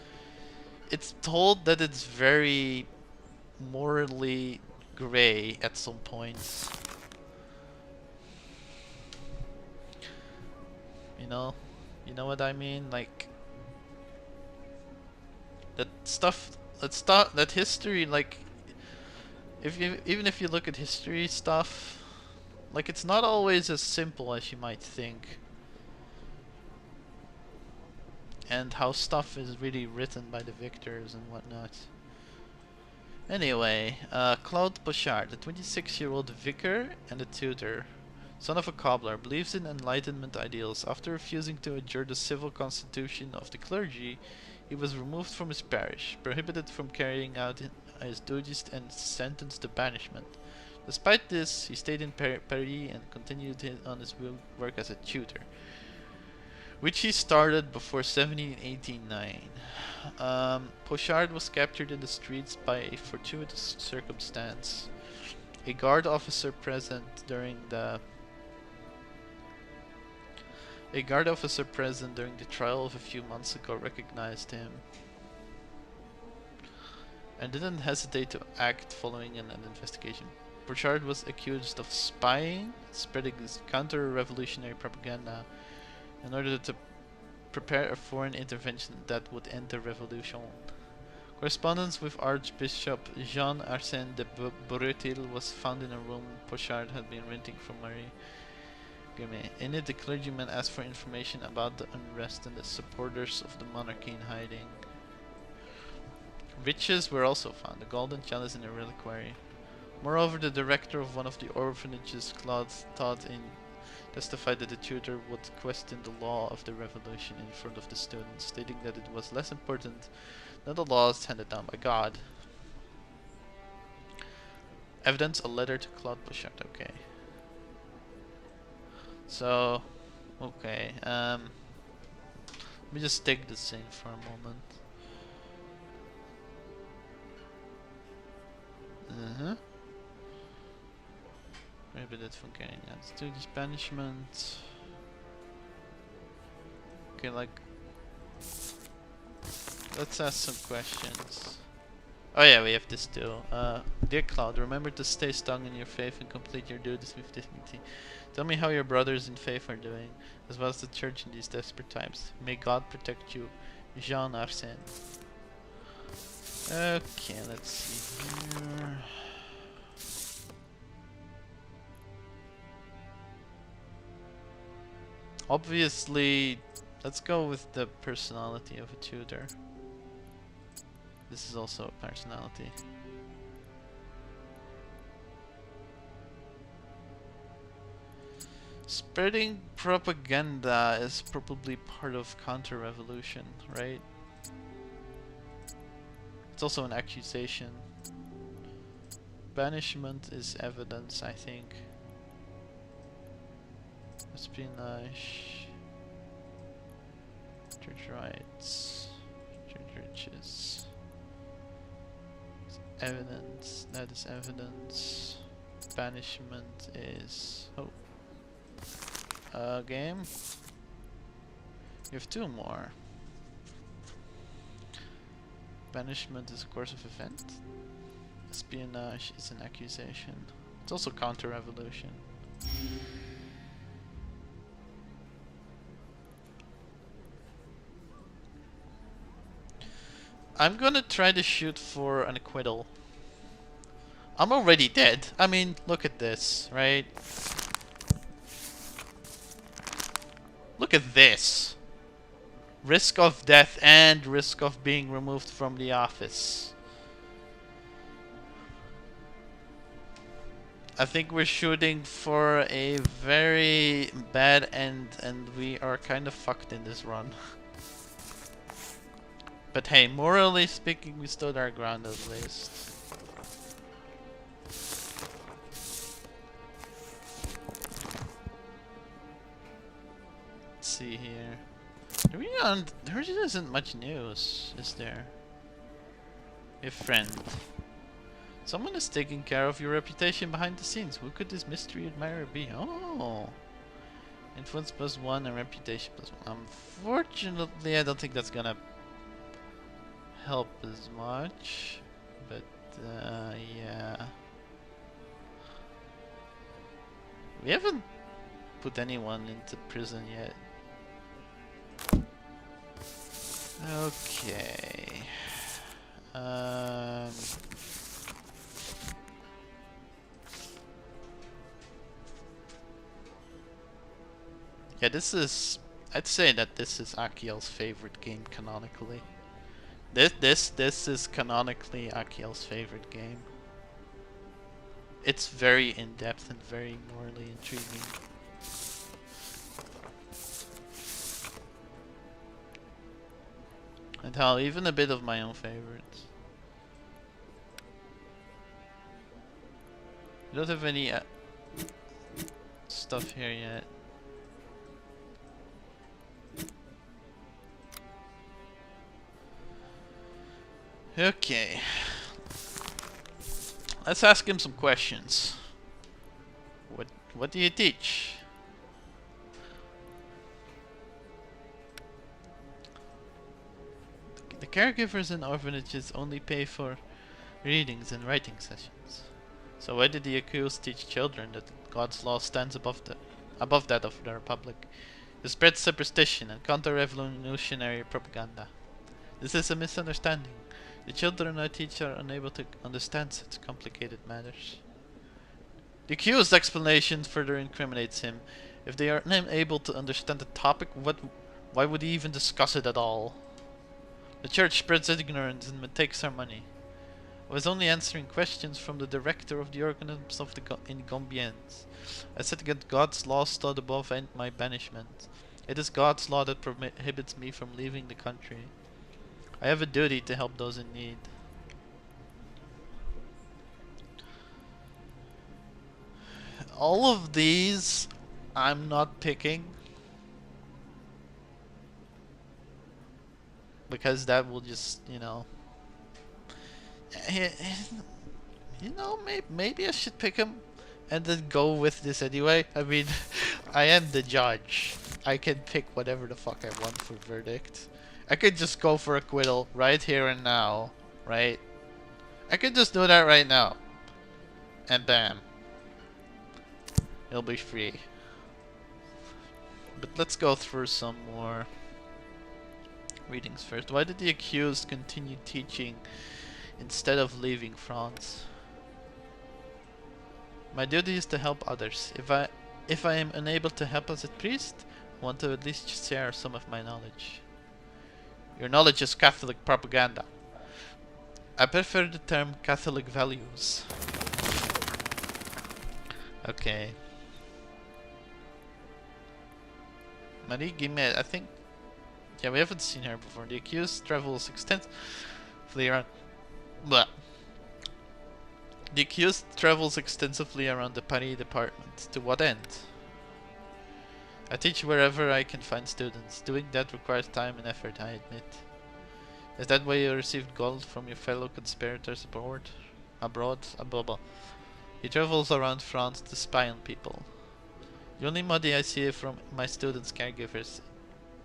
told that it's very morally gray at some points. You know what I mean? Like that history, like even if you look at history stuff, like it's not always as simple as you might think. And how stuff is really written by the victors and whatnot. Anyway, Claude Pochard, a 26-year-old vicar and a tutor, son of a cobbler, believes in Enlightenment ideals. After refusing to adjure the civil constitution of the clergy, he was removed from his parish, prohibited from carrying out his duties, and sentenced to banishment. Despite this, he stayed in Paris and continued on his work as a tutor, which he started before 1789. Pochard was captured in the streets by a fortuitous circumstance. A guard officer present during the trial of a few months ago recognized him and didn't hesitate to act following an investigation. Pochard was accused of spying, spreading counter-revolutionary propaganda in order to prepare a foreign intervention that would end the revolution. Correspondence with Archbishop Jean-Arsène de Brutil was found in a room Pochard had been renting from Marie. In it, the clergyman asked for information about the unrest and the supporters of the monarchy in hiding. Riches were also found, a golden chalice and a reliquary. Moreover, the director of one of the orphanages Claude taught in testified that the tutor would question the law of the revolution in front of the students, stating that it was less important than the laws handed down by God. Evidence, a letter to Claude Pochard. Okay. So, okay. Let me just take this in for a moment. Maybe that's okay. Let's do this banishment. Okay, like, let's ask some questions. Oh yeah, we have this too. Dear Cloud, remember to stay strong in your faith and complete your duties with dignity. Tell me how your brothers in faith are doing, as well as the church in these desperate times. May God protect you. Jean Arsène. Okay, let's see here. Obviously, let's go with the personality of a tutor. This is also a personality. Spreading propaganda is probably part of counter-revolution, right? It's also an accusation. Banishment is evidence, I think. Espionage. Church rights. Church riches. Evidence. That is evidence. Banishment is... Oh. Game. You have two more. Banishment is a course of event. Espionage is an accusation. It's also counter-revolution. I'm gonna try to shoot for an acquittal. I'm already dead. I mean, look at this, right? Look at this. Risk of death and risk of being removed from the office. I think we're shooting for a very bad end, and we are kind of fucked in this run. But hey, morally speaking, we stood our ground at least. Let's see here. There isn't much news, is there? A friend. Someone is taking care of your reputation behind the scenes. Who could this mystery admirer be? Oh! Influence +1 and reputation +1. Unfortunately, I don't think that's gonna help as much. But, yeah. We haven't put anyone into prison yet. Okay. Yeah, this is... I'd say that this is Achiel's favorite game canonically. This is canonically Achiel's favorite game. It's very in-depth and very morally intriguing. And hell, even a bit of my own favorites. We don't have any stuff here yet. Okay. Let's ask him some questions. What do you teach? The caregivers in orphanages only pay for readings and writing sessions. So why did the accused teach children that God's law stands above that of the Republic? To spread superstition and counter-revolutionary propaganda. This is a misunderstanding. The children I teach are unable to understand such complicated matters. The accused explanation further incriminates him. If they are unable to understand the topic, why would he even discuss it at all? The church spreads ignorance and takes our money. I was only answering questions from the director of the organisms of the Ingombians. I said that God's law stood above my banishment. It is God's law that prohibits me from leaving the country. I have a duty to help those in need. All of these I'm not picking because that will just, maybe I should pick him and then go with this anyway. I mean, I am the judge. I can pick whatever the fuck I want for verdict. I could just go for acquittal right here and now, right? I could just do that right now. And bam. He'll be free. But let's go through some more readings first. Why did the accused continue teaching instead of leaving France? My duty is to help others. If I am unable to help as a priest, I want to at least share some of my knowledge. Your knowledge is Catholic propaganda. I prefer the term Catholic values. Okay. Marie Guimet, I think... Yeah, we haven't seen her before. The accused travels extensively around... Blah. The accused travels extensively around the Paris department. To what end? I teach wherever I can find students. Doing that requires time and effort, I admit. Is that why you received gold from your fellow conspirators abroad? He travels around France to spy on people. The only money I see from my students' caregivers,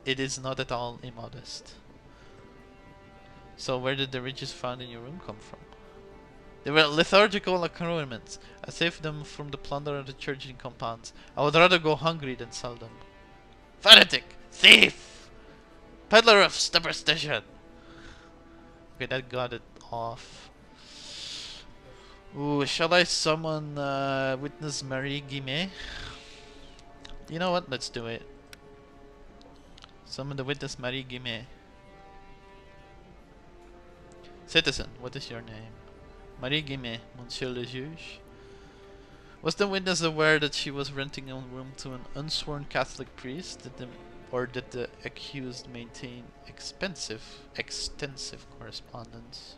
it is not at all immodest. So where did the riches found in your room come from? They were lethargical accruements. I saved them from the plunder of the church in compounds. I would rather go hungry than sell them. Fanatic! Thief! Peddler of superstition! Okay, that got it off. Ooh, shall I summon witness Marie Guimet? You know what? Let's do it. Summon the witness Marie Guimet. Citizen, what is your name? Marie Guimet, Monsieur le Juge. Was the witness aware that she was renting a room to an unsworn Catholic priest? Or did the accused maintain extensive correspondence?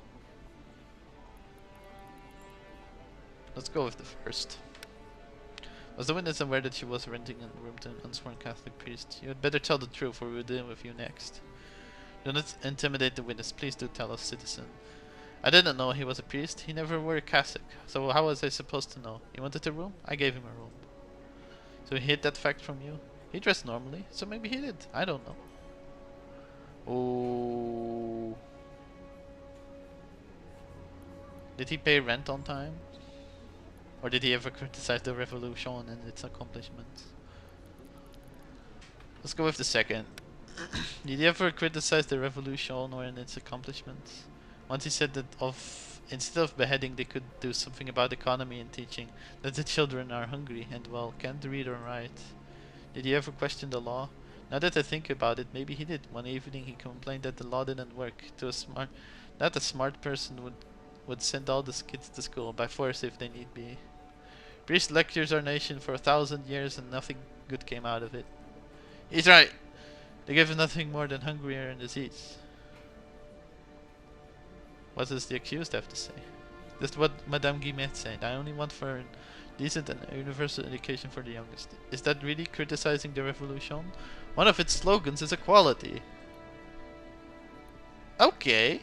Let's go with the first. Was the witness aware that she was renting a room to an unsworn Catholic priest? You had better tell the truth, or we'll deal with you next. Do not intimidate the witness. Please do tell us, citizen. I didn't know he was a priest. He never wore a cassock. So how was I supposed to know? He wanted a room? I gave him a room. So he hid that fact from you? He dressed normally, so maybe he did. I don't know. Oh. Did he pay rent on time? Or did he ever criticize the revolution and its accomplishments? Let's go with the second. Did he ever criticize the revolution or its accomplishments? Once he said that instead of beheading they could do something about economy and teaching, that the children are hungry and well can't read or write. Did he ever question the law? Now that I think about it, maybe he did. One evening he complained that the law didn't work. That a smart person would send all the kids to school by force if they need be. Priest lectures our nation for 1,000 years and nothing good came out of it. He's right. They give nothing more than hunger and disease. What does the accused have to say? That's what Madame Guimet said. I only want for a decent and universal education for the youngest. Is that really criticizing the revolution? One of its slogans is equality. Okay.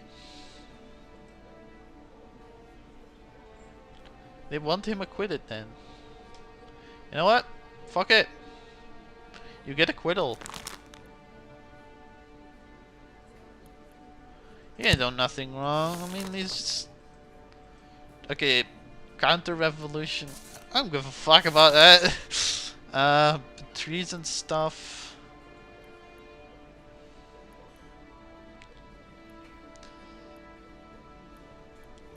They want him acquitted then. You know what? Fuck it. You get acquittal. He ain't done nothing wrong. I mean, he's just... Okay, counter-revolution. I don't give a fuck about that. Treason stuff.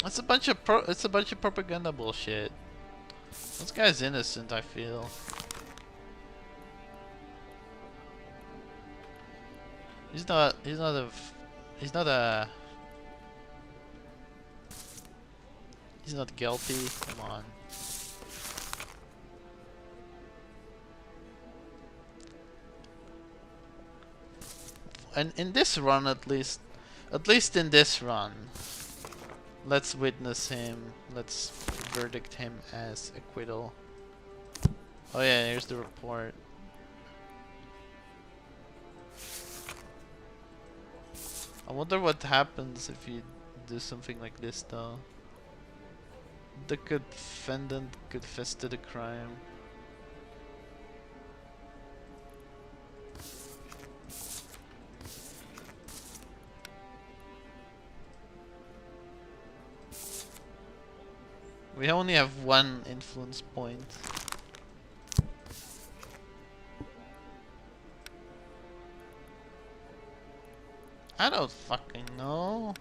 It's a bunch of propaganda bullshit. This guy's innocent, I feel. He's not. He's not a. He's not a. He's not guilty. Come on. And in this run, at least in this run, let's witness him. Let's verdict him as acquittal. Oh yeah, here's the report. I wonder what happens if you do something like this, though. The defendant confessed to the crime. We only have one influence point. I don't fucking know.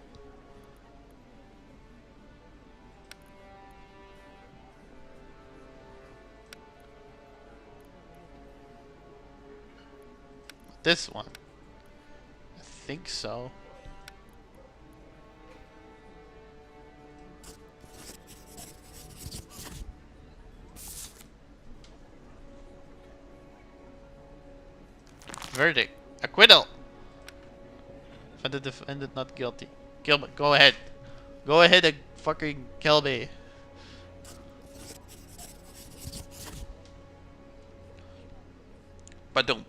This one. I think so. Verdict. Acquittal. Found the defendant not guilty. Kill me. Go ahead. Go ahead and fucking kill me. Badum.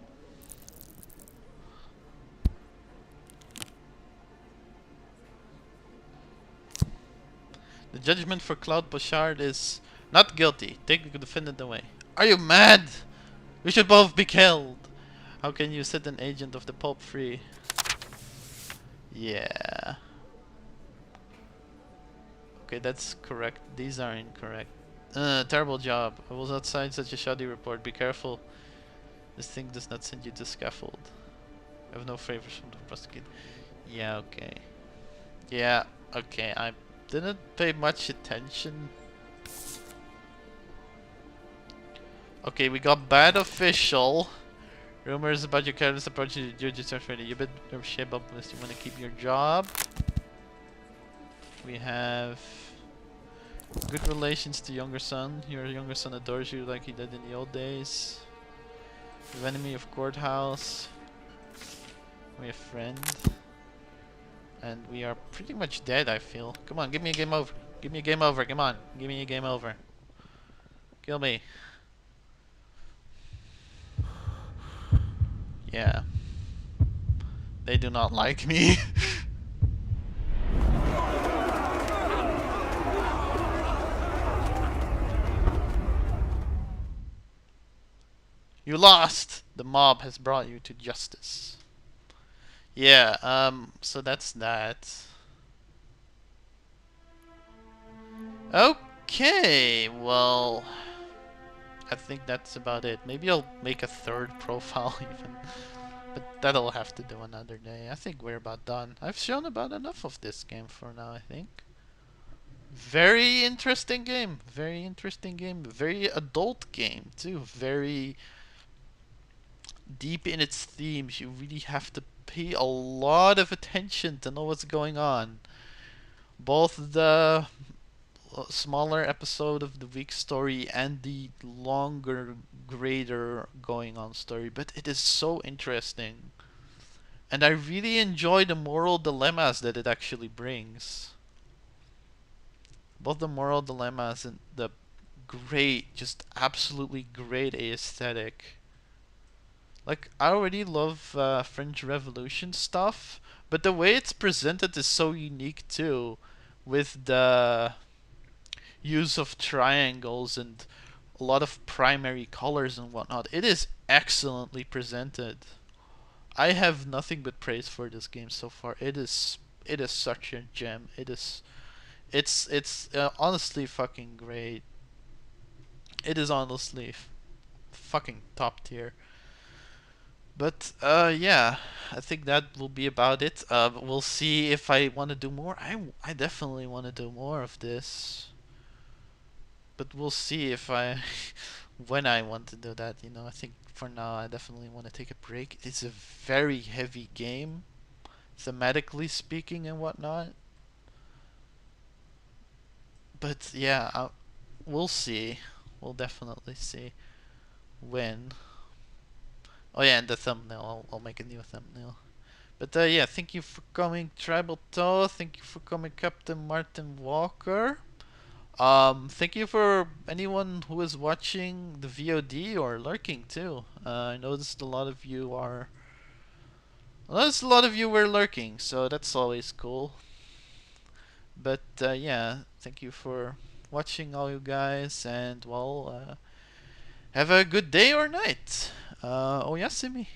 The judgment for Cloud Bouchard is not guilty. Take the defendant away. Are you mad? We should both be killed. How can you set an agent of the Pope free? Yeah. Okay, that's correct. These are incorrect. Terrible job. I will not sign such a shoddy report. Be careful. This thing does not send you to scaffold. I have no favors from the prosecutor. Yeah, okay. Yeah, okay. I didn't pay much attention. Okay, we got bad official. Rumors about your careless approach to the judges are ready. You better shape up unless you want to keep your job. We have good relations to younger son. Your younger son adores you like he did in the old days. We have enemy of courthouse. We have friend. And we are pretty much dead, I feel. Come on, give me a game over. Give me a game over. Come on, give me a game over. Kill me. Yeah. They do not like me. You lost! The mob has brought you to justice. Yeah, so that's that. Okay, well, I think that's about it. Maybe I'll make a third profile even. But that'll have to do another day. I think we're about done. I've shown about enough of this game for now, I think. Very interesting game. Very interesting game. Very adult game, too. Very deep in its themes. You really have to pay a lot of attention to know what's going on. Both the smaller episode of the week story and the longer, greater going on story, but it is so interesting. And I really enjoy the moral dilemmas that it actually brings. Both the moral dilemmas and the great, just absolutely great aesthetic. Like, I already love French Revolution stuff, but the way it's presented is so unique too, with the use of triangles and a lot of primary colors and whatnot. It is excellently presented. I have nothing but praise for this game so far. It is such a gem. It's honestly fucking great. It is honestly fucking top tier. But yeah, I think that will be about it. We'll see if I want to do more. I definitely want to do more of this, but we'll see if I when I want to do that. You know, I think for now I definitely want to take a break. It's a very heavy game, thematically speaking and whatnot. But yeah, we'll see. We'll definitely see when. Oh yeah, and the thumbnail. I'll make a new thumbnail. But yeah, thank you for coming, Tribal Toe. Thank you for coming, Captain Martin Walker. Thank you for anyone who is watching the VOD or lurking too. I noticed a lot of you are. I noticed a lot of you were lurking, so that's always cool. But yeah, thank you for watching, all you guys, and well, have a good day or night. Oyasumi.